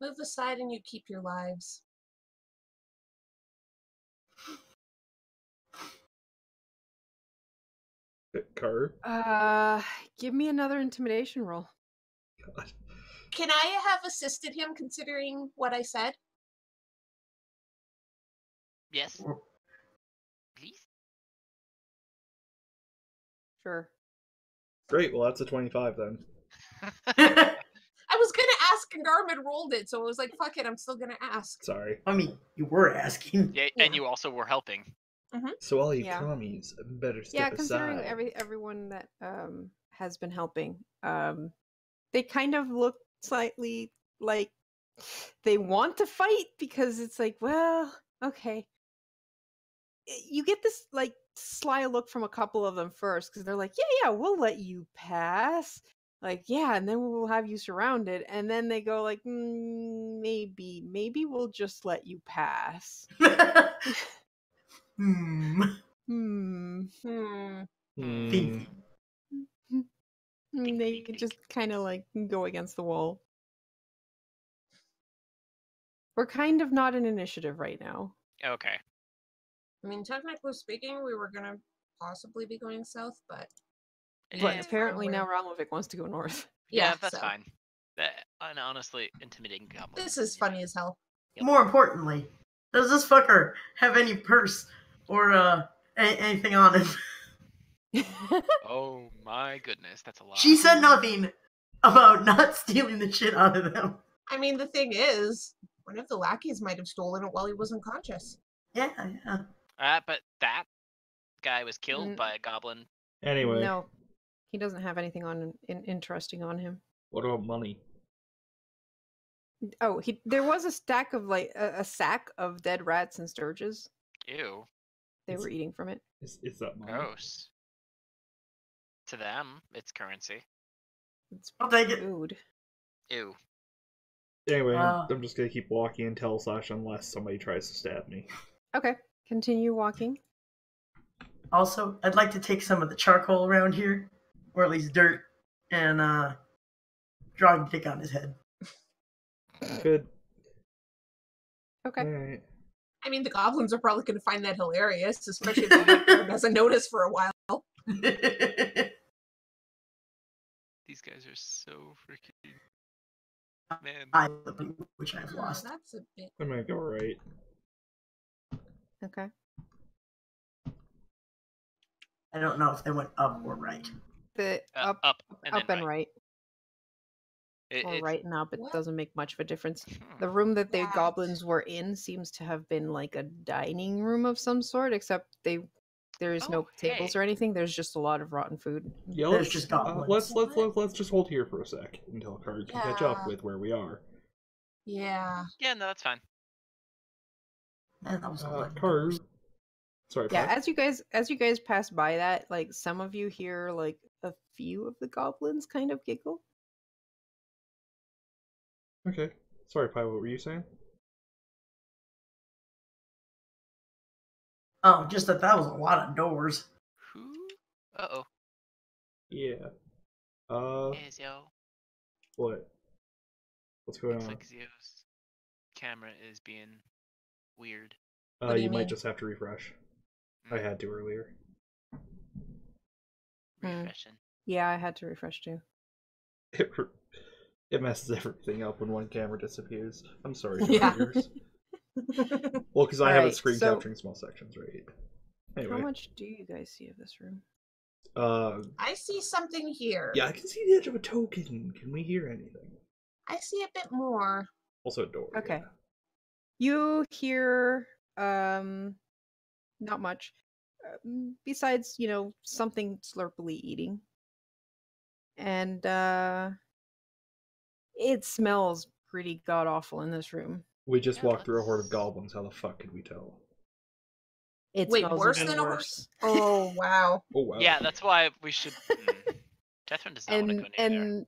Move aside and you keep your lives. Car? Give me another intimidation roll. God. Can I have assisted him considering what I said? Yes. Please? Sure. Great, well that's a 25 then. I was gonna ask and Garmin rolled it, so I was like, fuck it, I'm still gonna ask. Sorry. I mean, you were asking. Yeah, Yeah. and you also were helping. So all you Yeah. commies better Yeah, step considering aside. everyone that has been helping, they kind of look slightly like they want to fight because it's like, well, okay. You get this like sly look from a couple of them first because they're like, yeah, we'll let you pass. Like, yeah, and then we'll have you surrounded. And then they go like, maybe we'll just let you pass. Hmm. Hmm. Hmm. Fifi. They just kind of like go against the wall. We're kind of not an initiative right now. Okay. I mean, technically speaking, we were gonna possibly be going south, but But Eh, apparently now we're- Ramovic wants to go north. yeah, that's so fine. And honestly, intimidating goblins. This is funny as hell. Yep. More importantly, does this fucker have any purse or anything on him? Oh my goodness, that's a lot. She said nothing about not stealing the shit out of them. I mean, the thing is, one of the lackeys might have stolen it while he was unconscious. Yeah. But that guy was killed Mm. by a goblin. Anyway, No, he doesn't have anything on interesting on him. what about money? Oh, there was a stack of like a sack of dead rats and sturges. Ew, They It's- were eating from it. Is that money? gross. To them, it's currency. It's I'll take it. food. Ew. Anyway, Uh. I'm just gonna keep walking until unless somebody tries to stab me. Okay, continue walking. Also, I'd like to take some of the charcoal around here, or at least dirt, and draw a dick on his head. Good. Okay. Alright. I mean, the goblins are probably going to find that hilarious, especially if the doesn't notice for a while. These guys are so freaking man. I which I've lost. That's a bit. I'm gonna go right. Okay. I don't know if they went up or right. The up and and then right. Or It's, right and up. It What? doesn't make much of a difference. hmm. The room that the That- goblins were in seems to have been like a dining room of some sort, except there's no Oh, tables hey. or anything. There's just a lot of rotten food. Yeah, There's let's just goblins. let's just hold here for a sec until Card can catch up Yeah. with where we are. Yeah. Yeah, no, that's fine. Man, that was a lot of Card. doors. Sorry, Yeah, Pat. as you guys pass by that, like some of you hear like a few of the goblins kind of giggle. Okay. Sorry, Pi, what were you saying? Oh, just that was a lot of doors. Who? Uh-oh. Yeah. Ezio. What? What's going Looks on? like Zio's camera is being weird. What do You you might mean? just have to refresh. I had to earlier. Refreshing. Yeah, I had to refresh too. It messes everything up when one camera disappears. I'm sorry, Yeah. viewers. Well, because I have it Alright, screen so- capturing small sections, right? How Anyway. much do you guys see of this room? I see something here. Yeah, I can see the edge of a token. Can we hear anything? I see a bit more. Also a door. Okay. Yeah. You hear not much. Besides, something slurpily eating. And it smells pretty god awful in this room. We just Yeah, walked through a horde of let's- goblins. How the fuck could we tell? It Wait, smells worse even than a worse. Oh, wow. Oh wow. Yeah, that's why we should. Catherine does not want to go near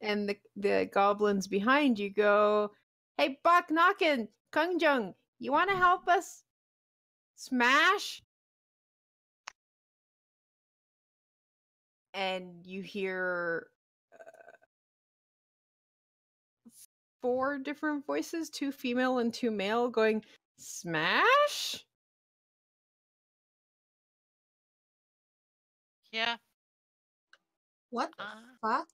there. And the goblins behind you go, "Hey, Buck Knockin', Kungjung, you want to help us smash?" And you hear 4 different voices, 2 female and 2 male, going, "Smash?" Yeah, What the Uh, fuck?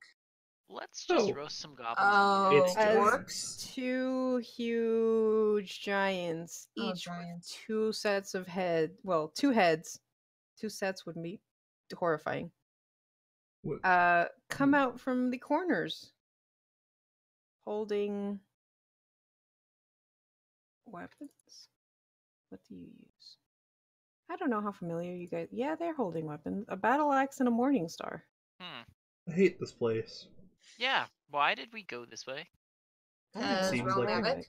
let's just Oh. roast some goblins. Oh, and It's get it over with. orcs? 2 huge giants, Oh, each giants. with 2 sets of two heads. 2 sets would be horrifying. What? Come out from the corners. holding weapons. What do you use? I don't know how familiar you guys. Yeah, they're holding weapons. A battle axe and a morning star. I hate this place. Yeah. Why did we go this way? Because Seems Realm like- Havoc.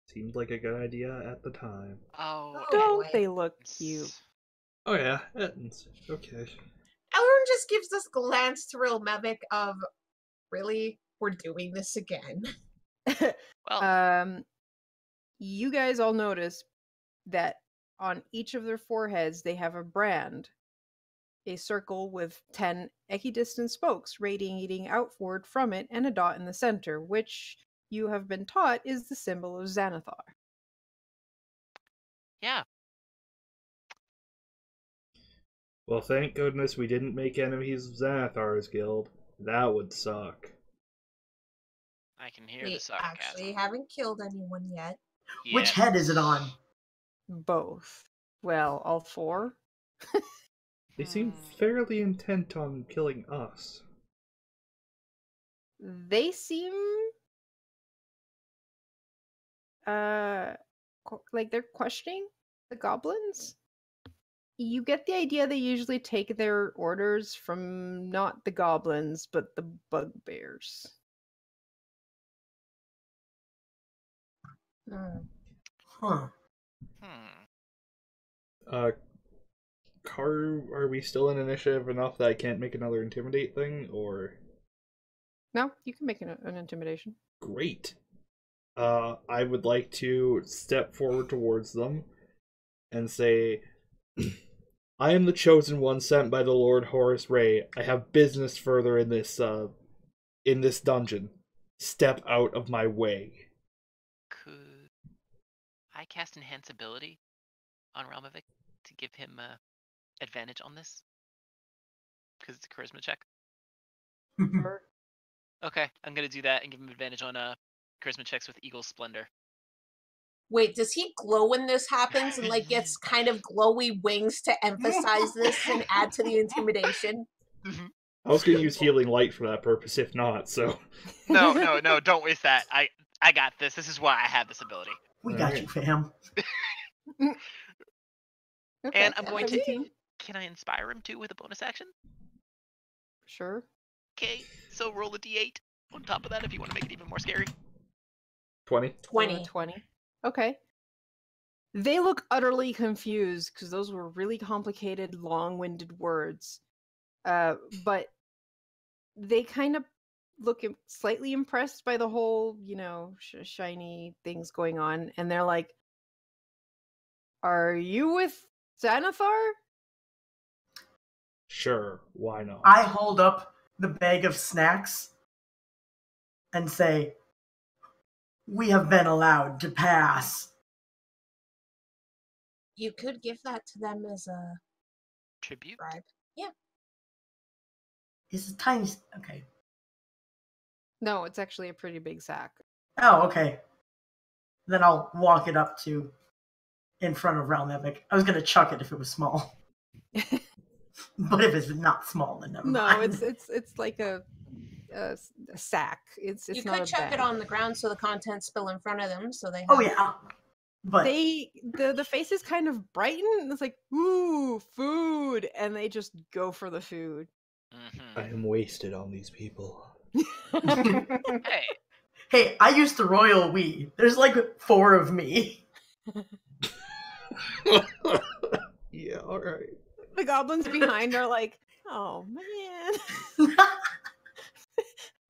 Seemed like a good idea at the time. Oh. Don't anyway. they look cute? Oh yeah, Ettins. Okay. Elrond just gives this glance to Realm Havoc of, really? We're doing this again. Well. You guys all notice that on each of their foreheads they have a brand, a circle with 10 equidistant spokes radiating outward from it, and a dot in the center, which you have been taught is the symbol of Xanathar. Yeah. Well, thank goodness we didn't make enemies of Xanathar's guild. That would suck. I can hear We the sarcasm. actually haven't killed anyone yet. Which head is it on? Both. Well, all four. They seem fairly intent on killing us. They seem like they're questioning the goblins. You get the idea they usually take their orders from not the goblins, but the bugbears. Huh. Are we still in initiative enough that I can't make another intimidate thing, or? No, you can make an intimidation. Great. I would like to step forward towards them and say, I am the chosen one sent by the Lord Horace Ray. I have business further in this dungeon. Step out of my way. Could I cast Enhance Ability on Realmovic to give him advantage on this? Because it's a charisma check. Sure. Okay, I'm gonna do that and give him advantage on charisma checks with Eagle Splendor. Wait, does he glow when this happens and like gets kind of glowy wings to emphasize this and add to the intimidation? I was going to use healing light for that purpose, if not, so. No, don't waste that. I got this. This is why I have this ability. We got you, fam. Okay, And I'm going 17. to. Can I inspire him too with a bonus action? Sure. Okay, so roll a d8 on top of that if you want to make it even more scary. 20. 20. 20. Okay. They look utterly confused because those were really complicated, long-winded words. But they kind of look slightly impressed by the whole, shiny things going on. And they're like, are you with Xanathar? Sure, why not? I hold up the bag of snacks and say, we have been allowed to pass. You could give that to them as a Tribute? bribe. Yeah. It's a tiny... Okay. No, it's actually a pretty big sack. Oh, okay. Then I'll walk it up to in front of Realm Epic. I was going to chuck it if it was small. But if it's not small, then never mind. No, it's like a sack. It's You not could a chuck bag. it on the ground so the contents spill in front of them, so they have... Oh, yeah. But The faces kind of brighten. It's like, ooh, food, and they just go for the food. I am wasted on these people. Hey, hey, I used the royal we. There's like 4 of me. Yeah, alright. The goblins behind are like, oh man.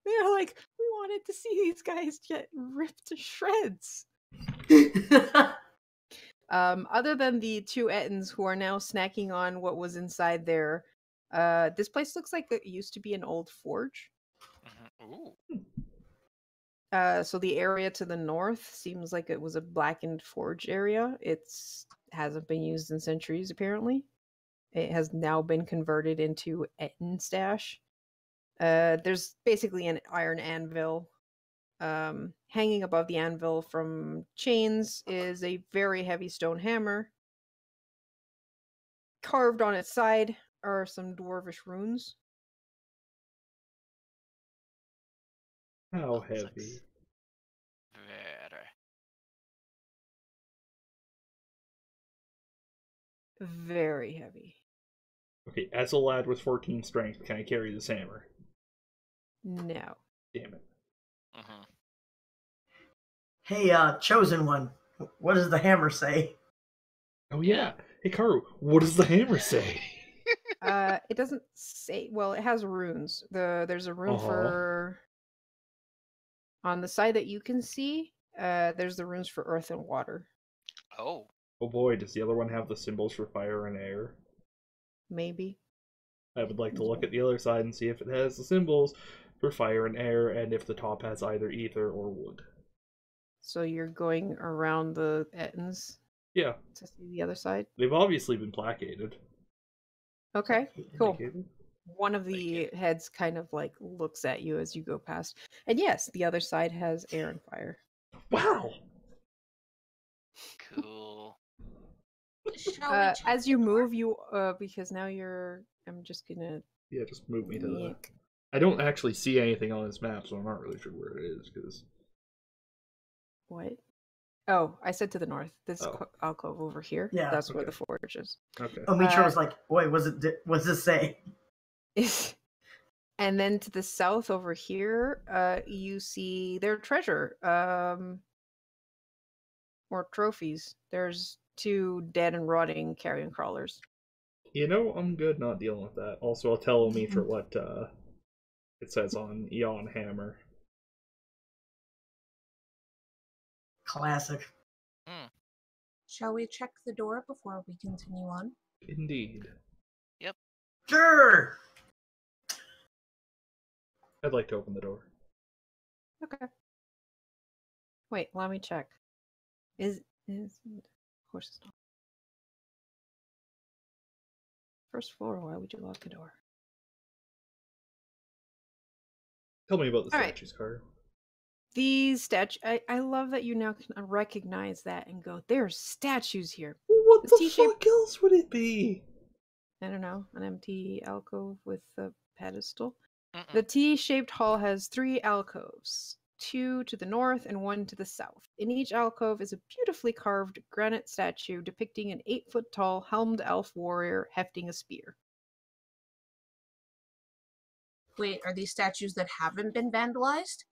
They're like, we wanted to see these guys get ripped to shreds. Other than the 2 Ettins who are now snacking on what was inside there, this place looks like it used to be an old forge. Ooh. So the area to the north seems like it was a blackened forge area. It's hasn't been used in centuries, apparently. It has now been converted into Ettin stash. There's basically an iron anvil. Hanging above the anvil from chains is a very heavy stone hammer. Carved on its side are some dwarvish runes. How Looks like heavy? Very heavy. Okay, as a lad with 14 strength, can I carry this hammer? No. Damn it. Mm-hmm. Hey, chosen one. What does the hammer say? Oh yeah. Hey Karu, what does the hammer say? It doesn't say. Well, it has runes. There's a rune Uh-huh. for on the side that you can see. There's the runes for earth and water. Oh. Oh boy, does the other one have the symbols for fire and air? Maybe. I would like to look at the other side and see if it has the symbols for fire and air, and if the top has either ether or wood. So you're going around the Ettins Yeah, to see the other side. they've obviously been placated. Okay, cool. Placated? One of the heads kind of like looks at you as you go past, and yes, the other side has air and fire. Wow! Cool. Shall we check As the you door? move, you because now you're. I'm just gonna. Yeah, just move me to the... yank. I don't actually see anything on this map, so I'm not really sure where it is, because... What? Oh, I said to the north. This Oh. alcove over here. Yeah. That's where Okay. the forge is. Okay. Omitra was like, boy, what's this say? And then to the south over here, you see their treasure, or trophies. There's 2 dead and rotting carrion crawlers. You know, I'm good not dealing with that. Also, I'll tell Omitra what it says on Yawn Hammer. Classic. Shall we check the door before we continue on? Indeed. Sure. I'd like to open the door. Okay. Wait, let me check. Of course it's not. First floor, why would you lock the door? Tell me about the All right. statues, Carter. These I love that you now can recognize that and go, there's statues here. What This the T-shaped- fuck else would it be? I don't know, an empty alcove with a pedestal. Mm-mm. The T-shaped hall has 3 alcoves, 2 to the north and 1 to the south. In each alcove is a beautifully carved granite statue depicting an 8-foot-tall helmed elf warrior hefting a spear. Wait, are these statues that haven't been vandalized?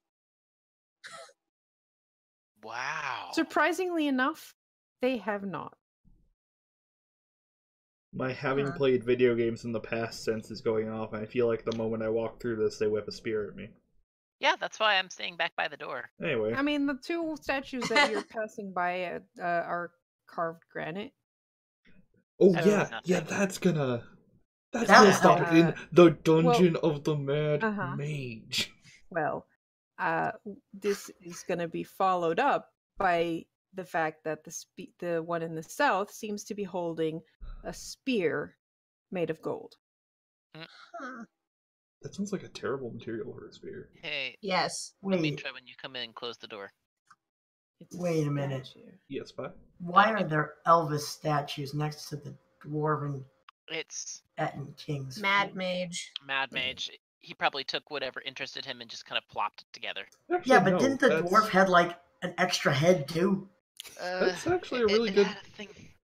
Wow. Surprisingly enough, they have not. My having Huh. played video games in the past sense is going off, and I feel like the moment I walk through this, they whip a spear at me. Yeah, that's why I'm staying back by the door. Anyway, I mean, the 2 statues that you're passing by are carved granite. oh That yeah, means nothing. yeah, that's gonna That'll stop help. it in the dungeon of the Mad Uh-huh. Mage. Well, this is going to be followed up by the fact that the one in the south seems to be holding a spear made of gold. Huh. That sounds like a terrible material for a spear. Hey, Yes. let me Wait, try when you come in and close the door. It's Wait a minute. statue. Yes, but why are there Elvis statues next to the dwarven It's Etten kings? Mad Mage. Mad Mage. He probably took whatever interested him and just kind of plopped it together. actually, Yeah, but no, didn't the that's- dwarf had like an extra head too? That's actually a really good- Had a thing,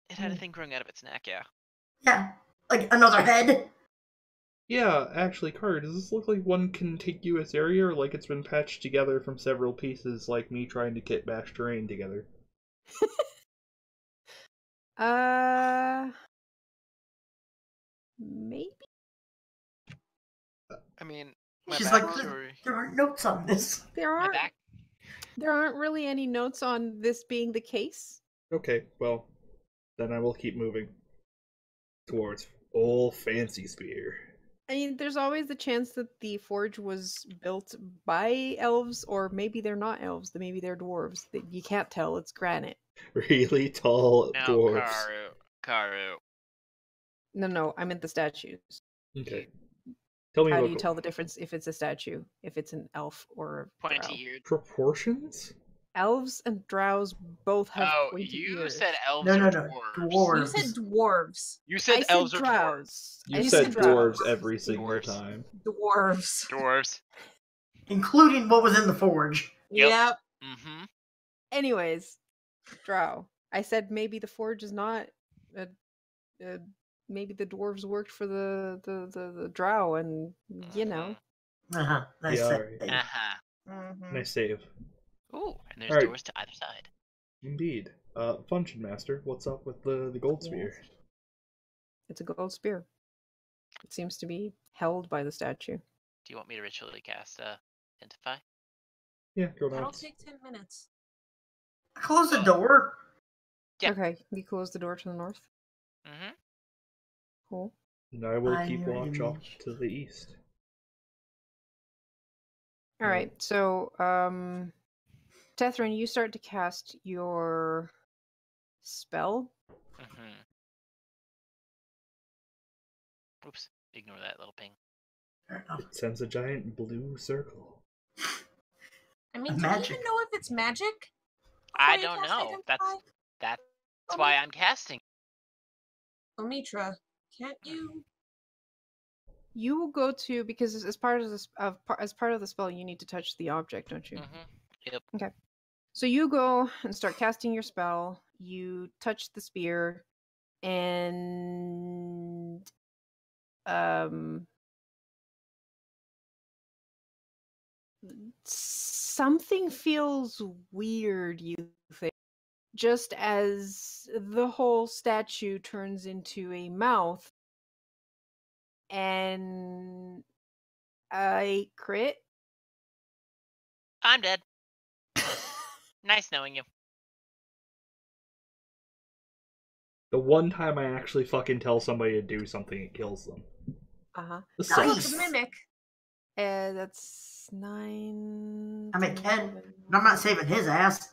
it had a thing growing out of its neck, yeah. Yeah, like another head. Yeah, actually, Carter, does this look like one contiguous area, or like it's been patched together from several pieces, like me trying to kit bash terrain together? Maybe. I mean, my She's like, backstory. there aren't notes on this. There My aren't. back. There aren't really any notes on this being the case. Okay, well, then I will keep moving towards old fancy spear. I mean, there's always the chance that the forge was built by elves, or maybe they're not elves. Maybe they're dwarves. You can't tell. It's granite. Really tall No, dwarves. Karu. No, I meant the statues. Okay. Tell me How about do you tell the difference if it's a statue, if it's an elf or a drow? Pointy eared. proportions? Elves and drows both have Oh, pointy you ears. said elves No, or no, dwarves. dwarves. You said dwarves. You I said said elves or dwarves. drows. You I said dwarves drows. every single Dwarves. time. Dwarves. Dwarves. Including what was in the forge. Yep. Mm-hmm. Anyways, drow. I said maybe the forge is not maybe the dwarves worked for the drow, and you know. Uh-huh. Nice Yeah, save. alright. Uh-huh. Mm-hmm. Nice save. Ooh, and there's Alright. doors to either side. Indeed. Function Master, what's up with the gold spear? It's a gold spear. It seems to be held by the statue. Do you want me to ritually cast Identify? Yeah, go That'll nuts. take 10 minutes. Close the door. Yeah. Okay, you close the door to the north. Mm-hmm. Cool. And I will Find keep your watch off image. to the east. All right, so Tethrin, you start to cast your spell. Mm-hmm. Oops. Ignore that little ping. Fair enough. It sends a giant blue circle. I mean, do you Magic. even know if it's magic? I Before you don't cast know. Identify? That's Oh, why I'm casting. Omitra, can't you? You will go to, because as part of this as part of the spell, you need to touch the object, don't you? Mm-hmm. Yep. Okay. So you go and start casting your spell. You touch the spear, and something feels weird. You think, just as the whole statue turns into a mouth, and I crit. I'm dead. Nice knowing you. The one time I actually fucking tell somebody to do something, it kills them. Uh-huh. This Well, sucks. it's a Nice. mimic. That's 9. I'm at 10, 11, but I'm not saving his ass.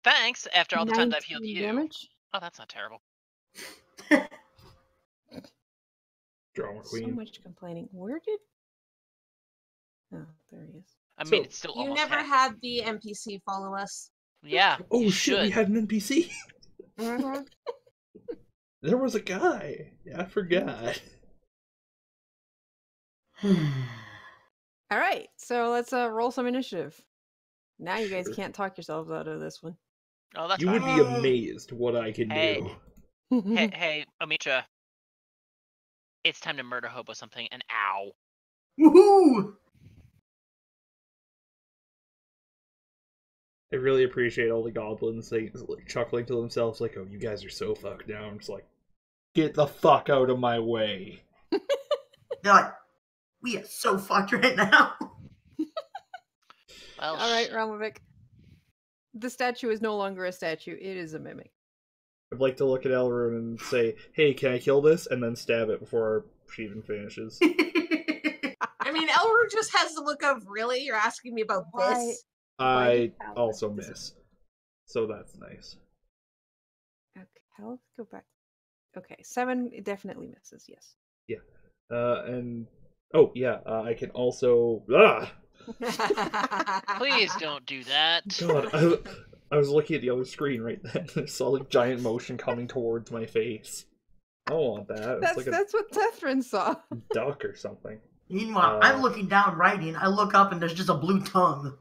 Thanks, after all the times I've healed 19 you. damage. Oh, that's not terrible. Drama So queen. much complaining. Where did? Oh, there he is. I mean, So, it's still You almost never half. had the NPC follow us. Yeah, Oh you shit, should. we had an NPC. Mm-hmm. There was a guy. Yeah, I forgot. All right, so let's roll some initiative. Now you guys Sure. can't talk yourselves out of this one. Oh, that's You fine. would be amazed what I can Hey. do. Hey, Omitra. It's time to murder hobo something, and ow. Woohoo! I really appreciate all the goblins saying, like, chuckling to themselves, like, "Oh, you guys are so fucked now." I'm just like, get the fuck out of my way. They're like, we are so fucked right now. Well, All right, Ramovic. The statue is no longer a statue; it is a mimic. I'd like to look at Elrune and say, "Hey, can I kill this?" and then stab it before she even finishes. I mean, Elru just has the look of, really? You're asking me about Why? this? Why did I Alex also dis- miss, so that's nice. Okay, let's go back. Okay, 7 definitely misses. Yes. And oh yeah, I can also. please don't do that. God, I was looking at the other screen right then. I saw like giant motion coming towards my face. I don't want that. It's like a That's what Tethrin saw. duck or something. Meanwhile, I'm looking down writing. I look up and there's just a blue tongue.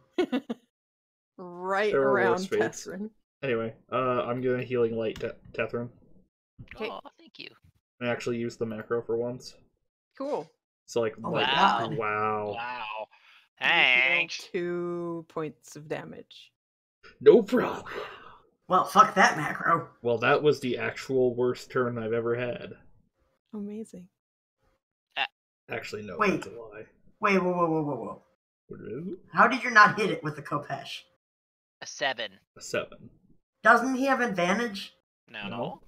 Right There are around worse fates. Tethrin. Anyway, I'm gonna healing light Tethrin. Okay. Oh, thank you. I actually used the macro for once. Cool. So like, Oh light. my God. Wow. Wow. You heal Thanks. 2 points of damage. No problem. Well, fuck that macro. Well, that was the actual worst turn I've ever had. Amazing. Actually, no, Wait. that's a lie. Wait, whoa. What is it? How did you not hit it with the Kopesh? A 7. A 7. Doesn't he have advantage? No.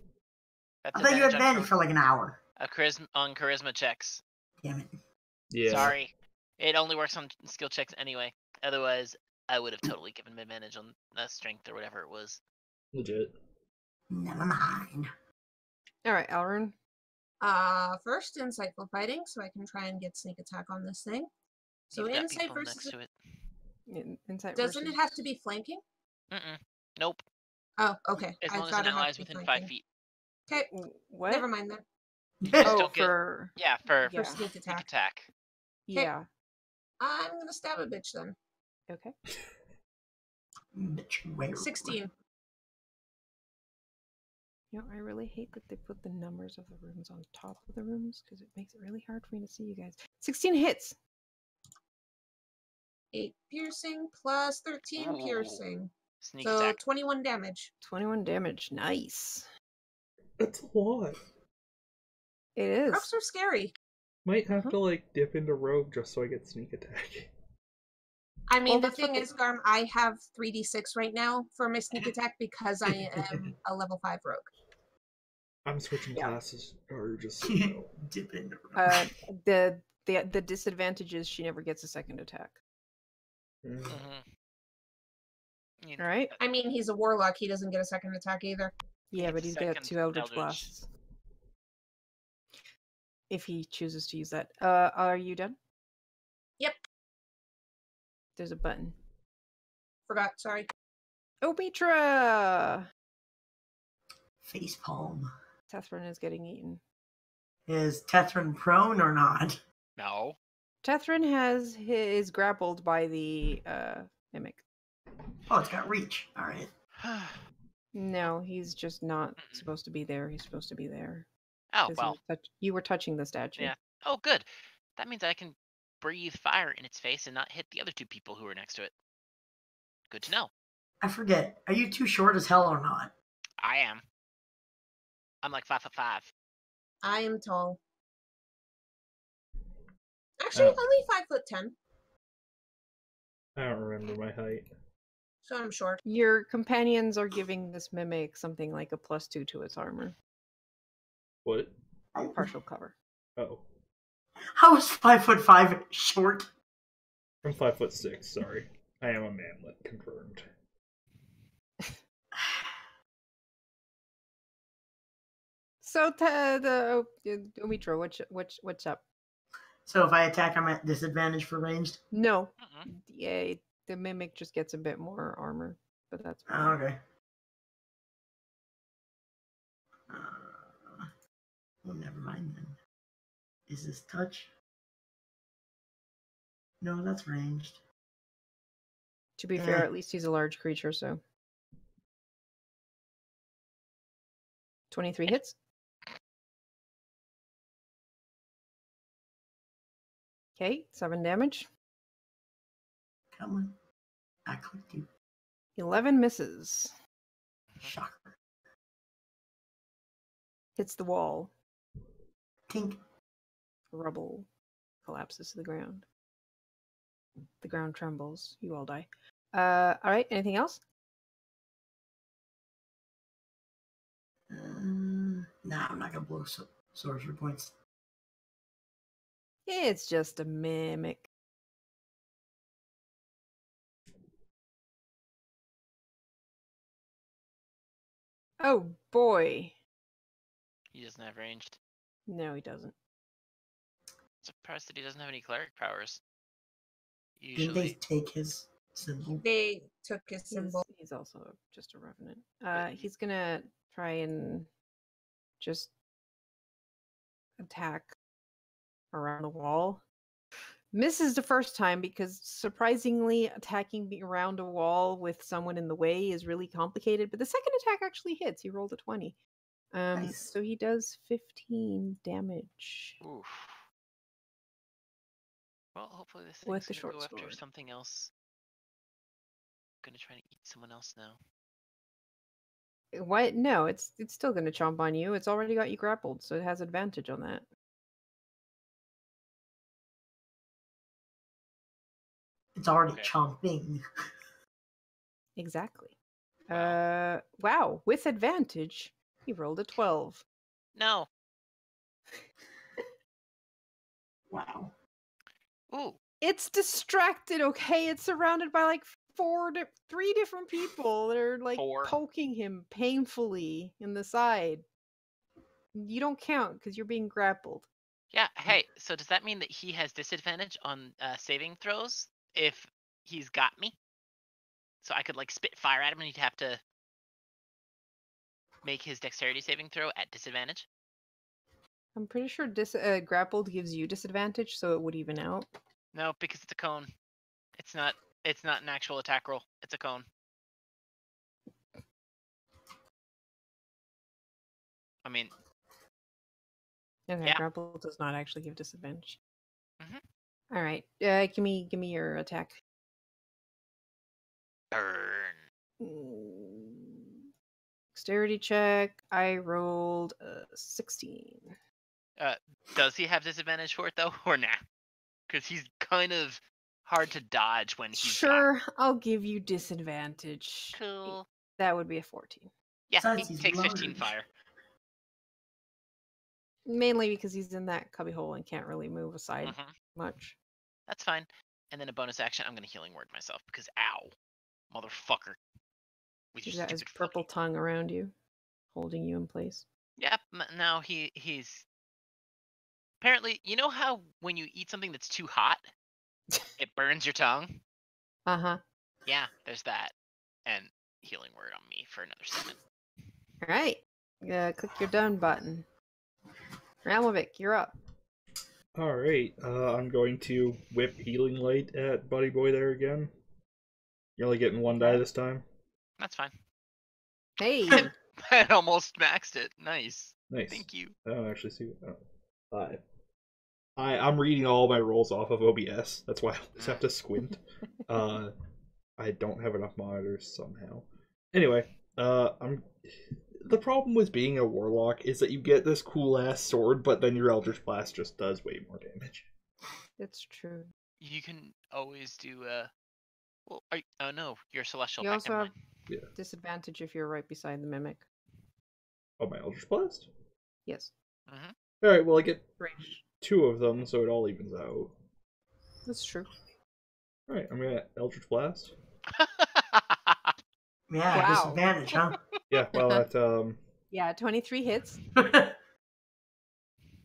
That's I thought you had on advantage for like an hour. on charisma checks. Damn it. Yeah. Sorry. It only works on skill checks anyway. Otherwise, I would have totally given him advantage on strength or whatever it was. Legit. Never mind. All right, Elrune. First, insightful fighting, so I can try and get sneak attack on this thing. So You've got insight people versus... next to it. Insight Doesn't versus... it have to be flanking? Mm-mm. Nope. Oh, okay. As I long as thought an it had ally's to be within flanking. 5 feet. Okay, What? never mind then. Oh, don't get- for... Yeah, for Yeah. Sneak sneak attack. attack. Yeah. I'm gonna stab a bitch then. Okay. Bitch, where? 16. You know, I really hate that they put the numbers of the rooms on top of the rooms because it makes it really hard for me to see you guys. 16 hits. 8 piercing plus 13 Ooh. piercing. Sneak So attack. 21 damage. 21 damage. Nice. That's a lot. It is. Rogues are scary. Might have to like dip into rogue just so I get sneak attack. I mean, Well, the that's what thing they- is, Garm, I have 3d6 right now for my sneak attack because I am a level 5 rogue. I'm switching Yeah. classes, or just so you know. Dip into The disadvantage is she never gets a second attack. Mm. You All right. I mean, he's a warlock. He doesn't get a second attack either. Yeah, gets but a he's got second 2 Eldritch Eldritch. Blasts. If he chooses to use that. Are you done? Yep. There's a button. Forgot, sorry. Omitra! face palm. Tethrin is getting eaten. Is Tethrin prone or not? No. Tethrin is grappled by the mimic. Oh, it's got reach. All right. No, he's just not Mm-mm. supposed to be there. He's supposed to be there. Oh 'Cause well. you were touching the statue. Yeah. Oh good. That means I can breathe fire in its face and not hit the other 2 people who are next to it. Good to know. I forget. Are you too short as hell or not? I am. I'm like 5'5". I am tall. Actually, Oh. only 5'10", I don't remember my height. so I'm short. Your companions are giving this mimic something like a +2 to its armor. What? Partial cover. Oh, How is 5'5" short? I'm 5'6". Sorry, I am a manlet. Confirmed. So the Omitra, what's up? So if I attack, I'm at disadvantage for ranged. No, Mm-mm. yeah, the mimic just gets a bit more armor, but that's Oh, fine. okay. Well, never mind then. Is this touch? No, that's ranged. To be fair, Eh. at least he's a large creature, so 23 hits. Okay, 7 damage. Come on. I clicked you. 11 misses. Shocker. Hits the wall. Tink. Rubble collapses to the ground. The ground trembles. You all die. All right. Anything else? Nah, I'm not gonna blow sorcery points. It's just a mimic. Oh boy. He doesn't have ranged. No, he doesn't. Surprised that he doesn't have any cleric powers. Didn't they Usually. take his symbol? They took his symbol. He's also just a revenant. But He's gonna try and just attack around the wall. Misses the first time because surprisingly attacking around a wall with someone in the way is really complicated, but the second attack actually hits. He rolled a 20. Nice. So he does 15 damage. Oof. Well, hopefully this With thing's the gonna short go after sword. something else. Gonna try to eat someone else now. What? No, it's still gonna chomp on you. It's already got you grappled, so it has advantage on that. It's already Okay. chomping. Exactly. Wow. Wow, with advantage, he rolled a 12. No. Wow. Ooh. It's distracted, okay? It's surrounded by like 3 different people that are like 4. poking him painfully in the side. You don't count because you're being grappled. Yeah. Hey. So does that mean that he has disadvantage on saving throws if he's got me? So I could like spit fire at him and he'd have to make his dexterity saving throw at disadvantage. I'm pretty sure grappled gives you disadvantage, so it would even out. No, because it's a cone. It's not. It's not an actual attack roll. It's a cone. mean, Okay, Yeah. grapple does not actually give disadvantage. Mhm. All right, give me your attack. burn. Dexterity check. I rolled a 16. Does he have disadvantage for it though, or nah? Because he's kind of hard to dodge when he's got. Sure, I'll give you disadvantage. Cool. That would be a 14. Yeah, Besides, he he's takes 15 large. fire. Mainly because he's in that cubbyhole and can't really move aside Mhm. much. That's fine. And then a bonus action, I'm gonna healing word myself because ow, motherfucker. With your He's got his stupid purple fucking. tongue around you, holding you in place. Yep. Now he's. Apparently, you know how when you eat something that's too hot, it burns your tongue. Uh-huh. Yeah, there's that. And healing word on me for another 7. All right. Click your done button. Ramovic, you're up. Alright, I'm going to whip Healing Light at Buddy Boy there again. You're only getting one die Okay. this time. That's fine. Hey. I almost maxed it. Nice. Nice. Thank you. I don't actually see what. Oh, 5. I'm reading all my rolls off of OBS. That's why I always have to squint. I don't have enough monitors somehow. Anyway, the problem with being a warlock is that you get this cool ass sword, but then your Eldritch Blast just does way more damage. That's true. You can always do well, oh no, you're celestial. You Pact, also never have mind. disadvantage if you're right beside the mimic. Oh, my Eldritch Blast? Yes. Mhm. Alright, well, I get Range. 2 of them, so it all evens out. That's true. Alright, I'm gonna Eldritch Blast. Yeah, Wow. disadvantage, huh? Yeah, well, at Yeah, 23 hits.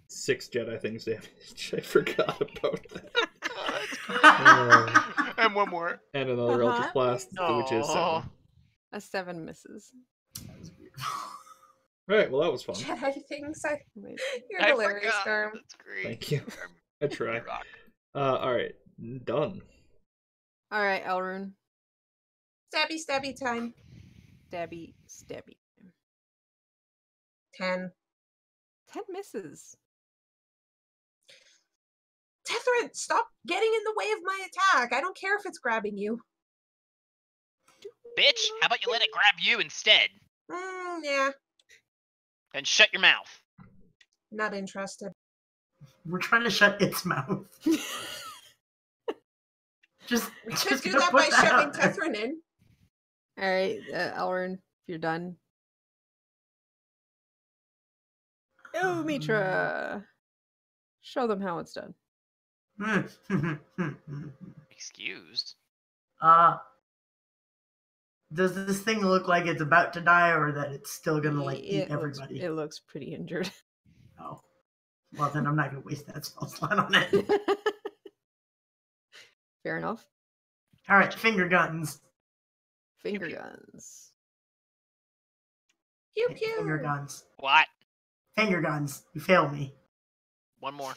6 Jedi things damage. I forgot about that. That's great. And one more. And another Uh-huh. Eldritch Blast, which is 7. Aw. A 7 misses. Alright, well, that was fun. Jedi things. Wait. You're I hilarious, forgot. Storm. That's great. Thank you. I try. You rock. Alright, done. All right, Elrune. Stabby, stabby time. Stabby, stabby. 10. 10 misses. Tethrin, stop getting in the way of my attack. I don't care if it's grabbing you. Bitch, how about you let it grab you instead? Yeah, And shut your mouth. not interested. We're trying to shut its mouth. Just We could do gonna that put by shoving out there. Tethrin in. All right, Elrune, if you're done. Oh, Mitra. Show them how it's done. Excused. Does this thing look like it's about to die, or that it's still gonna like eat everybody? It looks pretty injured. Oh, well then I'm not gonna waste that spell slot on it. Fair enough. All right, finger guns. Finger pew. guns. Pew Okay, finger pew. guns. What? Finger guns. You fail me. One more.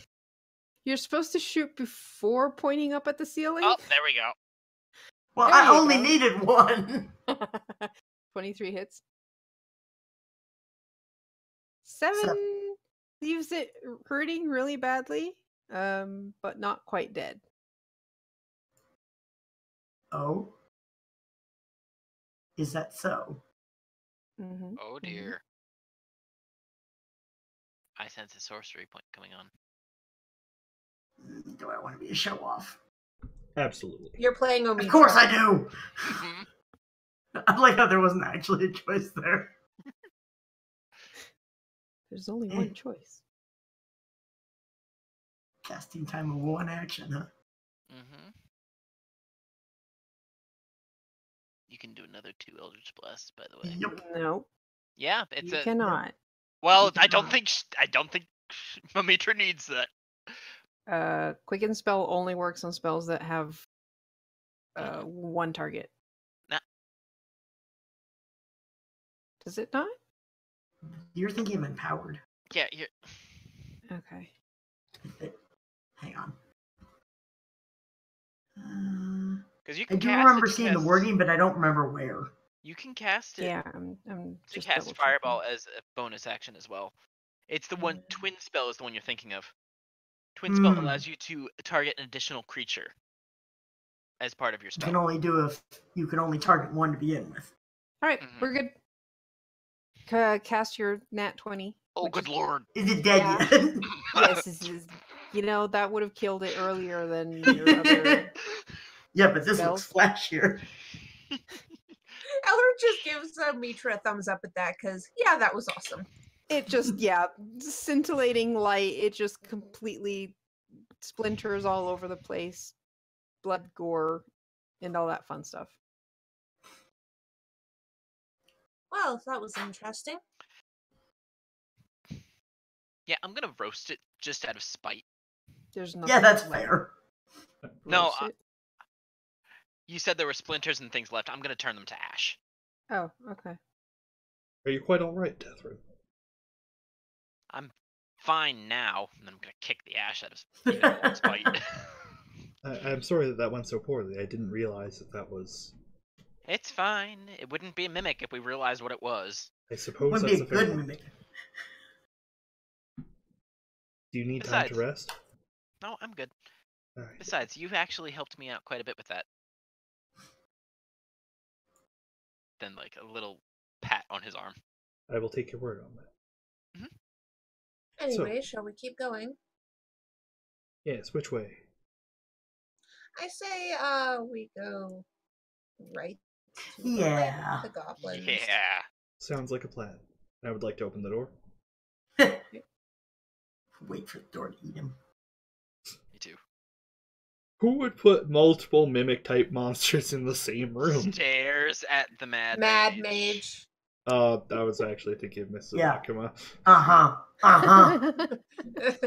You're supposed to shoot before pointing up at the ceiling? Oh, there we go. Well, There I you only go. needed one. 23 hits. 7 leaves it hurting really badly, but not quite dead. Oh, is that so? Mm-hmm. Oh dear. I sense a sorcery point coming on. Do I want to be a show off? Absolutely. You're playing Omitra. Of course I do. Mhm. I like how there wasn't actually a choice there. There's only one choice. Casting time of one action, huh? Mhm. You can do another 2 Eldritch Blasts, by the way. Yep. No, Yeah, it's you a. cannot. Well, you I don't cannot. think. I don't think Mamitra needs that. Quicken spell only works on spells that have Mhm. one target. Nah. Does it not? You're thinking of empowered. Yeah, you're. Okay. Hang on. Because you I can do cast remember it seeing the because- wording, but I don't remember where. You can cast it. Yeah, I'm To just cast double Fireball as a bonus action as well. It's the one. Twin Spell is the one you're thinking of. Twin Spell allows you to target an additional creature as part of your You spell. can only do if you can only target one to begin with. All right, we're good. Cast your nat 20. Oh, which good lord! Is it dead Yeah. yet? Yes, this is. You know that would have killed it earlier than your other. Yeah, but this spells. looks flashier. Eller just gives Mitra a thumbs up at that because, yeah, that was awesome. It just, yeah, scintillating light. It just completely splinters all over the place, blood, gore, and all that fun stuff. Well, that was interesting. Yeah, I'm gonna roast it just out of spite. There's nothing. Yeah, that's to fair. No, roast it. You said there were splinters and things left. I'm gonna turn them to ash. Oh, okay. Are you quite all right, Tethrin? I'm fine now, and I'm gonna kick the ash out of spite. I'm sorry that went so poorly. I didn't realize that was. It's fine. It wouldn't be a mimic if we realized what it was. I suppose Would that's be a a fair good point. mimic. Do you need time to Besides- rest? No, I'm good. All right. Besides, you've actually helped me out quite a bit with that. Then, like, a little pat on his arm. I will take your word on that. Anyway, shall we keep going? Yes, which way? I say, we go right to Yeah. the goblins. Yeah. Sounds like a plan. I would like to open the door. Wait for the door to eat him. Me too. Who would put multiple mimic type monsters in the same room? Stares at the Mad Mage. I was actually thinking of Mrs. Yeah. Akuma.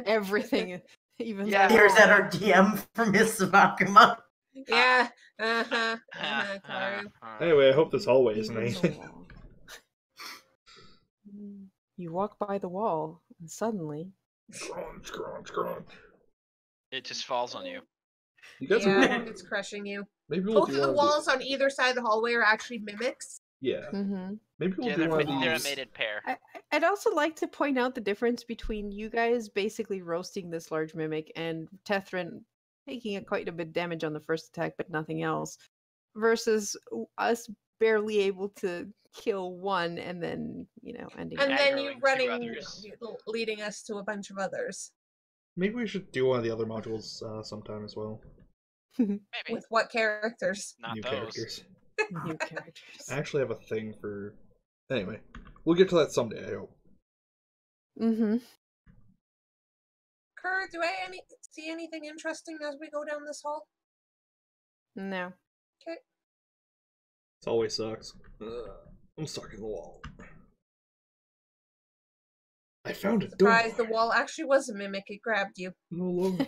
Everything, even Yeah. the There's wall. at our DM for Miss Sabakuma. Yeah. Karu. Anyway, I hope this hallway isn't Even the anything. wall. You walk by the wall, and suddenly, Scrunch. It just falls on you. You guys Yeah, are it's crushing you. maybe we'll Both do of the one walls these. on either side of the hallway are actually mimics. Yeah, mm-hmm. maybe we'll Yeah, do one of they're a these. mated pair. I'd also like to point out the difference between you guys basically roasting this large mimic and Tethrin taking quite a bit of damage on the first attack, but nothing else, versus us barely able to kill one and then, ending And it. then you Aggroing two running, others. leading us to a bunch of others. Maybe we should do one of the other modules sometime as well. Maybe. With what characters? Not New those. characters. New characters. I actually have a thing for. Anyway, we'll get to that someday. I hope. Mm-hmm. Kerr, do I see anything interesting as we go down this hall? No. Okay. It always sucks. I'm stuck in the wall. I found a Surprise, door. the wall actually was a mimic. It grabbed you. No longer.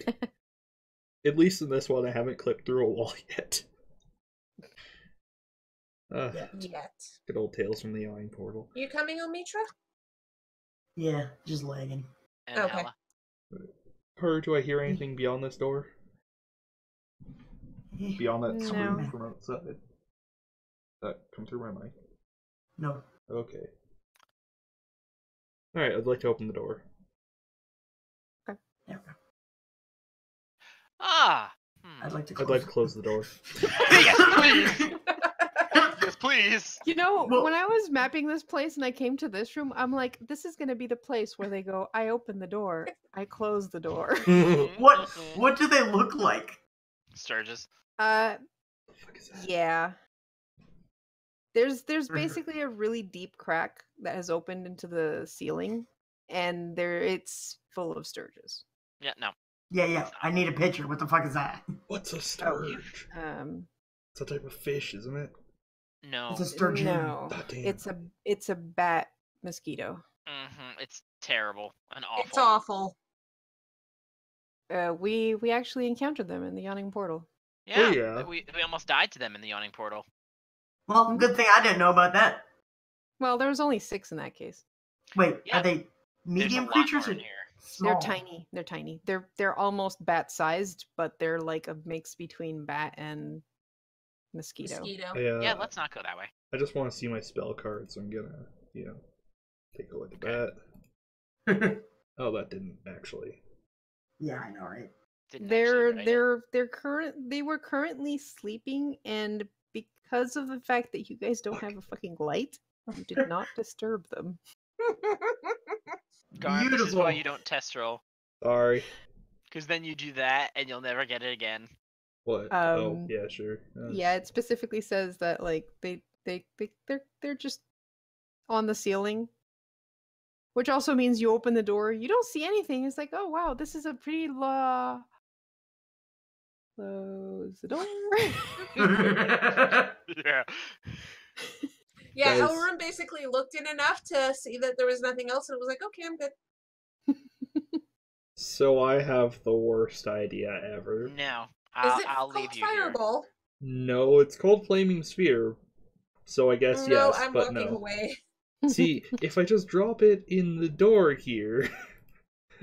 At least in this one, I haven't clipped through a wall yet. Yet. Good old Tales from the Yawning Portal. You coming, Omitra? Yeah, just lagging. And Okay. Hella. Her, do I hear anything beyond this door? Beyond that No. scream from outside? That come through my mic? No. Okay. Alright, I'd like to open the door. Yeah. Ah! I'd like to I'd like to close the door. Yes, please! Yes, please! You know, Well- when I was mapping this place and I came to this room, I'm like, this is going to be the place where they go, I open the door, I close the door. What do they look like? Sturges. The fuck is that? Yeah. There's basically a really deep crack that has opened into the ceiling, and it's full of sturges. Yeah, no. Yeah. I need a picture. What the fuck is that? What's a sturge? It's It's a type of fish, isn't it? No. It's a sturgeon. No, God damn. it's a bat mosquito. It's terrible and awful. It's awful. We actually encountered them in the Yawning Portal. Yeah, Oh, yeah. We almost died to them in the Yawning Portal. Well, good thing I didn't know about that. Well, there was only 6 in that case. Wait, Yeah, are they There's medium a lot creatures more or in here. small? They're tiny. They're tiny. They're almost bat-sized, but they're like a mix between bat and mosquito. Mosquito. Yeah, let's not go that way. I just want to see my spell cards. So I'm gonna, take a look at Okay. that. Oh, that didn't actually. Yeah, I know, right? Didn't actually write it. They were currently sleeping, and because of the fact that you guys don't have a fucking light, you did not disturb them. Garm, this is why Beautiful. you don't test roll. Sorry. Because then you do that and you'll never get it again. What? Oh, yeah, sure. Yeah, it specifically says that like they're just on the ceiling. Which also means you open the door, you don't see anything. It's like, oh wow, this is a pretty Close the door. Yeah. Yeah, Guys. Elrond basically looked in enough to see that there was nothing else, and it was like, okay, I'm good. So I have the worst idea ever. No, Is it I'll called leave you here. Fireball? No, it's called Flaming Sphere. So I guess No, yes, I'm but walking no. away. See, if I just drop it in the door here,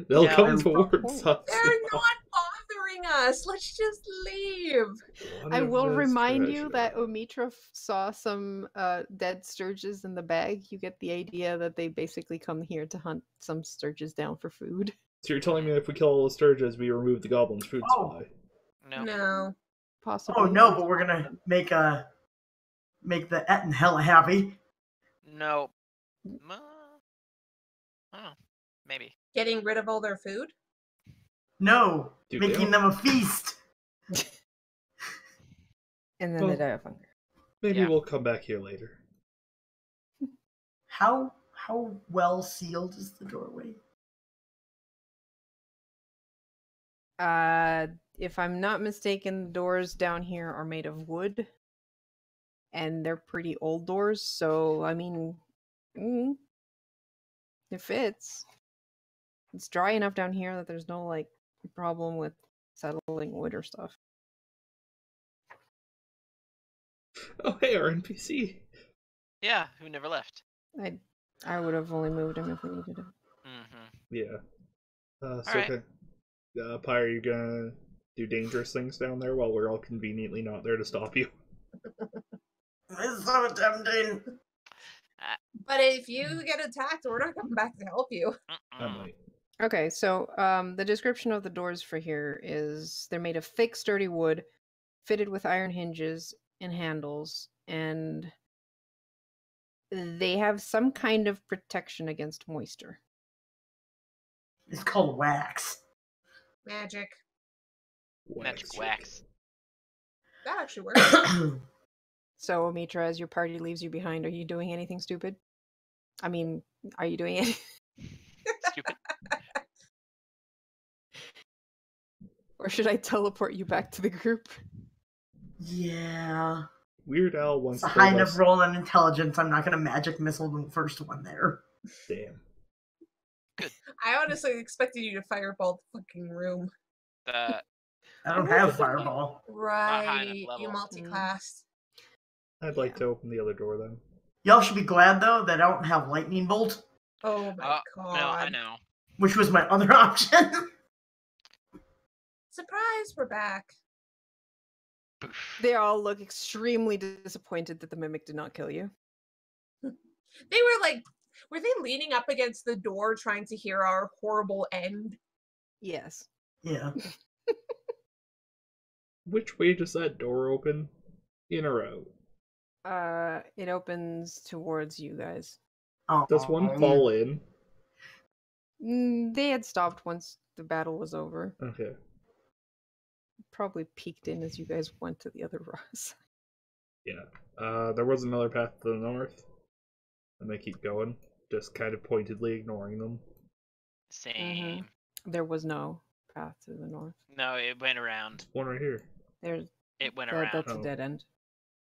they'll No. come towards us. They're not bothering us. Let's just leave. One I of will this remind you treasure. that Omitra saw some dead sturges in the bag. You get the idea that they basically come here to hunt some sturges down for food. So you're telling me if we kill all the Sturges, we remove the goblin's food Oh. supply? No. No. Possibly. Oh no, but we're gonna make the Etten hella happy. No. Oh, maybe. Getting rid of all their food? No, Dude, they making don't- them a feast. And then Well, they die of hunger. Maybe Yeah. we'll come back here later. How well sealed is the doorway? If I'm not mistaken, the doors down here are made of wood. And they're pretty old doors, so I mean, it fits. It's dry enough down here that there's no like problem with settling wood or stuff. Oh, hey, our NPC. Yeah, who never left. I would have only moved him if we needed him. Mm-hmm. Yeah. So, Alright. Pi, are you gonna do dangerous things down there while we're all conveniently not there to stop you? It's so tempting. But if you get attacked, we're not coming back to help you. I might. Okay, so the description of the doors for here is they're made of thick, sturdy wood, fitted with iron hinges and handles, and they have some kind of protection against moisture. It's called wax. Magic. Magic wax. That actually works. So, Omitra, as your party leaves you behind, are you doing anything stupid? I mean, are you doing anything? Stupid. Or should I teleport you back to the group? Yeah. Weird Al wants It's a to high let enough us- roll on intelligence. I'm not gonna magic missile the first one there. Damn. I honestly expected you to fireball the fucking room. The I don't have fireball. high enough Right. You level. multi-classed. I'd like to open the other door then. Y'all should be glad though that I don't have lightning bolt, Oh my god. no, I know. which was my other option. Surprise, we're back. Boof. They all look extremely disappointed that the mimic did not kill you. They were like, were they leaning up against the door trying to hear our horrible end? Yes. Yeah. Which way does that door open? In or out? It opens towards you guys. Oh, Does one fall in? They had stopped once the battle was over. Okay. Probably peeked in as you guys went to the other rocks. Yeah. There was another path to the north. And they keep going. Just kind of pointedly ignoring them. Same. There was no path to the north. No, it went around. One right here. There's It went around. that's Oh. a dead end.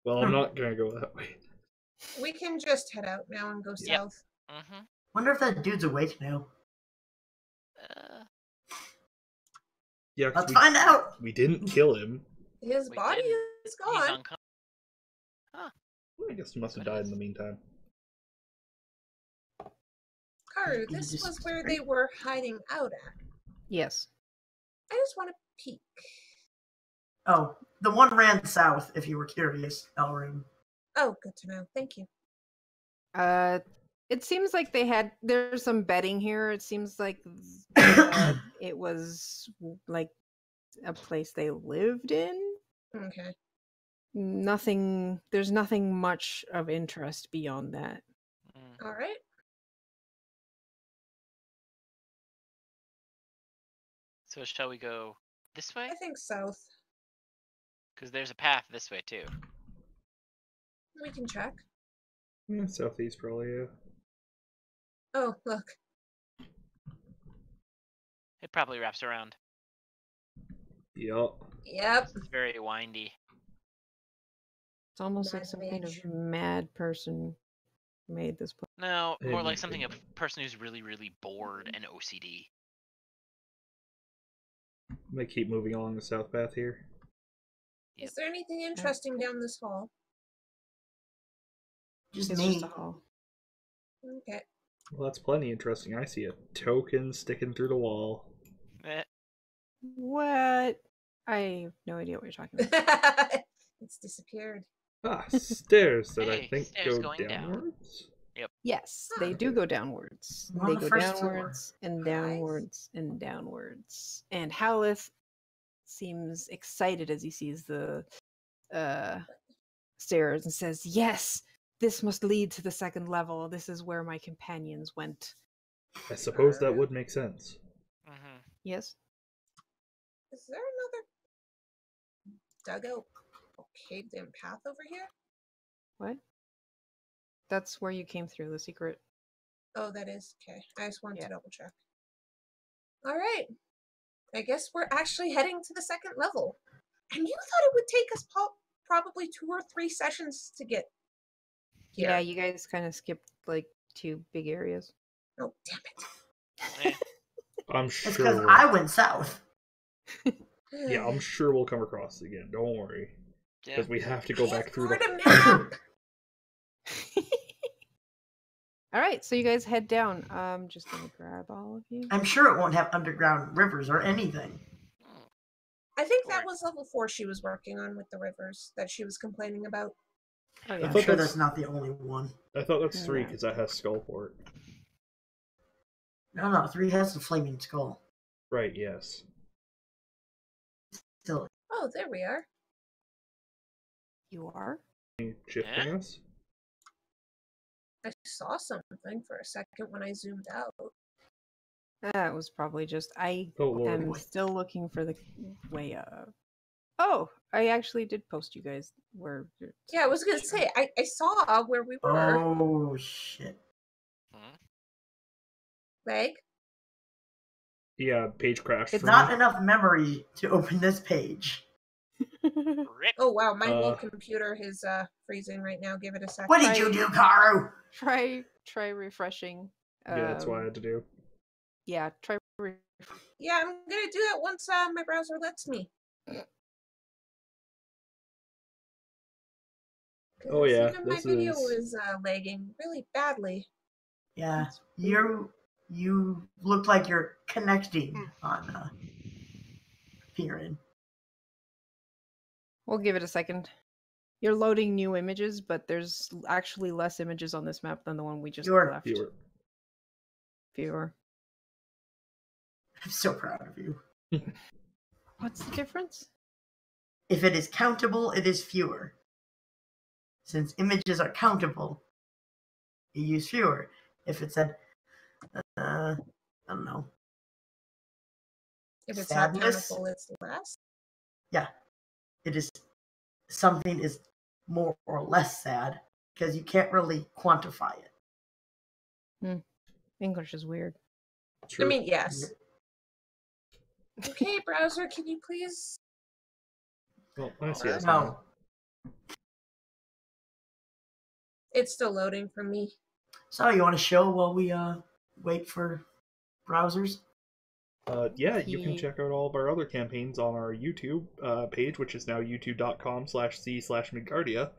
Well, I'm not gonna go that way. We can just head out now and go Yep. south. Mm-hmm. Wonder if that dude's awake now. Yeah, 'cause Let's find out. we didn't kill him. His We body didn't. is He's gone. unconscious. I guess he must have died in the meantime. Karu, this was where they were hiding out at. Yes. I just want to peek. Oh, the one ran south. If you were curious, Elring. Oh, good to know. Thank you. It seems like there's some bedding here. It seems like it was like a place they lived in. Okay. There's nothing much of interest beyond that. All right. So shall we go this way? I think south. Because there's a path this way too. We can check. Yeah, southeast probably, yeah. Oh, look. It probably wraps around. Yup. Yep. It's very windy. It's almost Mad like some kind of Mage. mad person made this place. No, more like Maybe. something a person who's really, really bored and OCD. I'm gonna keep moving along the south path here. Yep. Is there anything interesting down this hall? Just It's me. just a hall. Okay. Well, that's plenty interesting. I see a token sticking through the wall. Eh, What? I have no idea what you're talking about. It's disappeared. Ah, stairs that I Hey, think stairs go going down. downwards. Yes, they do go downwards. We're on They the go first floor. downwards and Nice. downwards and downwards. And Howleth seems excited as he sees the stairs and says, "Yes, this must lead to the second level. This is where my companions went." I suppose that would make sense. mhm. Yes. Is there another dugout or caved in path over here? What? That's where you came through, the secret. Oh, that is okay. I just wanted Yeah. to double check. All right. I guess we're actually heading to the second level. And you thought it would take us probably 2 or 3 sessions to get here. Yeah, you guys kind of skipped like 2 big areas. Oh, damn Eh, I'm It's sure. because I went south. it. Yeah, I'm sure we'll come across it again. Don't worry, yeah. because we have to go back through the. the map. All right, so you guys head down. I'm just gonna grab all of you. I'm sure it won't have underground rivers or anything. I think that Alright. was level 4 she was working on with the rivers that she was complaining about. Oh I yeah. I'm thought sure that's- that's not the only one. I thought that's 3 Yeah. because that has Skullport. No, 3 has the flaming skull. Right. Yes. Still, Oh, there we are. You are? Shifting Yeah. us. I saw something for a second when I zoomed out. That was probably just I Oh lord. am still looking for the way up. Oh, I actually did post you guys where. Yeah, I was gonna say I saw where we were. oh shit! Mhm. Like, Yeah, page crashed. It's for Not me. enough memory to open this page. Rip. oh wow, my whole Uh. computer is freezing right now. Give it a second. What did you do, Karu? try refreshing. Yeah, that's what I had to do. Yeah, try. Yeah, I'm gonna do that once my browser lets me. Oh, yeah, Even my this video is- is lagging really badly. Yeah, you look like you're connecting on Piran. We'll give it a second. You're loading new images, but there's actually less images on this map than the one we just Fewer. left. Viewer. I'm so proud of you. What's the difference? If it is countable, it is fewer. Since images are countable, you use fewer. If it said, I don't know, If it's Sadness? not countable, it's less. yeah, it is something is more or less sad because you can't really quantify it. English is weird. True. I mean, yes. Okay, browser, can you please? Well, I see us No. now. It's still loading for me. So you want to show while we wait for browsers? Yeah, you can He- check out all of our other campaigns on our YouTube page, which is now youtube.com/c/Midgardia,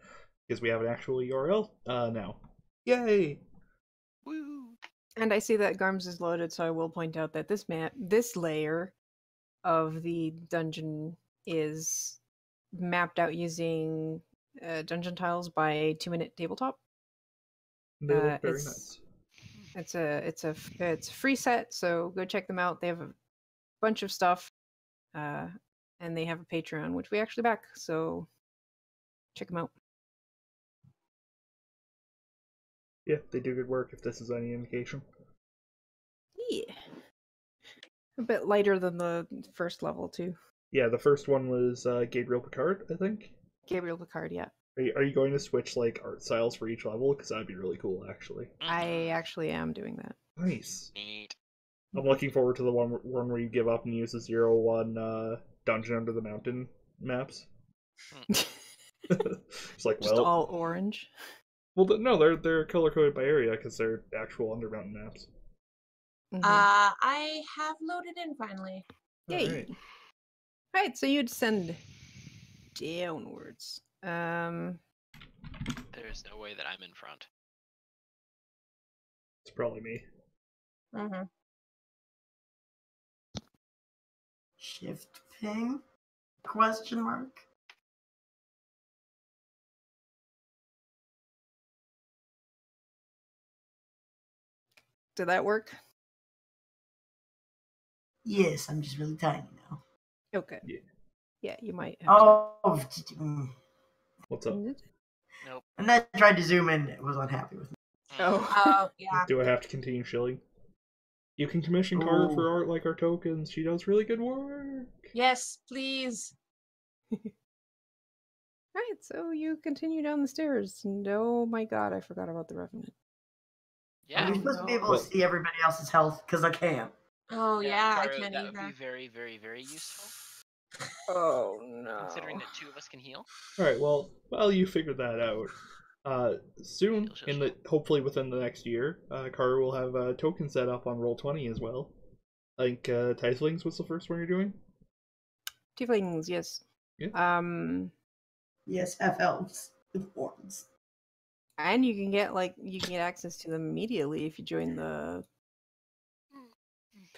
because we have an actual URL now. Yay! Woo. And I see that Garms is loaded, so I will point out that this layer of the dungeon is mapped out using dungeon tiles by a 2-minute tabletop. They look very it's- nice. It's a free set, so go check them out. They have a bunch of stuff, and they have a Patreon, which we actually back. So check them out. Yeah, they do good work if this is any indication. Yeah, a bit lighter than the first level too. Yeah, the first one was Gabriel Picard, I think. Gabriel Picard, yeah. Are you going to switch like art styles for each level? Because that'd be really cool, actually. I actually am doing that. Nice. Neat. I'm looking forward to the one where you give up and use the 0-1 dungeon under the mountain maps. It's like, Just well, all orange. well, no, they're color coded by area because they're actual Undermountain maps. Mhm. I have loaded in finally. Yay. Alright. Right, so you descend downwards. There's no way that I'm in front. It's probably me. Mm-hmm. Shift ping? Question mark? Did that work? Yes, I'm just really tiny now. Okay. Yeah. Yeah, you might have What's up? Nope. And then I tried to zoom in, it was unhappy with me. Oh. Oh, yeah. Do I have to continue shilling? You can commission Kara Ooh. for art like our tokens. She does really good work. Yes, please. Right, so you continue down the stairs, and oh my god, I forgot about the Revenant. Yeah. Are we supposed to be able Well- to see everybody else's health? Because I can't. Oh, yeah, I Karu, can't that would be either. very, very, very useful. Oh no. Considering that 2 of us can heal. Alright, well, while you figure that out, soon, Shield. hopefully within the next year, Kara will have a token set up on Roll20 as well. I think Tieflings was the first one you're doing? Tieflings, yes. Yeah. Yes, F-elves with horns. And you can get access to them immediately if you join the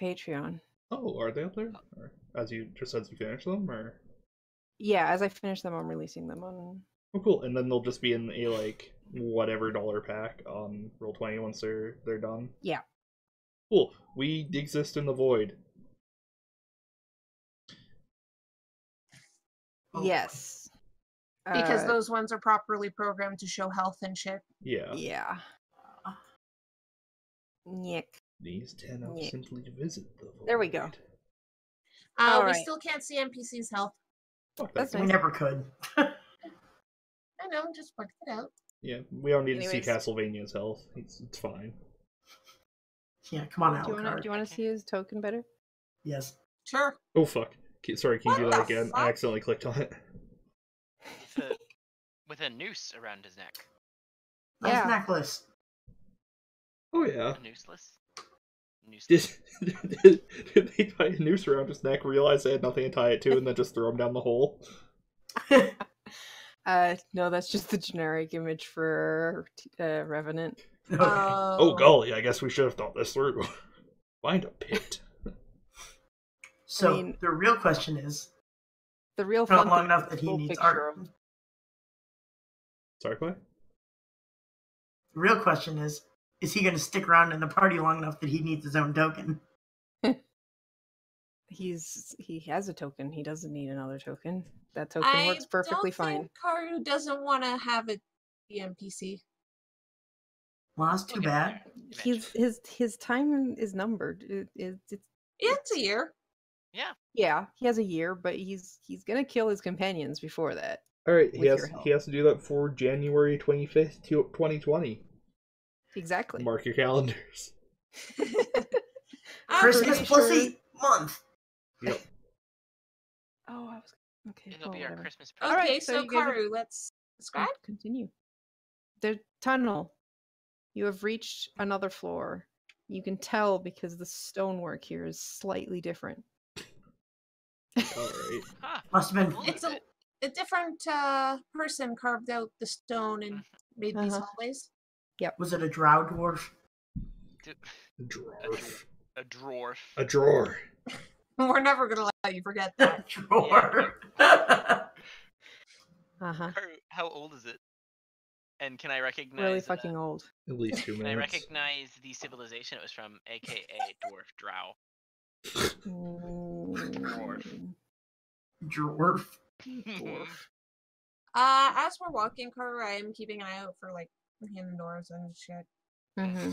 Patreon. Oh, are they up there? Or as you finish them, or? Yeah, as I finish them, I'm releasing them on. Oh, cool. And then they'll just be in a like whatever dollar pack on Roll20 once they're done. Yeah. Cool. We exist in the void. Oh. Yes. Because those ones are properly programmed to show health and shit. Yeah. Yeah. Nick. These 10 of Yeah. simply visit the void. There we go. We Alright. still can't see NPC's health. Fuck That's that. We nice. never could. I know, just pointed it out. Yeah, we don't need to see Anyways. Castlevania's health. It's fine. Yeah, come on, Do you Alucard. want to see his token better? Yes. Sure. Oh fuck. Sorry, can you do What that the again? fuck? I accidentally clicked on it. With a noose around his neck. Nice Yeah. necklace. Oh yeah. A nooseless? Nooseless. Did they tie a noose around his neck, realize they had nothing to tie it to, and then just throw him down the hole? No, that's just the generic image for Revenant. Okay. Oh golly, I guess we should have thought this through. Find a pit. So mean- the real question is, The real not fun long thing enough is that the he full needs picture art. of- Sorry, Clay? The real question is he going to stick around in the party long enough that he needs his own token? He has a token. He doesn't need another token. That token works perfectly fine. think Karu doesn't want to have it be NPC. Well, that's too We'll get bad. there. His time is numbered. It's a year. Yeah. Yeah, he has a year, but he's gonna kill his companions before that. Alright, he With has your help. he has to do that for January 25th, 2020. Exactly. Mark your calendars. I'm Christmas pretty pussy month. Yep. Oh, I was okay. It'll be our whatever. Christmas sure. present. Okay, Alright, so so you guys are- Karu, let's describe. Continue. The tunnel. You have reached another floor. You can tell because the stonework here is slightly different. Alright. Huh. Must have been. little It's bit. a different person carved out the stone and made these Uh-huh. hallways. Was it a drow dwarf? D- Dwarf. A dwarf. A drawer. We're never gonna let you forget that. Drawer. Uh-huh. How old is it? And can I recognize Really fucking old. At least 2 Can I minutes. recognize the civilization it was from, aka Dwarf Drow? Dwarf. Dwarf. As we're walking, Carter, I am keeping an eye out for like hidden doors and shit. Mm-hmm.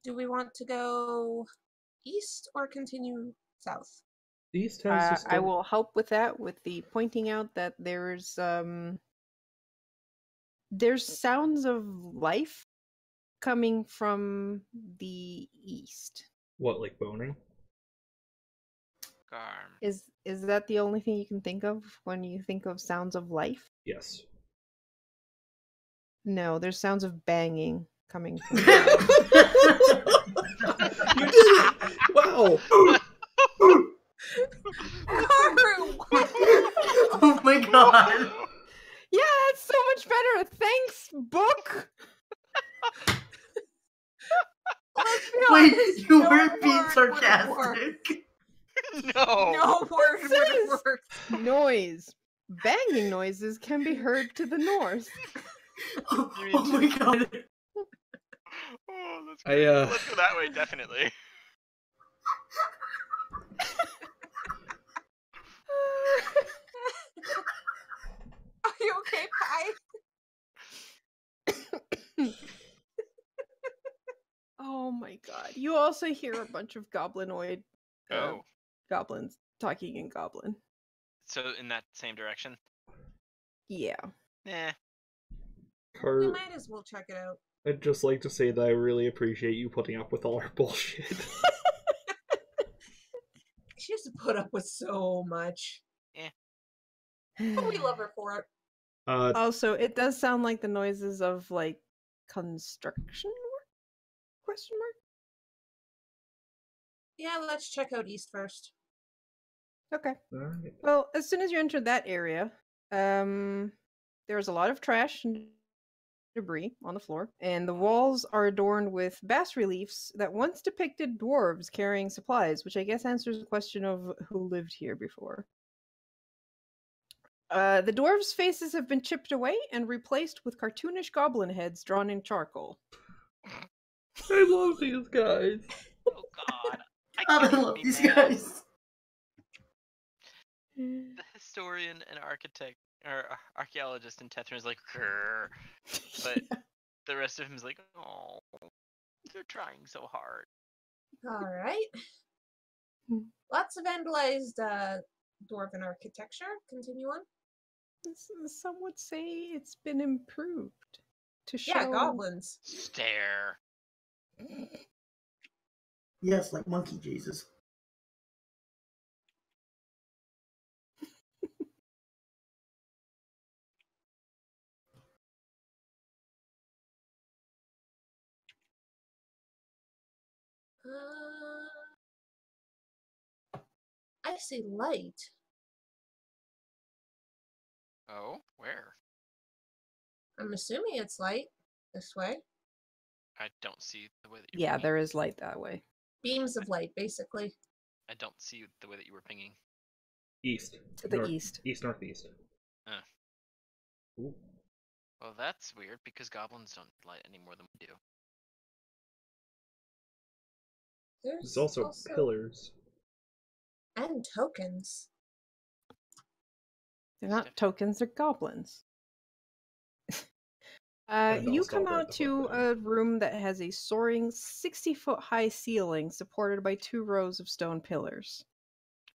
Do we want to go east or continue south? East has the I will help with that, with the pointing out that there's sounds of life coming from the east. What, like boning? Garm. Is that the only thing you can think of when you think of sounds of life? Yes. No, there's sounds of banging coming from You did it! Wow! Oh my god. Yeah, that's so much better. Thanks, book. Let's be Wait, honest, you no weren't being word would've worked. sarcastic. No. No word would have Says- worked. Noise. Banging noises can be heard to the north. Oh, You mean my god. Oh, that's I, great. Let's go that way, definitely. Are you okay, Pie? Oh my god. You also hear a bunch of goblinoid Oh. goblins talking in goblin. So in that same direction? Yeah. Nah. We Kurt, might as well check it out. I'd just like to say that I really appreciate you putting up with all our bullshit. She has to put up with so much. But we love her for it. Also, it does sound like the noises of like construction work? Question mark? Yeah, let's check out east first. Okay. Alright. Well, as soon as you enter that area, there's a lot of trash and debris on the floor, and the walls are adorned with bas reliefs that once depicted dwarves carrying supplies, which I guess answers the question of who lived here before. The dwarves' faces have been chipped away and replaced with cartoonish goblin heads drawn in charcoal. I love these guys. Oh god. I can't love be these mad. guys. The historian and architect or archaeologist in Tethrin is like, "Grr," but the rest of him is like, "Oh, they're trying so hard." Alright. Lots of vandalized dwarven architecture. Continue on. Some would say it's been improved to show. Yeah, goblins. Stare. Yes, like monkey Jesus. I see light. Oh, where? I'm assuming it's light. This way. I don't see the way that you're Yeah, pinging. there is light that way. Beams of light, basically. I don't see the way that you were pinging. East. To the east. East, northeast. Ooh. Well, that's weird because goblins don't need light any more than we do. There's also pillars. And tokens. They're not tokens, they're goblins. You come out to a room that has a soaring 60-foot high ceiling supported by 2 rows of stone pillars.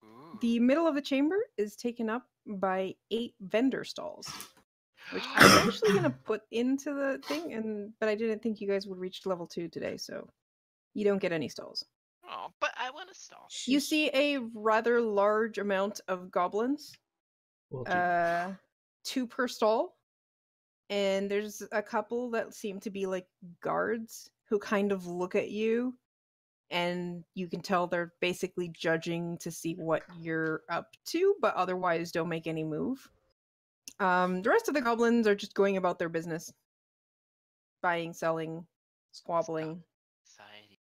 Ooh. The middle of the chamber is taken up by 8 vendor stalls, which I was actually going to put into the thing, but I didn't think you guys would reach level 2 today, so you don't get any stalls. Oh, but I want a stall. You see a rather large amount of goblins, Well, 2 per stall. And there's a couple that seem to be like guards who kind of look at you, and you can tell they're basically judging to see what you're up to, but otherwise don't make any move. The rest of the goblins are just going about their business. Buying, selling, squabbling. Society.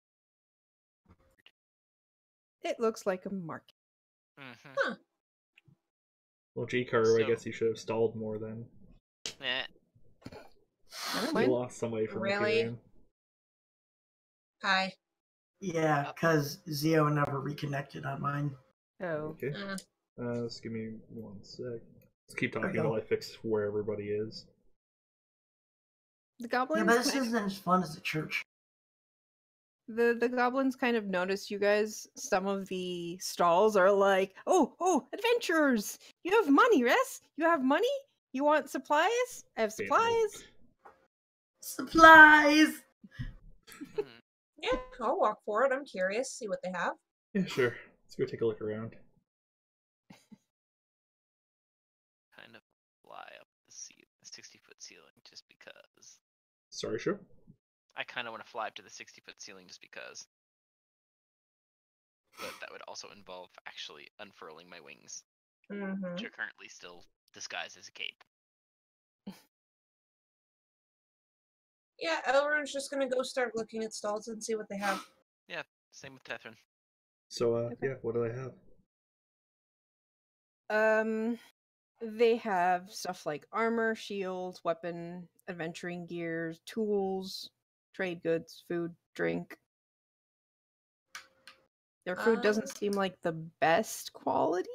It looks like a market. Mm-hmm. Huh. Well, G-Karu, I So- guess you should have stalled more then. Eh, Never You mind. lost somebody from Really? appearing. Hi. Yeah, because Zio never reconnected on mine. Oh. Okay. Just give me 1 sec. Let's keep talking go. while I fix where everybody is. The Yeah, goblins but this kind isn't as fun as the church. the goblins kind of notice you guys. Some of the stalls are like, oh, adventurers! You have money, Res? You have money? You want supplies? I have supplies. Supplies! hmm. Yeah, I'll walk for it. I'm curious. See what they have. Yeah, sure. Let's go take a look around. Kind of fly up the 60-foot ceiling just because. Sorry, sure. I kind of want to fly up to the 60-foot ceiling just because. But that would also involve actually unfurling my wings, Mm-hmm. which are currently still disguised as a cape. Yeah, Elrond's just gonna go start looking at stalls and see what they have. Same with Tethrin. So, Okay. yeah, what do I have? They have stuff like armor, shields, weapon, adventuring gears, tools, trade goods, food, drink. Their food doesn't seem like the best quality,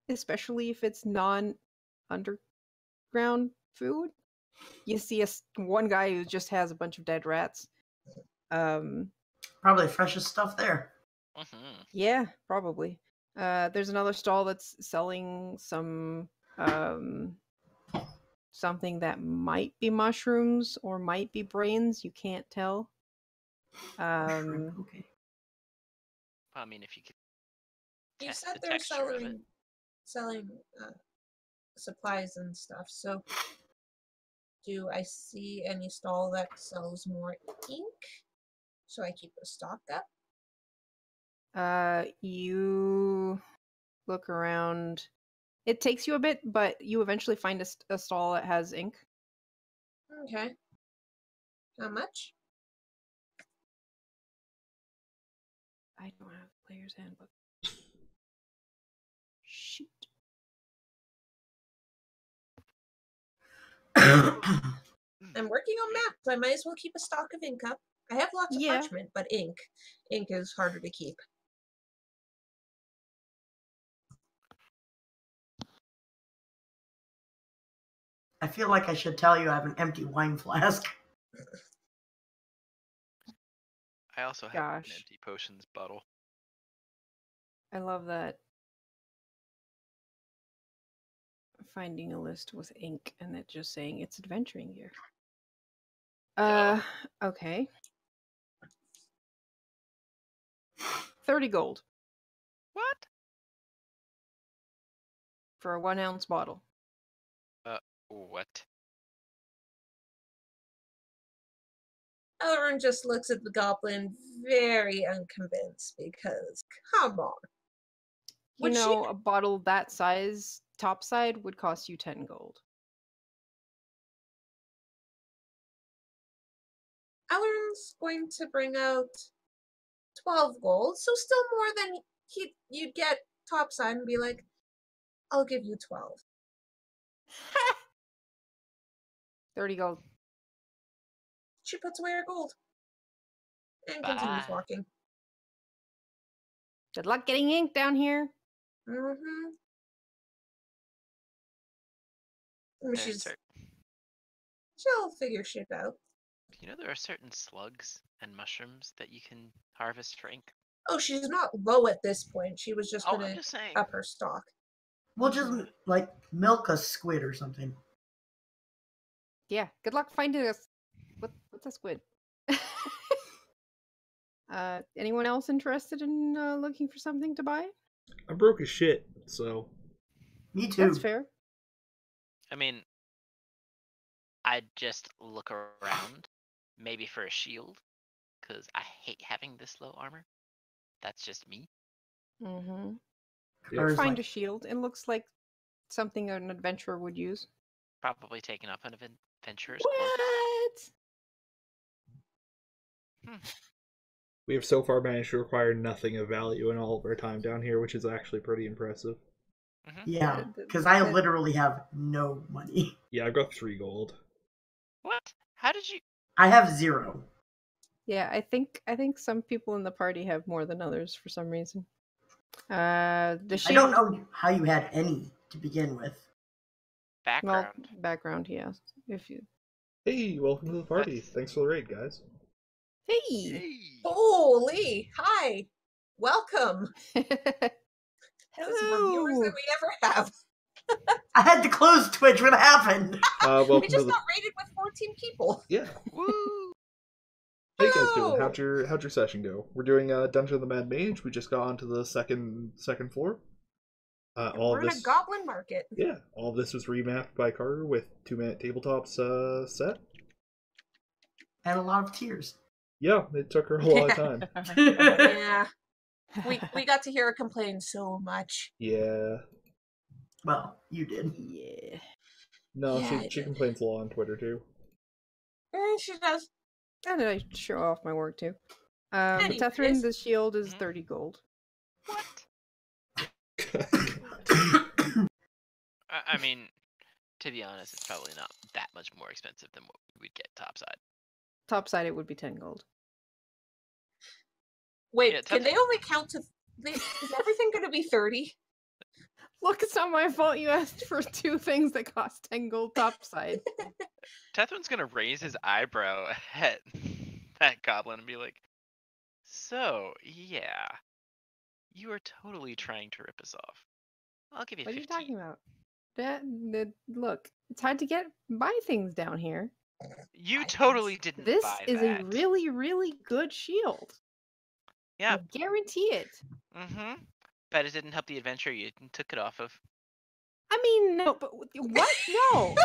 especially if it's non-underground food. You see one guy who just has a bunch of dead rats. Probably the freshest stuff there. Mm-hmm. Yeah, probably. There's another stall that's selling some something that might be mushrooms or might be brains. You can't tell. Okay. I mean, if you could You test said the they're texture of it. selling supplies and stuff. So, do I see any stall that sells more ink? So I keep a stock up. You look around. It takes you a bit, but you eventually find a stall that has ink. Okay. How much? I don't have the player's handbook. Shoot. I'm working on maps. I might as well keep a stock of ink up. I have lots of Yeah. parchment, but ink is harder to keep. I feel like I should tell you I have an empty wine flask. I also have an Gosh. empty potions bottle. I love that. Finding a list with ink and it just saying it's adventuring gear. Okay. 30 gold What? for a 1-ounce bottle. What? Elrond just looks at the goblin very unconvinced because, come on. You know, a bottle that size, topside, would cost you 10 gold. Elrond's going to bring out 12 gold, so still more than you'd get topside and be like, I'll give you 12. 30 gold. She puts away her gold and continues Bye. walking. Good luck getting ink down here. Mm-hmm. There's She'll figure shit out. you know there are certain slugs and mushrooms that you can harvest for ink. Oh, she's not low at this point. She was just Oh, gonna I'm just saying. up her stock. We'll just like milk a squid or something. Yeah, good luck finding us. What's a squid? Anyone else interested in looking for something to buy? I'm broke as shit, so Me too. That's fair. I mean, I'd just look around, maybe for a shield, because I hate having this low armor. That's just me. Mm-hmm. Yeah. Or is Find like, a shield. It looks like something an adventurer would use. Probably taking up an adventurer's cloak. What? we have so far managed to acquire nothing of value in all of our time down here, which is actually pretty impressive. Yeah, The- because I the- literally have no money. Yeah, I've got 3 gold. What? How did you? I have 0. Yeah, I think some people in the party have more than others for some reason. The I don't shield, know how you had any to begin with. well, Background. background, yeah. If you, Hey, welcome to the party. That's- Thanks for the raid, guys. hey, Hey. Holy, hi, welcome. That was more viewers than hello. we ever have. I had to close Twitch. What happened? We Welcome to just the got raided with 14 people. yeah. Woo! How you guys Hello. doing? How'd your session go? We're doing Dungeon of the Mad Mage. We just got onto the second floor. All We're of in this, a goblin market. yeah, all of this was remapped by Carter with 2-minute tabletops set. And a lot of tears. Yeah, it took her a lot of time. Yeah, we got to hear her complain so much. Yeah, Well, you did. Yeah. no, Yeah, I she did. complains a lot on Twitter too. She does. And I show off my work too. Anyways. Tethrin, the shield is Mhm. 30 gold. What? I mean, to be honest, it's probably not that much more expensive than what we'd get topside. Topside, it would be 10 gold. Wait, Yeah, can tough- they only count to? Is everything going to be 30? Look, it's not my fault you asked for 2 things that cost 10 gold topside. Tethrin's gonna raise his eyebrow at that goblin and be like, "So, yeah, you are totally trying to rip us off. I'll give you What are you 15." talking about? Look, it's hard to buy things down here. You I totally think didn't This buy is that. a really, really good shield. Yeah. I guarantee it. Mm-hmm. Bet it didn't help the adventure you took it off of. I mean, no, but what? No.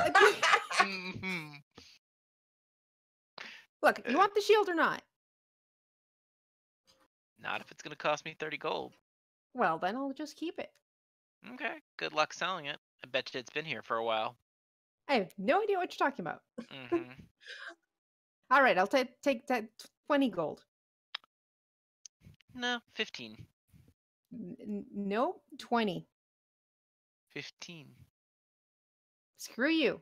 Mm-hmm. Look, you want the shield or not? Not if it's gonna cost me 30 gold. Well, then I'll just keep it. Okay. Good luck selling it. I bet you it's been here for a while. I have no idea what you're talking about. Mm-hmm. All right, I'll take that 20 gold. No, 15. Nope, 20. 15. Screw you.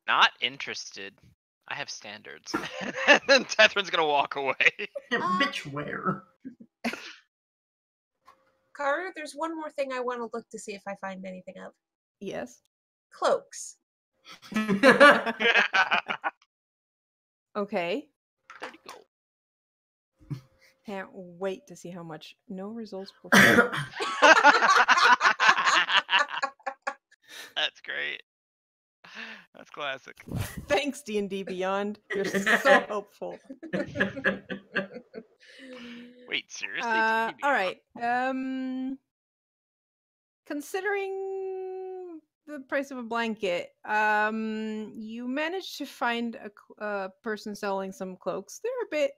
Not interested. I have standards. And then Tethrin's gonna walk away. Bitch, where? Carter, there's one more thing I want to look to see if I find anything of. Yes. Cloaks. 30 Okay. gold. Can't wait to see how much. No results. That's great. That's classic. Thanks, D&D Beyond. You're so helpful. Wait, seriously? All TBR? right. Considering the price of a blanket, you managed to find a person selling some cloaks. They're a bit,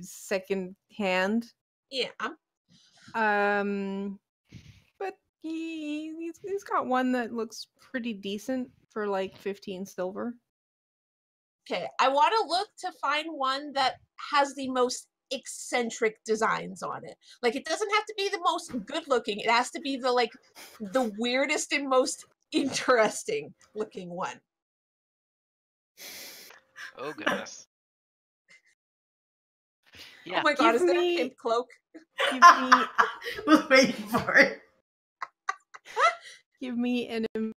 second hand. Yeah. But he's got one that looks pretty decent for like 15 silver. Okay. I want to look to find one that has the most eccentric designs on it. Like, it doesn't have to be the most good looking. It has to be the weirdest and most interesting looking one. Oh, goodness. Yeah. Oh my god, Give is that me- a pimp cloak? Give me Was waiting for it. an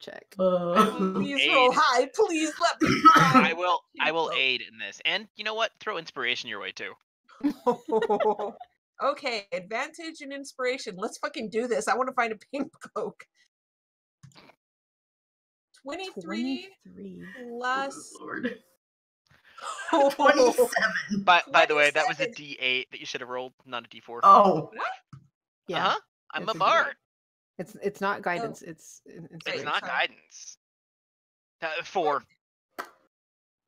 check. Please Aid. roll high. Please let me I find will pimp cloak. aid in this. And you know what? Throw inspiration your way too. Okay, advantage and inspiration. Let's fucking do this. I want to find a pink cloak. 23 plus. Lord. Oh, 27. By the way, that was a 27. D8 that you should have rolled, not a D4. Oh. Yeah. Uh-huh. I'm It's a a bard. It's not guidance. It's It's inspiration. not sorry. guidance. 4.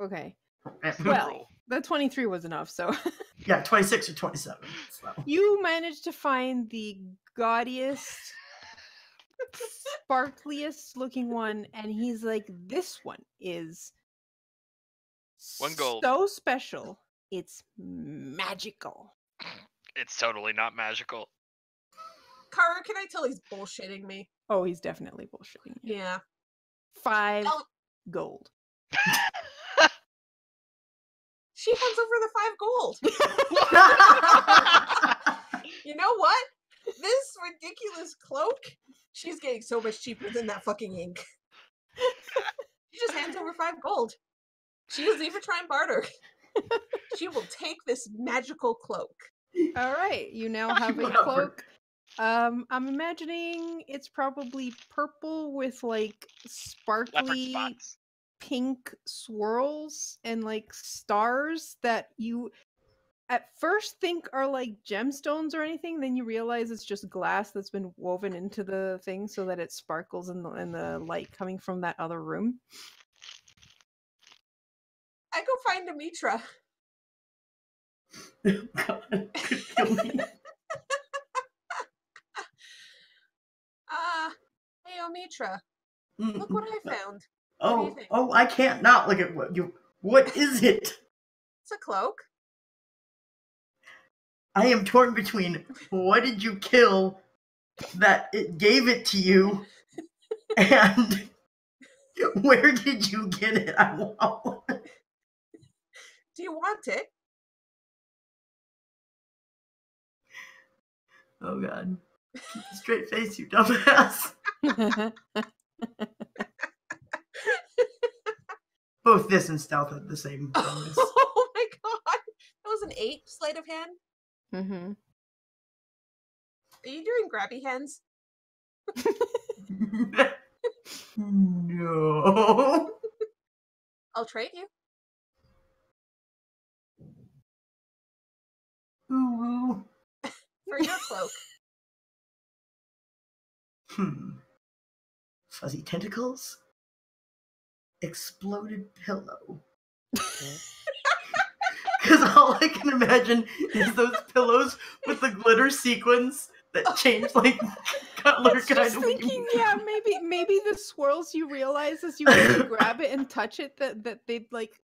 Okay. Well, Well, Roll. the 23 was enough. So yeah, 26 or 27. So. you managed to find the gaudiest, sparkliest looking one, and he's like, "This one is 1 gold. so special. It's magical." It's totally not magical. Kara, can I tell he's bullshitting me? Oh, he's definitely bullshitting you. Yeah. 5 Oh. gold. She hands over the 5 gold. You know what? This ridiculous cloak, she's getting so much cheaper than that fucking ink. She just hands over 5 gold. She doesn't even try and barter. She will take this magical cloak. All right, you now have a Whatever. cloak. I'm imagining it's probably purple with like Leopard sparkly spots. pink swirls and like stars that you at first think are like gemstones or anything, then you realize it's just glass that's been woven into the thing so that it sparkles in the light coming from that other room. I go find Amitra. God, could kill me. Hey Amitra, look what I found. What do you Oh, think? oh, I can't not look at what you. What is it? It's a cloak. I am torn between what did you kill that it gave it to you, and where did you get it? I want. Do you want it? Oh God, keep a straight face, you dumbass. Both this and stealth have the same bonus. Oh my god. That was an 8 sleight of hand. Mm-hmm. Are you doing grabby hands? No. I'll trade you. Ooh. For your cloak. Fuzzy tentacles. Exploded pillow. Because all I can imagine is those pillows with the glitter sequins that change like color I was kind just of. thinking, yeah, maybe the swirls you realize as you go to grab it and touch it that they like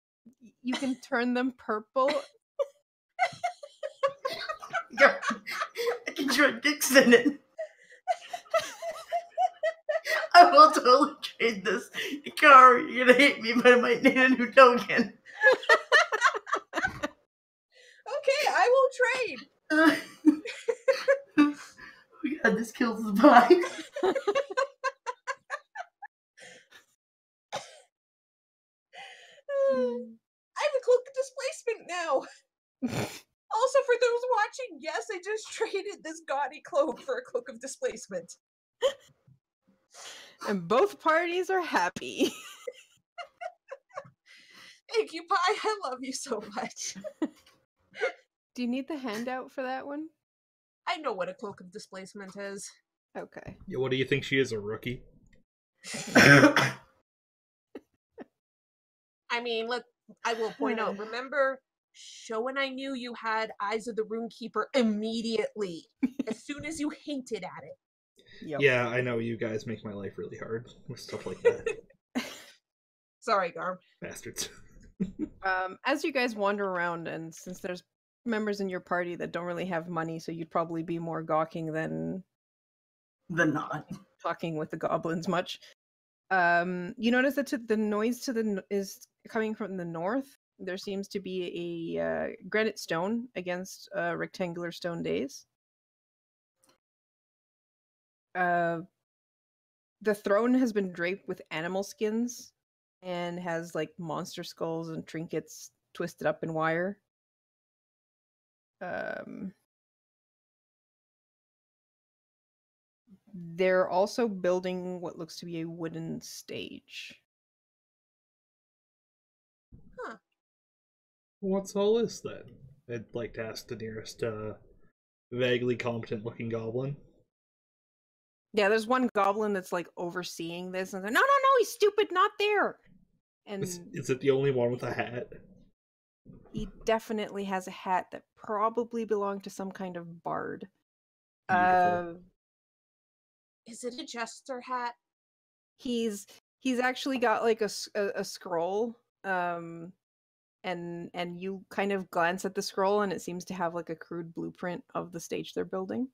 you can turn them purple. Yeah, I can draw dicks in it. I will totally trade this. Car, you're gonna hate me, but I might need a new token. Okay, I will trade. Oh God, this kills the vibe. I have a cloak of displacement now. Also, for those watching, yes, I just traded this gaudy cloak for a cloak of displacement. And both parties are happy. Thank you, Pi. I love you so much. Do you need the handout for that one? I know what a cloak of displacement is. Okay. Yeah, what do you think she is, a rookie? I mean, I will point out, remember, Sho and I knew you had Eyes of the Runekeeper immediately, as soon as you hinted at it. Yep. Yeah, I know you guys make my life really hard with stuff like that. Sorry, Garm. Bastards. As you guys wander around, and since there's members in your party that don't really have money, so you'd probably be more gawking than not. talking with the goblins much. You notice that the noise is coming from the north. There seems to be a granite stone against a rectangular stone dais. The throne has been draped with animal skins and has like monster skulls and trinkets twisted up in wire. They're also building what looks to be a wooden stage. Huh. What's all this then? I'd like to ask the nearest vaguely competent looking goblin. Yeah, there's one goblin that's like overseeing this and no, he's stupid, not there. And Is it the only one with a hat? he definitely has a hat that probably belonged to some kind of bard. Beautiful. Is it a jester hat? He's actually got like a scroll, and you kind of glance at the scroll and it seems to have like a crude blueprint of the stage they're building.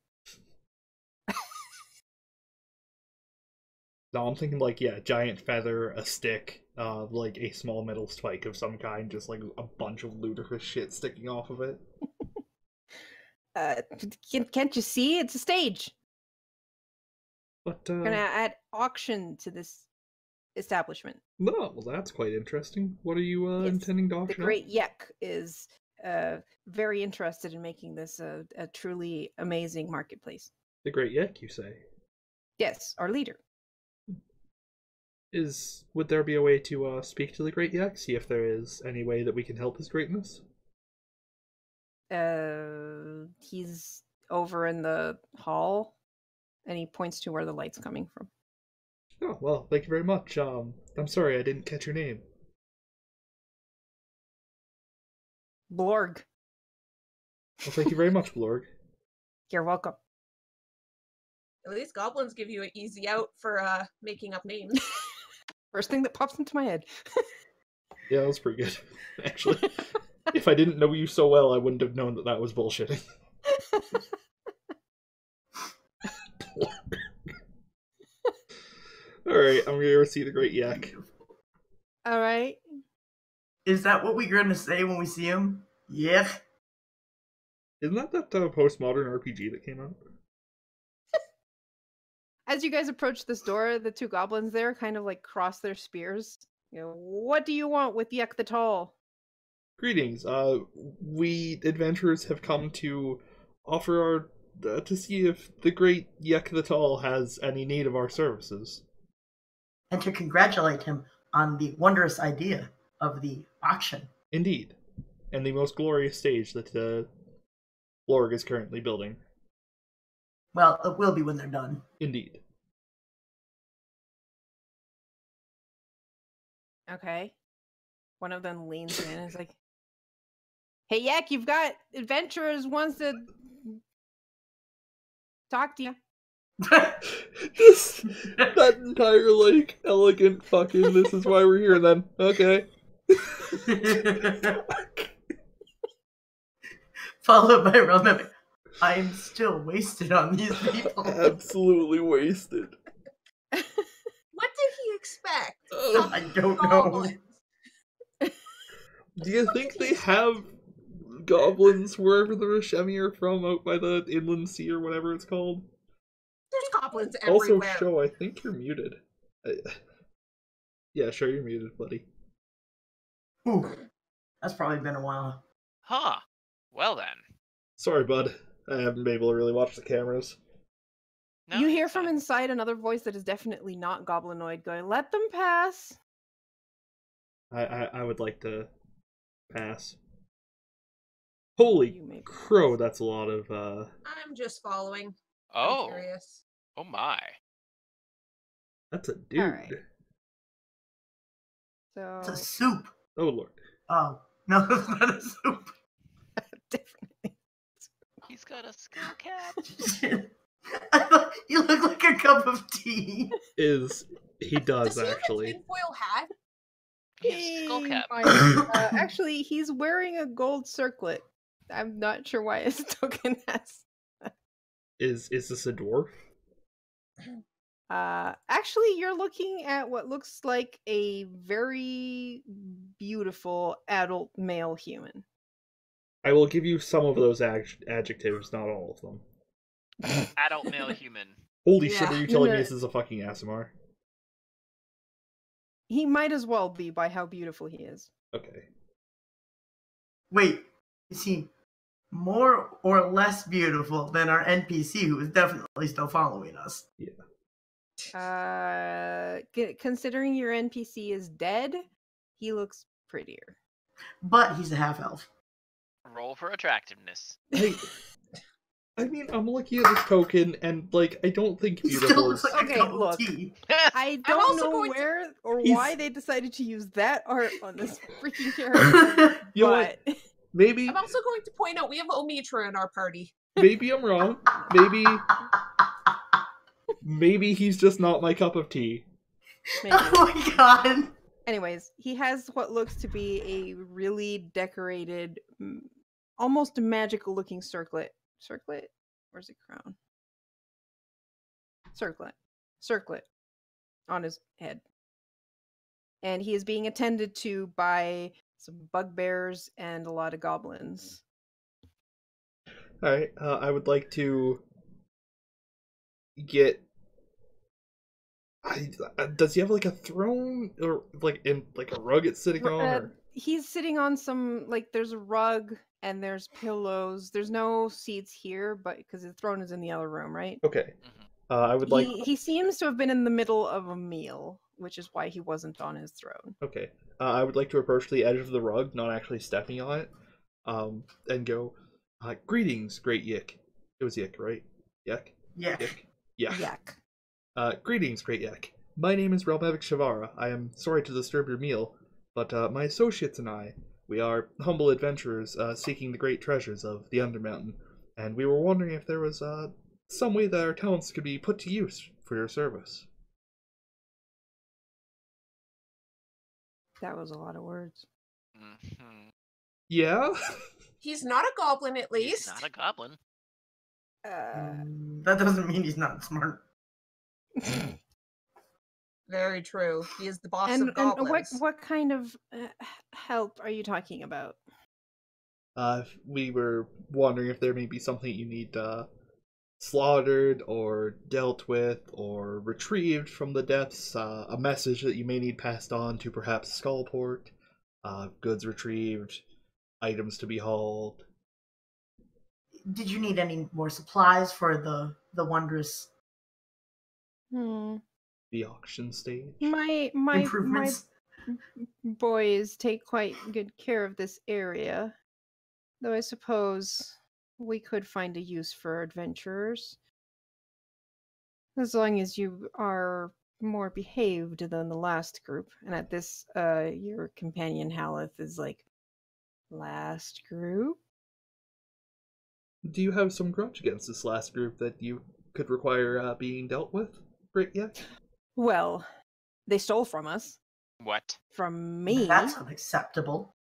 No, I'm thinking like, yeah, giant feather, a stick, like a small metal spike of some kind, just like a bunch of ludicrous shit sticking off of it. Uh, can't you see? It's a stage. But, We're gonna add auction to this establishment. no, well, that's quite interesting. What are you Yes, intending to the auction off? Great Yek is very interested in making this a truly amazing marketplace. The Great Yak, you say? Yes, our leader. Would there be a way to speak to the Great Yak, see if there is any way that we can help his greatness? He's over in the hall, and he points to where the light's coming from. Oh, well, thank you very much. I'm sorry I didn't catch your name. Blorg, Well, thank you very much, Blorg. you're welcome. At least goblins give you an easy out for making up names. First thing that pops into my head. Yeah, that was pretty good, actually. If I didn't know you so well, I wouldn't have known that that was bullshitting. Alright, I'm gonna go see the Great Yak. All right. Is that what we're gonna say when we see him? Yeah. Isn't that postmodern RPG that came out? As you guys approach this door, the two goblins there kind of like cross their spears. You know, what do you want with Yek the Tall? Greetings. We adventurers have come to offer our to see if the Great Yek the Tall has any need of our services. And to congratulate him on the wondrous idea of the auction. Indeed, and the most glorious stage that Lorg is currently building. Well, it will be when they're done. Indeed. Okay. One of them leans in and is like, "Hey, Yek, you've got adventurers wants to talk to you." That entire like elegant fucking this is why we're here then. Okay. Followed by Relmemic. I'm still wasted on these people. Absolutely wasted. What did he expect? I don't know. Goblins. Do you think they have goblins wherever the Rashemi are from, out by the inland sea or whatever it's called? There's goblins Also, everywhere. Show, I think you're muted. Yeah, sure, you're muted, buddy. Ooh, that's probably been a while. Huh. Well then. Sorry, bud. I haven't been able to really watch the cameras. No, You hear it's from fine. inside another voice that is definitely not goblinoid going, "Let them pass." I would like to pass. Holy You may crow, that's a lot of, I'm just following. I'm Oh. curious. Oh my. that's a dude. Alright. So It's a soup. Oh, Lord. Oh, no, it's not a soup. definitely. He's got a skull cap. You look like a cup of tea. He does, Does he have a actually. tinfoil hat? He has a skull He cap. might- actually, he's wearing a gold circlet. I'm not sure why his token has. Is this a dwarf? Actually, you're looking at what looks like a very beautiful adult male human. I will give you some of those adjectives, not all of them. Adult male human. Holy shit, Yeah. are you telling me No. this is a fucking ASMR? He might as well be by how beautiful he is. Okay. Wait, is he more or less beautiful than our NPC who is definitely still following us? Considering your NPC is dead, he looks prettier. But he's a half elf. Roll for attractiveness. I mean, I'm looking at this token, and, like, I don't think He still beautiful looks is... like Okay, a cup look. of tea. I I'm don't also know going to- where or He's- why they decided to use that art on this freaking character, You know what? but Maybe I'm also going to point out we have Omitra in our party. maybe I'm wrong. Maybe he's just not my cup of tea. maybe. Oh my god. Anyways, he has what looks to be a really decorated, almost magical looking circlet. Circlet? Where's the crown? Circlet. on his head. And he is being attended to by some bugbears and a lot of goblins. Alright, I would like to get... does he have like a throne? Or like in like a rug it's sitting on? Or... He's sitting on some, like, there's a rug and there's pillows. There's no seats here, but because the throne is in the other room, right? Okay. I would He seems to have been in the middle of a meal, which is why he wasn't on his throne. Okay. I would like to approach the edge of the rug, not actually stepping on it, and go, greetings, great Yik. It was Yik, right? Yak? Yeah. Yik? Yeah. Yak. Greetings, great Yak. My name is Relmavic Shavara. I am sorry to disturb your meal, but my associates and I, we are humble adventurers seeking the great treasures of the Undermountain, and we were wondering if there was some way that our talents could be put to use for your service. That was a lot of words. Mm-hmm. Yeah? He's not a goblin, at least. He's not a goblin. That doesn't mean he's not smart. Very true. He is the boss And of goblins. what kind of help are you talking about? We were wondering if there may be something you need slaughtered or dealt with or retrieved from the depths, a message that you may need passed on to perhaps Skullport, goods retrieved, items to be hauled. Did you need any more supplies for the wondrous The auction stage? My improvements? boys take quite good care of this area, though I suppose we could find a use for adventurers, as long as you are more behaved than the last group. And at this, your companion Haleth is like, last group? Do you have some grudge against this last group that you could require being dealt with? Great, yeah? Well, they stole from us. What? From me. That's unacceptable.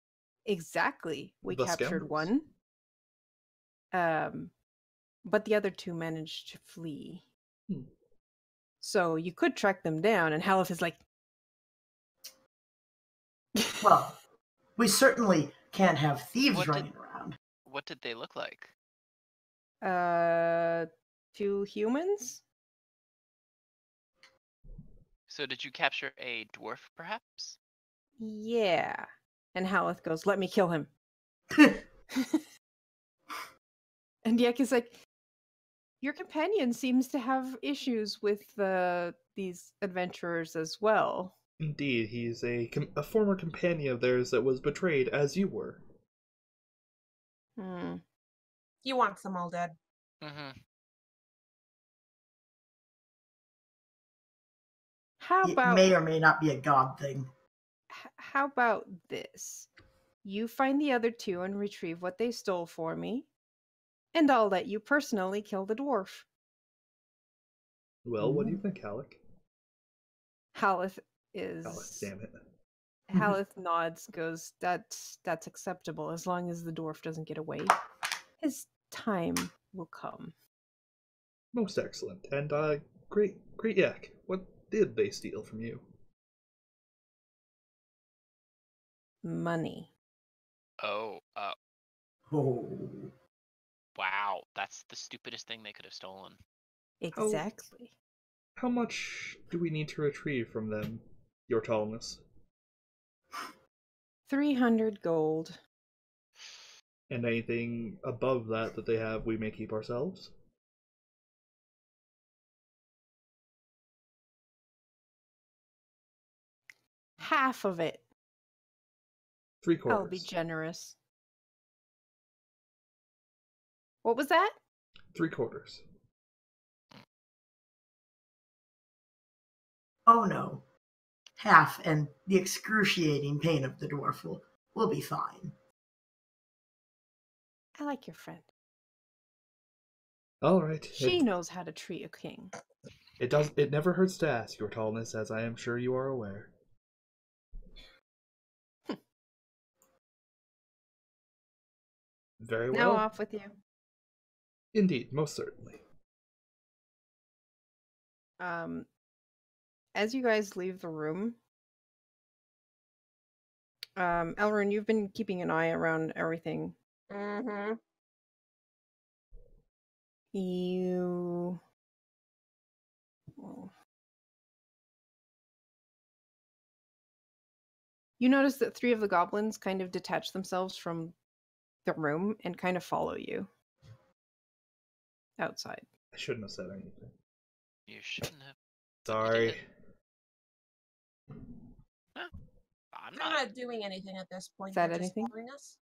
Exactly. We The captured scoundrels. one. But the other two managed to flee. Hmm. So you could track them down, and Haleth is like, Well, we certainly can't have thieves What running around. What did they look like? 2 humans? So did you capture a dwarf, perhaps? Yeah. And Haleth goes, let me kill him. And Yek is like, your companion seems to have issues with these adventurers as well. Indeed, he's a former companion of theirs that was betrayed, as you were. He wants them all dead. Mm-hmm. How It about may or may not be a god thing. how about this? You find the other 2 and retrieve what they stole for me, and I'll let you personally kill the dwarf. Well, what do you think, Halleck? Haleth is... Halleck, damn it. Haleth nods, goes, that's acceptable, as long as the dwarf doesn't get away. His time will come. Most excellent. And, great Yak. What did they steal from you? Money. Oh, Oh. wow. That's the stupidest thing they could have stolen. Exactly. How much do we need to retrieve from them, your tallness? 300 gold. And anything above that they have, we may keep ourselves? Half of it. 3/4. I'll be generous. What was that? 3/4. Oh no. Half and the excruciating pain of the dwarf will be fine. I like your friend. All right. She knows how to treat a king. It never hurts to ask, your tallness, as I am sure you are aware. Very well. Now off with you. Indeed, most certainly. as you guys leave the room, Elrond, you've been keeping an eye around everything. Mm-hmm. You... well, you notice that 3 of the goblins kind of detach themselves from the room and kind of follow you outside. I shouldn't have said anything. You shouldn't have. Sorry. did. Huh? I'm They're not. not doing anything at this point. Is that They're just anything? following us.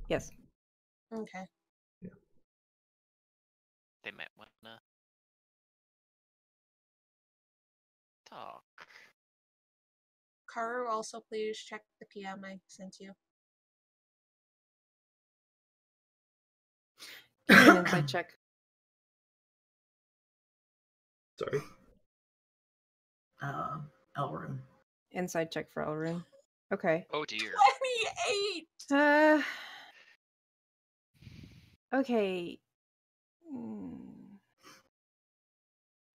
Yes. Okay. They might wanna talk. Karu, also please check the PM I sent you. Give me an insight check. Sorry. Elrond. Insight check for Elrond. Okay. Oh dear. 28! Okay. Hmm.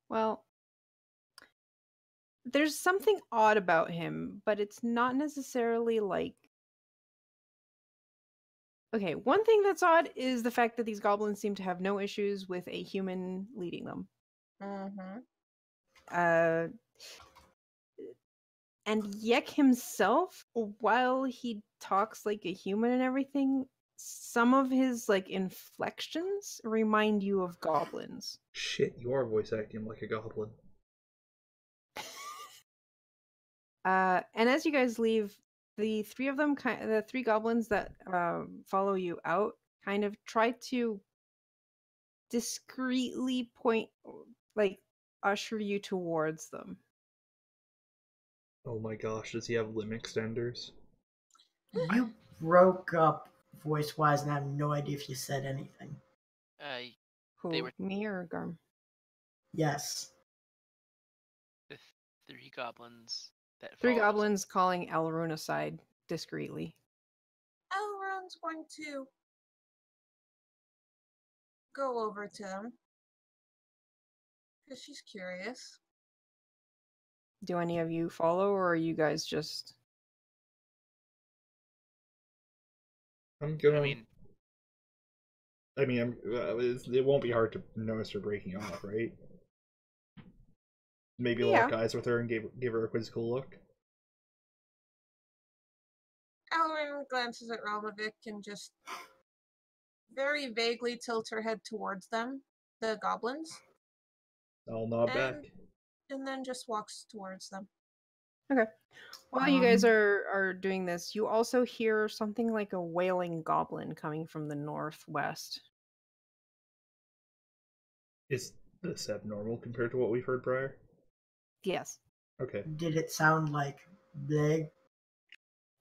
Well, there's something odd about him, but it's not necessarily like... Okay, one thing that's odd is the fact that these goblins seem to have no issues with a human leading them. Mm-hmm. And Yek himself, while he talks like a human and everything, some of his like inflections remind you of goblins. Shit, you are voice acting like a goblin. And as you guys leave, the 3 of them, the 3 goblins that follow you out, kind of try to discreetly point, like, usher you towards them. Oh my gosh, does he have limb extenders? You broke up voice-wise, and I have no idea if you said anything. Who, They were- me or Garm? Yes. The 3 goblins that 3 followed us. goblins calling Elrond aside discreetly. Elrond's going to go over to him. Because she's curious. Do any of you follow, or are you guys just... I'm gonna. I mean, it won't be hard to notice her breaking off, right? Maybe lock Yeah. eyes with her and give her a quizzical look. Elrond glances at Relmovic and just very vaguely tilts her head towards them, the goblins, I'll nod back. and then just walks towards them. Okay. While you guys are doing this, you also hear something like a wailing goblin coming from the northwest. Is this abnormal compared to what we've heard prior? Yes. Okay. Did it sound like big?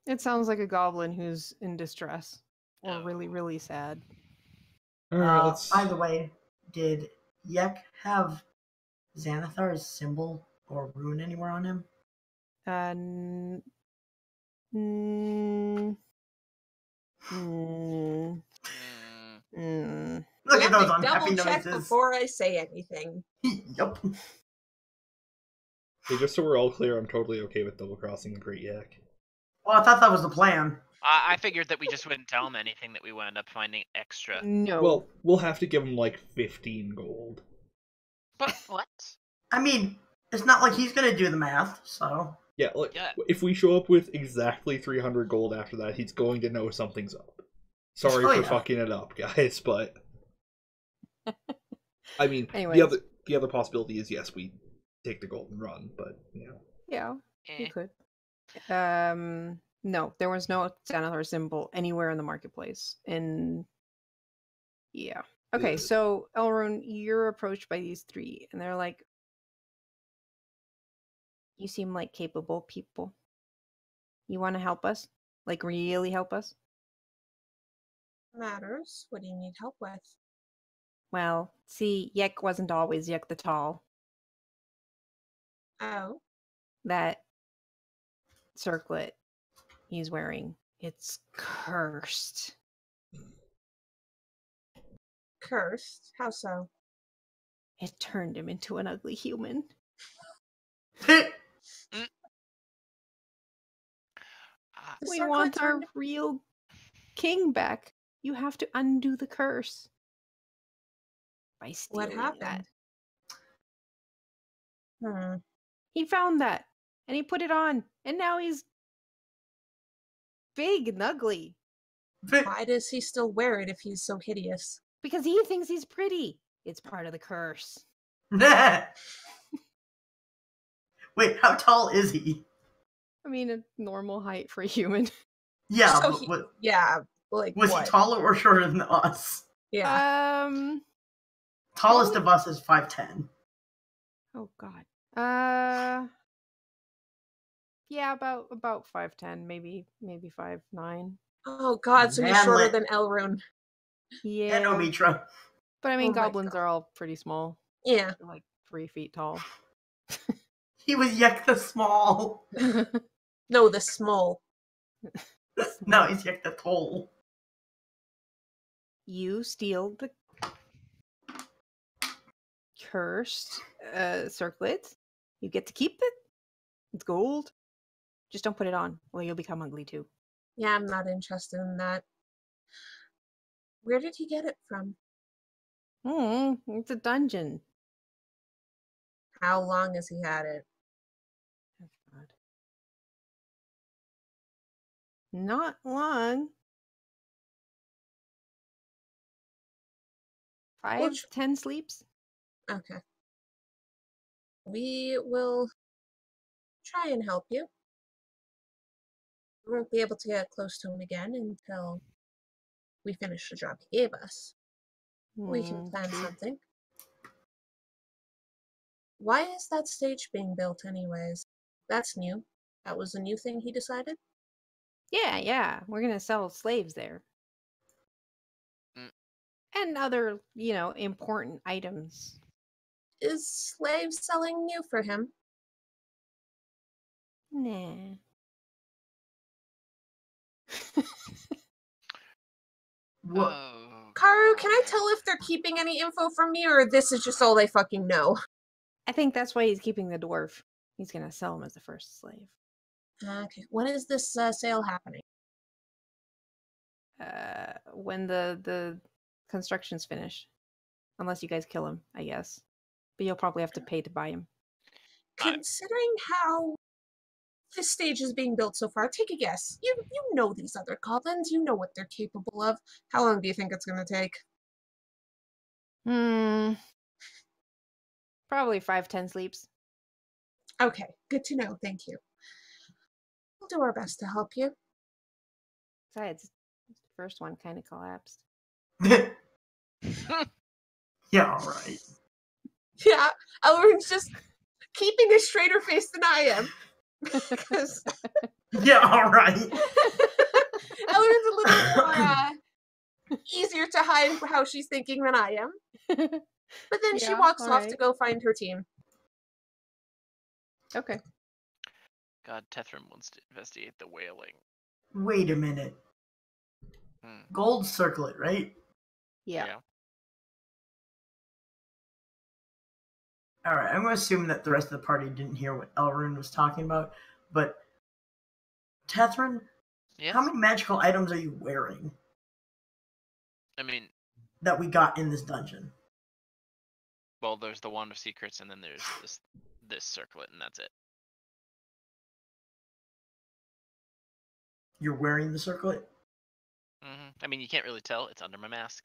It sounds like a goblin who's in distress or Oh. really, really sad. Alright, let's. By the way, did Yek have Xanathar's symbol or rune anywhere on him? N- mm, mm, mm, mm. Look at Let those me unhappy double check noises. before I say anything. Yup. Hey, just so we're all clear, I'm totally okay with double crossing a Great Yak. Well, I thought that was the plan. I figured that we just wouldn't tell him anything that we wound up finding extra. No. Well, we'll have to give him like 15 gold. But what? I mean, it's not like he's gonna do the math, so. Yeah, like, Yeah. if we show up with exactly 300 gold after that, he's going to know something's up. Sorry Oh, for yeah. fucking it up, guys, but I mean, Anyways. the other possibility is yes, we take the gold and run, but you know. Yeah, you Eh. could. No, there was no Xanathar symbol anywhere in the marketplace. Yeah. Okay, Ugh. so Elrond, you're approached by these 3, and they're like, "You seem like capable people. You want to help us? Like, really help us?" Matters. What do you need help with? Well, see, Yek wasn't always Yek the Tall. Oh, That circlet he's wearing, it's cursed. cursed. How so? It turned him into an ugly human. The We circlet want our turned- real king back. You have to undo the curse by What stealing happened? that. He found that, and he put it on, and now he's big and ugly Why does he still wear it if he's so hideous? because he thinks he's pretty. It's part of the curse. Wait, how tall is he? I mean, a normal height for a human. Yeah, So but yeah, like was what? he taller or shorter than us? Yeah. Tallest of us is 5'10". Oh God. Yeah, about 5'10", maybe 5'9". Oh God, so he's shorter Manlet. than Elrune. Yeah, And Omitra. but I mean, Oh my goblins God. are all pretty small. Yeah. They're like 3 feet tall. He was Yek the Small. No, the small. No, he's Yek the Tall. You steal the cursed circlet. You get to keep it. It's gold. Just don't put it on, or you'll become ugly too. Yeah, I'm not interested in that. Where did he get it from? It's a dungeon. How long has he had it? Oh, God. Not long. 5 Which- 10 sleeps. Okay. We will try and help you. We won't be able to get close to him again until we finish the job he gave us. We can plan True. something. Why is that stage being built anyways? That's new. That was a new thing he decided? Yeah. We're gonna sell slaves there. Mm. And other, important items. Is slave selling new for him? Nah. What? Oh, Karu, can I God. tell if they're keeping any info from me or this is just all they fucking know? I think that's why he's keeping the dwarf. He's gonna sell him as the first slave. Okay. When is this sale happening? When the construction's finished. Unless you guys kill him, I guess. But you'll probably have to pay to buy him. Considering how this stage is being built so far, take a guess. You know these other goblins. You know what they're capable of. How long do you think it's going to take? Probably 5 10 sleeps. Okay, good to know. Thank you. We'll do our best to help you. Besides, the first one kind of collapsed. Yeah, alright. Yeah, Elrin's just keeping a straighter face than I am. Because Yeah, alright. Elrin's a little more easier to hide how she's thinking than I am. But then she Yeah, walks off to alright. go find her team. Okay. God, Tethram wants to investigate the whaling. Wait a minute. Gold circlet, right? Yeah. Alright, I'm going to assume that the rest of the party didn't hear what Elrune was talking about, but Tethran, Yes? how many magical items are you wearing I mean, that we got in this dungeon? well, there's the Wand of Secrets, and then there's this circlet, and that's it. You're wearing the circlet? I mean, you can't really tell. It's under my mask.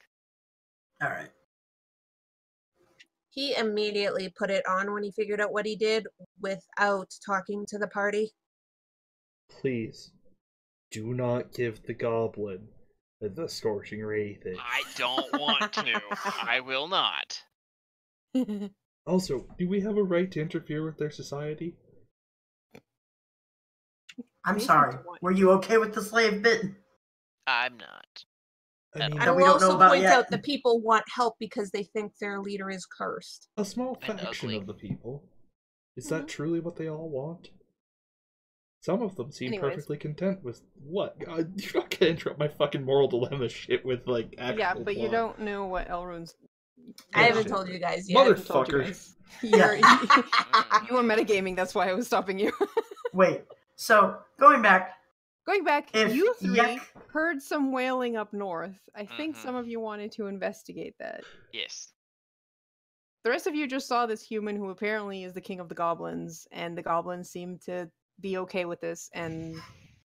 Alright. He immediately put it on when he figured out what he did without talking to the party. Please, do not give the goblin the scorching ray thing. I don't want to. I will not. Also, do we have a right to interfere with their society? I'm Maybe sorry. it's one. Were you okay with the slave bit? I'm not. I mean, I That we will don't know also about point yet. out the people want help because they think their leader is cursed. a small And faction ugly. of the people. Is Mhm. that truly what they all want? Some of them seem Anyways. perfectly content with what? God, you're not gonna interrupt my fucking moral dilemma shit with like actual Yeah, but you plot. don't know what Elrune's I haven't shit. told you guys I yet. haven't told you Motherfucker. guys. Yeah. You were metagaming, that's why I was stopping you. Wait. So going back, Going back, If you three Yek- heard some wailing up north. I think Mhm. some of you wanted to investigate that. Yes. The rest of you just saw this human who apparently is the king of the goblins, and the goblins seem to be okay with this, and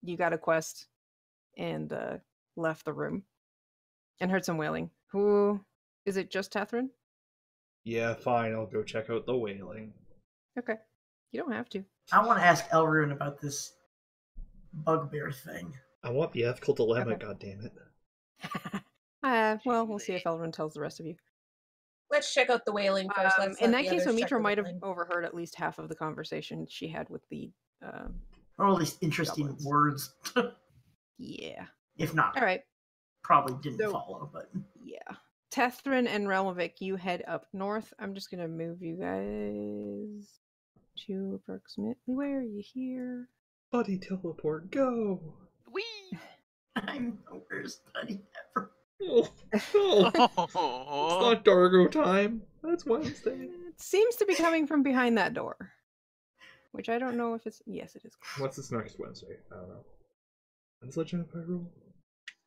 you got a quest and left the room and heard some wailing. Who is it? Just Catherine? Yeah, fine. I'll go check out the wailing. Okay, you don't have to. I want to ask Elrune about this bugbear thing. I want the ethical dilemma. Okay. Goddammit. Well, we'll see if Elrond tells the rest of you. Let's check out the wailing first. Let's In let that the case, others check Omitra the might have wailing. overheard at least half of the conversation she had with the. Or at least interesting Goblins. words. Yeah. If not, All right. probably didn't So- follow, but Yeah. Tethrin and Relmovic, you head up north. I'm just gonna move you guys to approximately where are you here? Buddy teleport, go! Wee. I'm the worst buddy ever. Oh, no. It's not Dargo time. That's Wednesday. It seems to be coming from behind that door. Which I don't know if it's. Yes, it is. What's this next Wednesday? I don't know. When's Legend of Hyrule?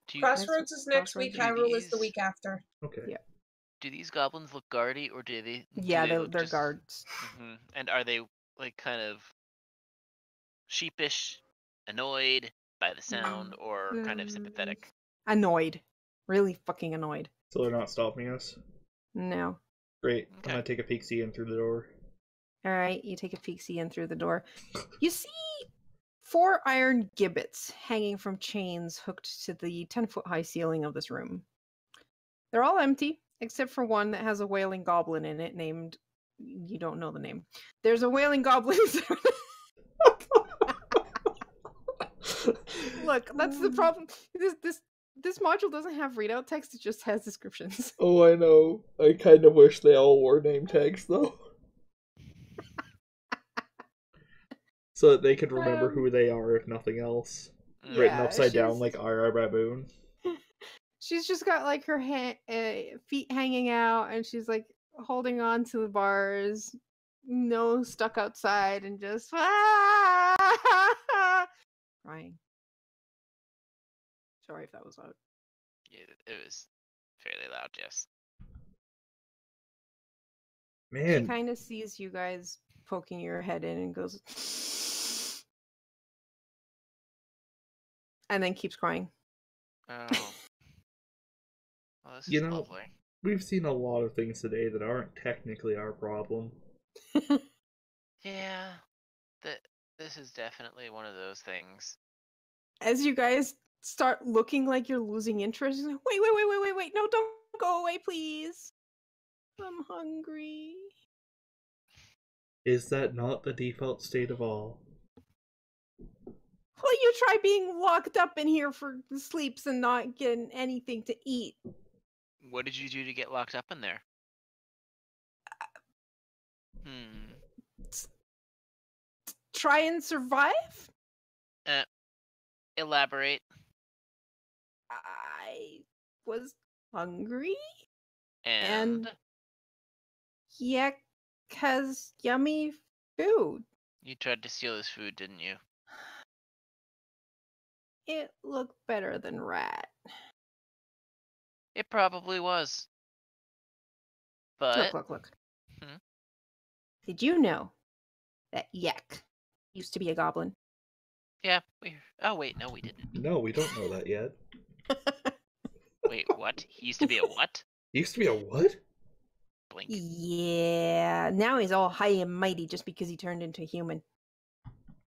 Do you, Crossroads is next Crossroads week. is Hyrule is the these- week after. Okay. Yeah. do these goblins look guardy, or do they? Yeah, do they they're just... guards. hmm And are they like kind of sheepish, annoyed by the sound, or kind of sympathetic? Annoyed. Really fucking annoyed. So they're not stopping us? No. Great. I'm Okay. gonna take a peek see in through the door. Alright, you take a peek see in through the door. You see 4 iron gibbets hanging from chains hooked to the 10-foot high ceiling of this room. They're all empty, except for one that has a wailing goblin in it named. You don't know the name. There's a wailing goblin. Look, that's the problem. This module doesn't have readout text, it just has descriptions. Oh, I know. I kind of wish they all wore name tags, though. So that they could remember who they are, if nothing else. Mm. Written Yeah, upside down she's- like Ira Baboon. She's just got like her feet hanging out, and she's like holding on to the bars, nose stuck outside, and just crying. Sorry if that was loud. Yeah, it was fairly loud, yes. She Man, kind of sees you guys poking your head in and goes, and then keeps crying. Oh. Well, this You is know- lovely. we've seen a lot of things today that aren't technically our problem. Yeah, this is definitely one of those things. As you guys start looking like you're losing interest, you're like, wait, no, don't go away, please. I'm hungry. Is that not the default state of all? Well, you try being locked up in here for sleeps and not getting anything to eat. What did you do to get locked up in there? Hmm. Try and survive? Elaborate. I was hungry. And Yek has yummy food. you tried to steal his food, didn't you? It looked better than rat. It probably was. But Look. Hmm? Did you know that Yek used to be a goblin? yeah, oh wait, no, we didn't. No, we don't know that yet. Wait, what? He used to be a what? He used to be a what? Blink. Yeah, now he's all high and mighty just because he turned into a human.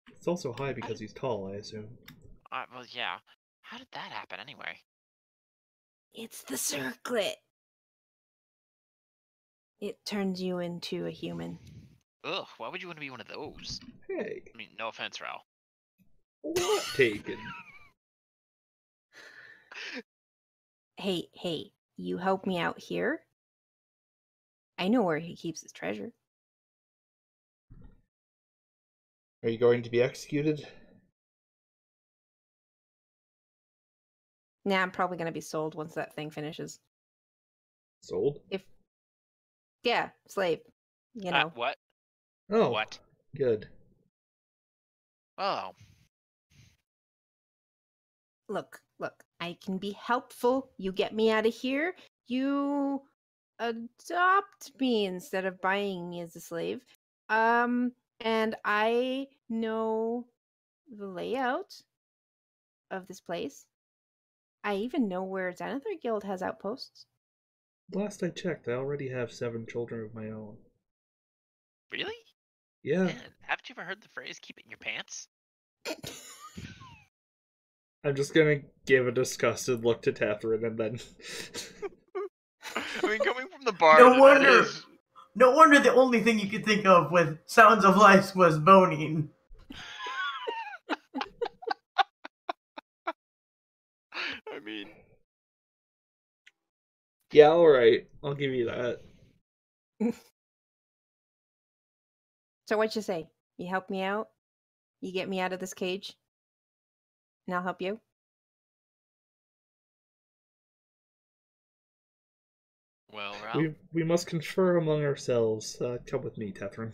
It's also high because he's tall, I assume. Well, yeah. How did that happen anyway? It's the circlet. It turns you into a human. Ugh, why would you want to be one of those? Hey, I mean, no offense, Raul. what taken? Hey, you help me out here? I know where he keeps his treasure. Are you going to be executed? Nah, I'm probably gonna be sold once that thing finishes. Sold? Yeah, slave. You know. What? Oh, What? good. Oh, Look, I can be helpful. You get me out of here. You adopt me instead of buying me as a slave. And I know the layout of this place. I even know where Xanathar Guild has outposts. Last I checked, I already have 7 children of my own. really? Yeah, Man, haven't you ever heard the phrase "keep it in your pants"? I'm just gonna give a disgusted look to Catherine and then... I mean, coming from the bard, No that wonder. is- No wonder the only thing you could think of with Sounds of Life was boning. I mean, Yeah, alright. I'll give you that. So what you say? You help me out? You get me out of this cage? And I'll help you? well, Ralph. We must confer among ourselves. Come with me, Catherine.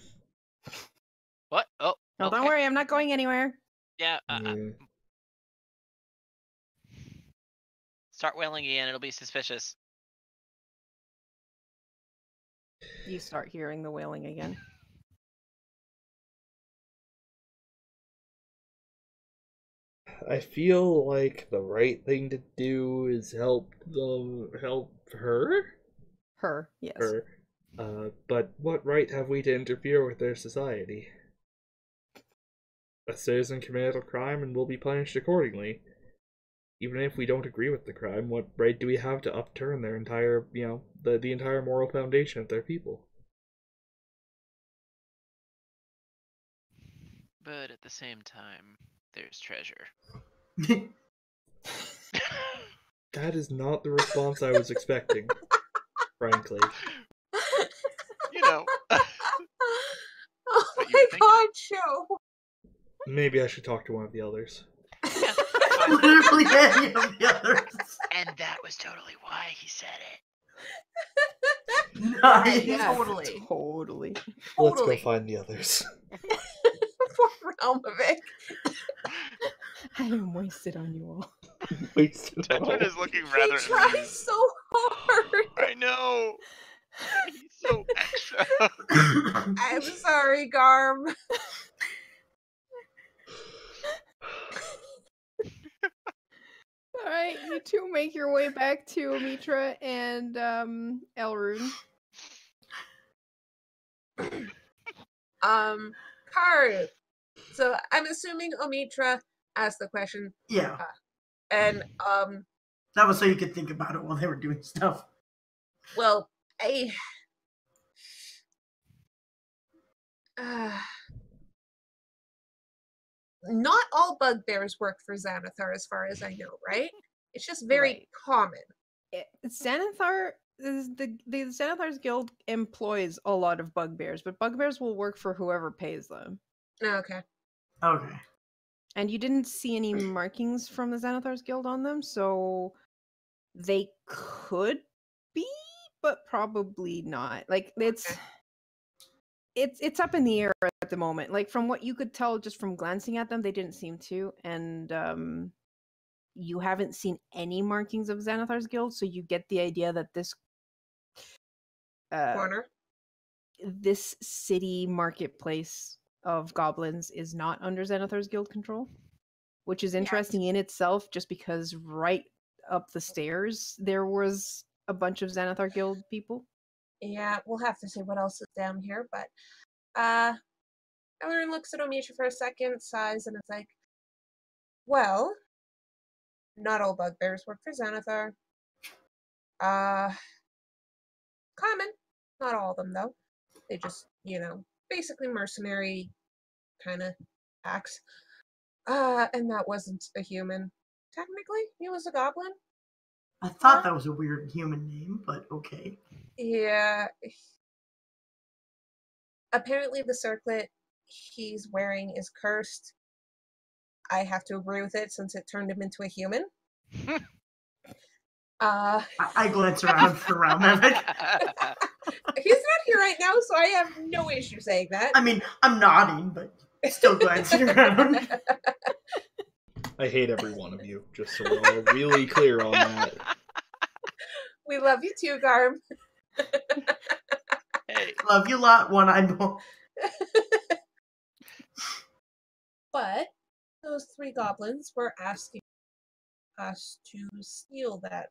What? Oh, Oh, okay. don't worry, I'm not going anywhere. Yeah. Yeah. Start wailing again. It'll be suspicious. You start hearing the wailing again. I feel like the right thing to do is help her? Her, yes. Her. But what right have we to interfere with their society? A citizen committed a crime and will be punished accordingly. Even if we don't agree with the crime, what right do we have to upturn their entire, the entire moral foundation of their people? But at the same time, there's treasure. That is not the response I was expecting, frankly. You know. Oh What you were my thinking. god, Joe. Maybe I should talk to one of the others. Yeah, that's fine. Literally any of the others. And that was totally why he said it. Nice. Yeah. Totally. Let's go Totally. find the others. Poor Realmovic. I am wasted on you all. Wasted Tetrin all. is looking He rather tries amused. so hard. I know. He's so extra. I'm sorry, Garm. All right, you two make your way back to Omitra and Elrune. Karu. So I'm assuming Omitra asked the question, Yeah, and that was so you could think about it while they were doing stuff. well, not all bugbears work for Xanathar, as far as I know, right? It's just very Right. common. Xanathar is the Xanathar's guild employs a lot of bugbears, but bugbears will work for whoever pays them. Okay. Okay. And you didn't see any markings from the Xanathar's guild on them, so they could be, but probably not. Like Okay. it's up in the air at the moment. Like from what you could tell just from glancing at them, they didn't seem to, and you haven't seen any markings of Xanathar's guild, so you get the idea that this Corner. this city marketplace of goblins is not under Xanathar's guild control, which is interesting in itself, just because right up the stairs there was a bunch of Xanathar guild people. Yeah, we'll have to see what else is down here, but Ellerin looks at Omitra for a second, sighs, and it's like, well, not all bugbears work for Xanathar. Common. Not all of them, though. They just, basically mercenary kind of acts. And that wasn't a human. Technically, he was a goblin. I thought that was a weird human name, but okay. Yeah. Apparently the circlet he's wearing is cursed. I have to agree with it since it turned him into a human. I glance around for Realmevic. He's not here right now, so I have no issue saying that. I mean, I'm nodding, but still glancing around. I hate every one of you, just so we're all really clear on that. We love you too, Garm. Hey, Love you lot, one-eyed boy. But those 3 goblins were asking us to steal that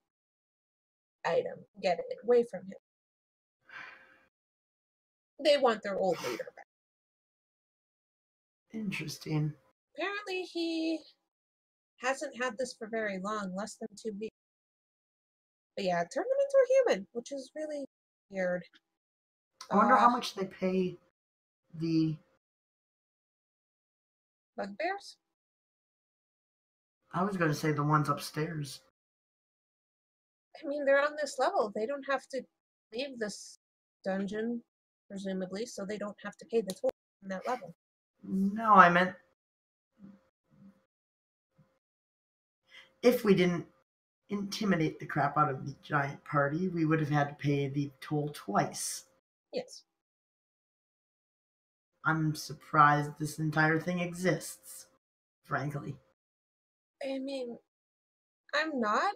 item, get it away from him. They want their old leader back. Interesting. Apparently, he hasn't had this for very long, less than 2 weeks. But yeah, turned him into a human, which is really weird. I wonder how much they pay the... Bugbears? I was going to say the ones upstairs. I mean, they're on this level. They don't have to leave this dungeon, presumably, so they don't have to pay the toll on that level. No, I meant... if we didn't intimidate the crap out of the giant party, we would have had to pay the toll twice. Yes. I'm surprised this entire thing exists, frankly. I mean, I'm not.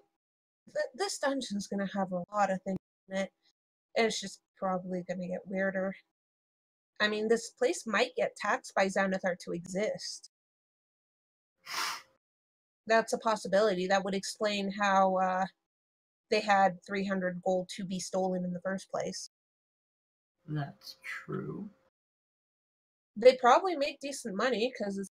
This dungeon's going to have a lot of things in it, and it's just probably going to get weirder. I mean, this place might get taxed by Xanathar to exist. That's a possibility. That would explain how they had 300 gold to be stolen in the first place. That's true. They probably make decent money because it's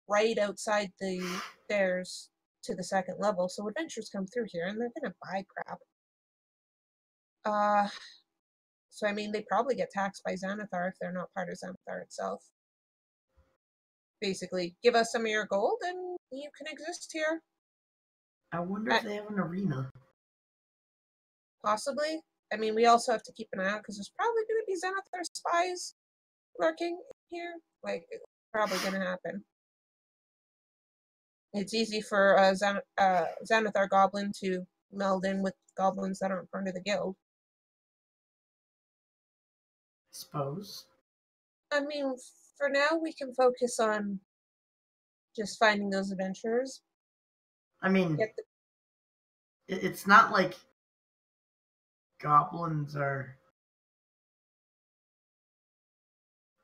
right outside the stairs to the second level, so adventurers come through here and they're gonna buy crap. So I mean, they probably get taxed by Xanathar if they're not part of Xanathar itself. Basically, give us some of your gold and you can exist here. I wonder if they have an arena. Possibly. I mean, we also have to keep an eye out because there's probably going to be Xanathar spies lurking here. Like, it's probably going to happen. It's easy for a Xanathar goblin to meld in with goblins that aren't part of the guild. I suppose. I mean, for now, we can focus on just finding those adventurers. I mean, Get the it's not like goblins are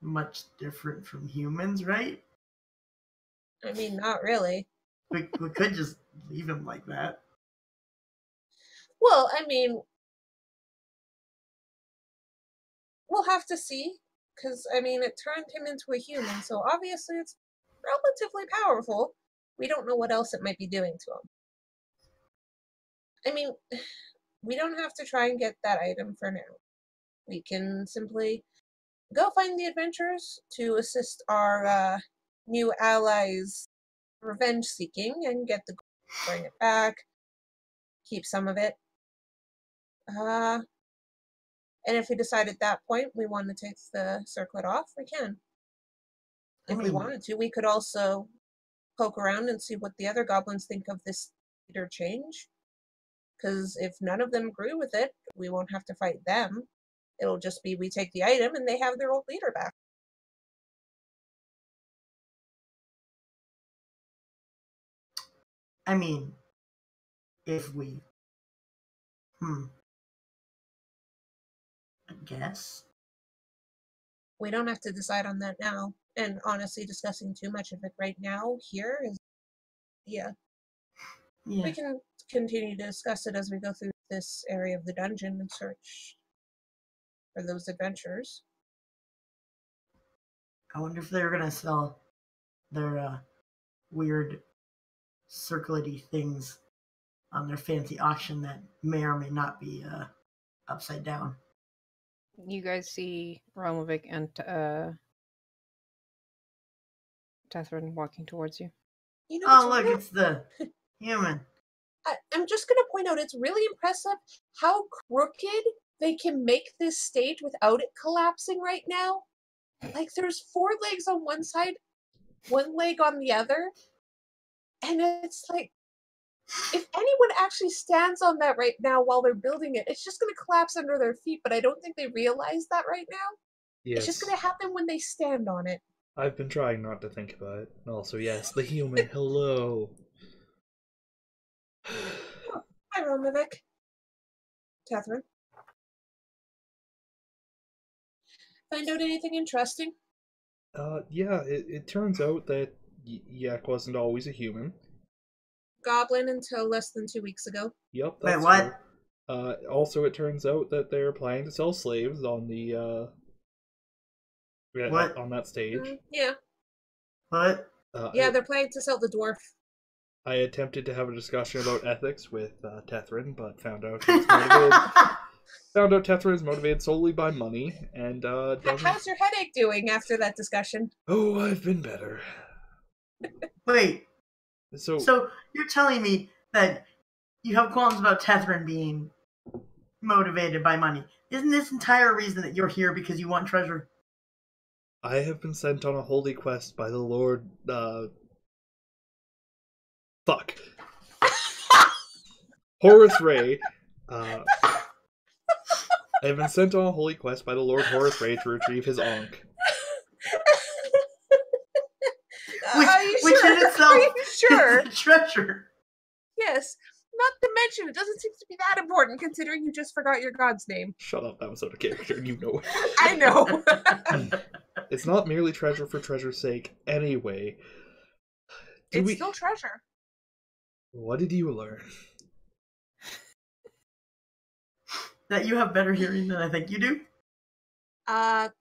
much different from humans, right? I mean, not really. We could just leave him like that. Well, I mean, we'll have to see. Because, I mean, it turned him into a human, so obviously it's relatively powerful. We don't know what else it might be doing to him. I mean, we don't have to try and get that item for now. We can simply go find the adventurers to assist our new allies' revenge seeking and get the gold, bring it back, keep some of it. And if we decide at that point we want to take the circlet off, we can. If we wanted to, we could also poke around and see what the other goblins think of this leader change. Because if none of them agree with it, we won't have to fight them. It'll just be we take the item and they have their old leader back. I mean, if we... I guess. We don't have to decide on that now. And honestly, discussing too much of it right now here is... Yeah. We can continue to discuss it as we go through this area of the dungeon and search for those adventurers. I wonder if they're gonna sell their weird circlety things on their fancy auction that may or may not be upside down. You guys see Romovic and Tethrin walking towards you. You know, Oh, look, it's the human. I'm just going to point out, it's really impressive how crooked they can make this stage without it collapsing right now. Like, there's 4 legs on one side, 1 leg on the other, and it's like, If anyone actually stands on that right now while they're building it, it's just going to collapse under their feet, but I don't think they realize that right now. Yes. It's just going to happen when they stand on it. I've been trying not to think about it. And also, yes, the human, hello. Hi, Romanek. Catherine. Find out anything interesting? Yeah, it turns out that Yak wasn't always a human. Goblin until less than 2 weeks ago. Yep, that's Wait, what? true. Also, it turns out that they're planning to sell slaves on the, What? on that stage. Yeah. What? Yeah, they're planning to sell the dwarf. I attempted to have a discussion about ethics with Tethrin, but found out he's motivated. Found out Tethrin is motivated solely by money, and doesn't... How's your headache doing after that discussion? Oh, I've been better. Wait, So you're telling me that you have qualms about Tethrin being motivated by money. Isn't this entire reason that you're here because you want treasure? I have been sent on a holy quest by the Lord, fuck. Horace Ray. I have been sent on a holy quest by the Lord Horace Ray to retrieve his Ankh. Which in itself Are you sure? is a treasure. Yes. Not to mention, it doesn't seem to be that important considering you just forgot your god's name. Shut up, that was out of character, you know it. I know. It's not merely treasure for treasure's sake, anyway. It's still treasure. What did you learn? That you have better hearing than I think you do? At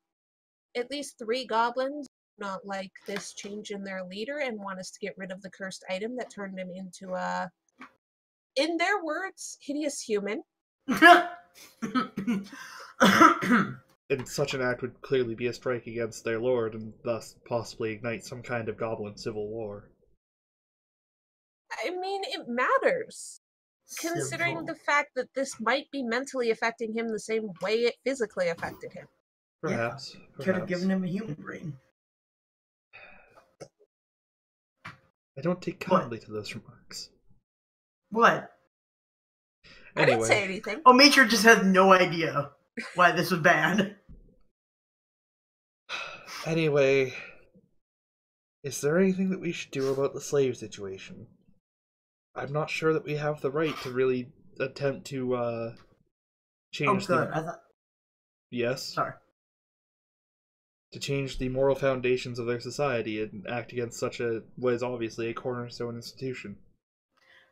least 3 goblins not like this change in their leader and want us to get rid of the cursed item that turned him into a, in their words, hideous human. And such an act would clearly be a strike against their lord, and thus possibly ignite some kind of goblin civil war. I mean, it matters. Considering the fact that this might be mentally affecting him the same way it physically affected him. Perhaps. Yeah, could have given him a human brain. I don't take kindly to those remarks. What? Anyway. I didn't say anything. Oh, Mage just has no idea why this was bad. Anyway, is there anything that we should do about the slave situation? I'm not sure that we have the right to really attempt to change I thought... Yes? Sorry. To change the moral foundations of their society and act against such a, what is obviously a cornerstone institution.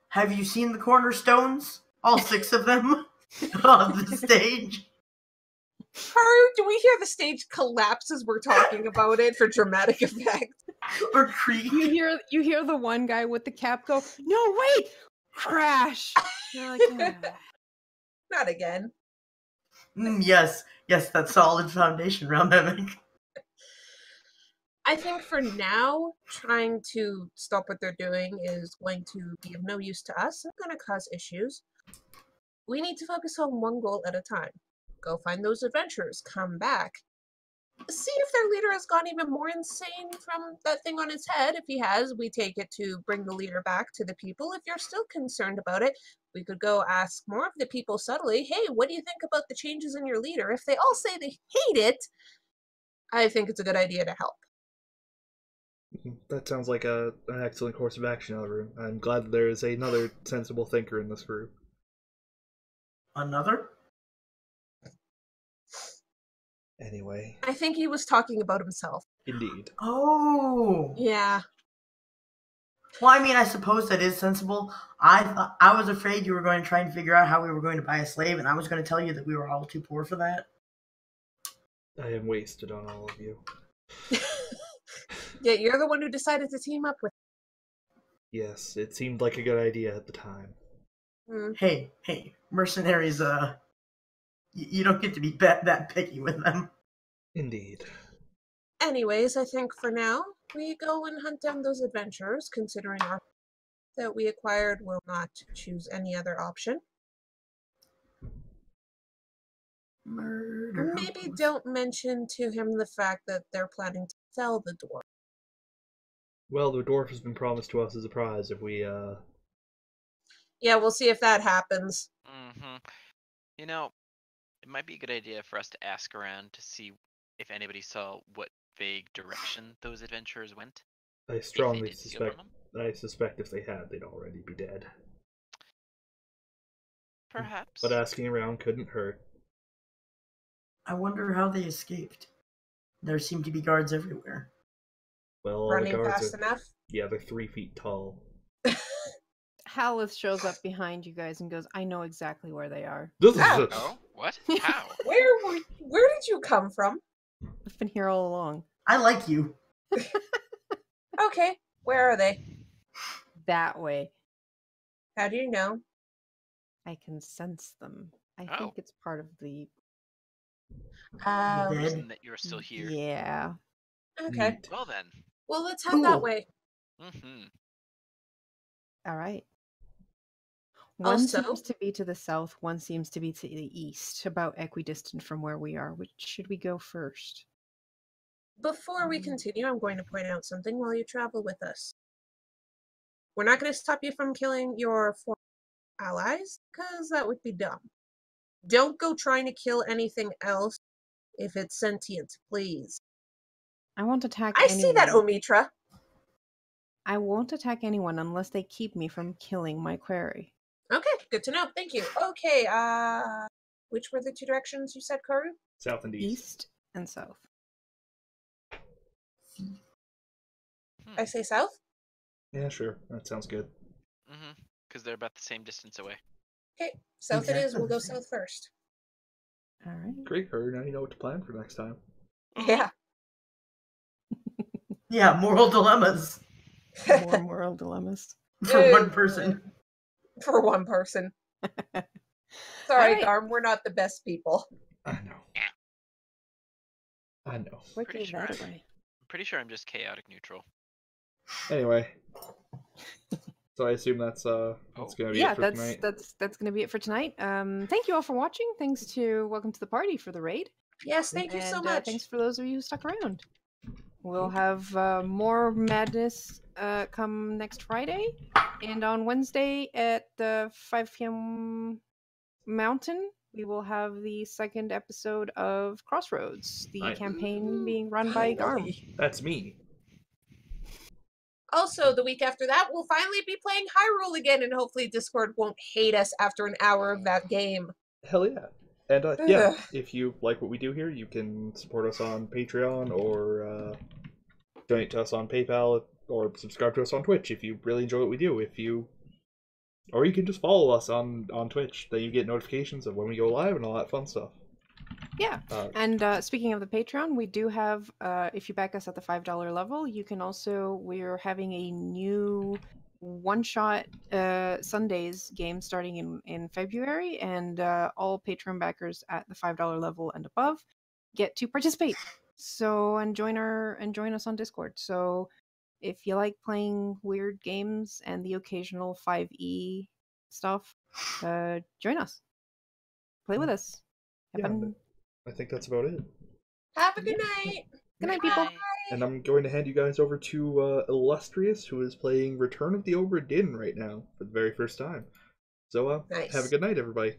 Have you seen the cornerstones? All 6 of them? On the stage? Haru, do we hear the stage collapse as we're talking about it for dramatic effect? Or creak? You hear the one guy with the cap go, "No, wait!" Crash! You're like, "Ah." Not again. Yes, that solid foundation round mimic. I think for now, trying to stop what they're doing is going to be of no use to us and going to cause issues. We need to focus on one goal at a time. Go find those adventurers, come back. See if their leader has gone even more insane from that thing on his head. If he has, we take it to bring the leader back to the people. If you're still concerned about it, we could go ask more of the people subtly, hey, what do you think about the changes in your leader? If they all say they hate it, I think it's a good idea to help. That sounds like an excellent course of action, Elrune. I'm glad that there is another sensible thinker in this group. Another? Anyway. I think he was talking about himself. Indeed. Oh! Yeah. Well, I mean, I suppose that is sensible. I was afraid you were going to try and figure out how we were going to buy a slave, and I was going to tell you that we were all too poor for that. I am wasted on all of you. Yeah, you're the one who decided to team up with. Yes, it seemed like a good idea at the time. Hey, mercenaries, you don't get to be that picky with them. Indeed. Anyways, I think for now, we go and hunt down those adventurers, considering our that we acquired will not choose any other option. Murder. Maybe don't mention to him the fact that they're planning to sell the dwarf. Well, the dwarf has been promised to us as a prize if we Yeah, we'll see if that happens. Mm-hmm. You know, it might be a good idea for us to ask around to see if anybody saw what vague direction those adventurers went. I If they strongly did steal from suspect if they had, they'd already be dead. Perhaps. But asking around couldn't hurt. I wonder how they escaped. There seem to be guards everywhere. Well, all the Running guards fast are... enough. Yeah, they're 3 feet tall. Haleth shows up behind you guys and goes, I know exactly where they are. Oh, what? How? Where did you come from? I've been here all along. I like you. Okay, where are they? That way. How do you know? I can sense them. I Oh. think it's part of the... Dead? Reason that you're still here. Yeah. Okay. Neat. Well then. Well, let's head Cool. that way. Mm-hmm. All right. One Also- seems to be to the south, one seems to be to the east, about equidistant from where we are. Which should we go first? Before we continue, I'm going to point out something while you travel with us. We're not going to stop you from killing your former allies, because that would be dumb. Don't go trying to kill anything else if it's sentient, please. I won't attack I anyone. see that, Omitra. I won't attack anyone unless they keep me from killing my quarry. Okay, good to know. Thank you. Okay, which were the two directions you said, Karu? South and east. East and south. I say south? Yeah, sure. That sounds good. Mm-hmm. Because they're about the same distance away. Okay, south it is. Exactly We'll the go same. south first. All right. Great, her. Now you know what to plan for next time. Yeah. Yeah, moral dilemmas More moral dilemmas. for one person. For one person. Sorry, Alright. Garm, we're not the best people. I know. I know. What Pretty gave sure that I'm- away? I'm pretty sure I'm just chaotic neutral. Anyway. So I assume that's gonna be Yeah, it for that's tonight. that's gonna be it for tonight. Thank you all for watching. Thanks to Welcome to the Party for the raid. Yes, thank you so And, much. thanks for those of you who stuck around. We'll have more madness come next Friday, and on Wednesday at 5 p.m. Mountain, we will have the second episode of Crossroads, the Nice. campaign being run by Garm. That's me. Also, the week after that, we'll finally be playing Hyrule again, and hopefully Discord won't hate us after an hour of that game. Hell yeah. And yeah, Ugh. if you like what we do here, you can support us on Patreon or donate to us on PayPal or subscribe to us on Twitch if you really enjoy what we do. Or you can just follow us on Twitch. Then you get notifications of when we go live and all that fun stuff. Yeah. And speaking of the Patreon, we do have, if you back us at the $5 level, you can also, we're having a new one-shot Sundays game starting in February, and all Patreon backers at the $5 level and above get to participate. So, and join us on Discord. So, if you like playing weird games and the occasional 5e stuff, join us. Play with us. Have Yeah, fun. I think that's about it. Have a good night. Good night, people. And I'm going to hand you guys over to Illustrious, who is playing Return of the Obra Dinn right now for the very first time. So, Nice. have a good night, everybody.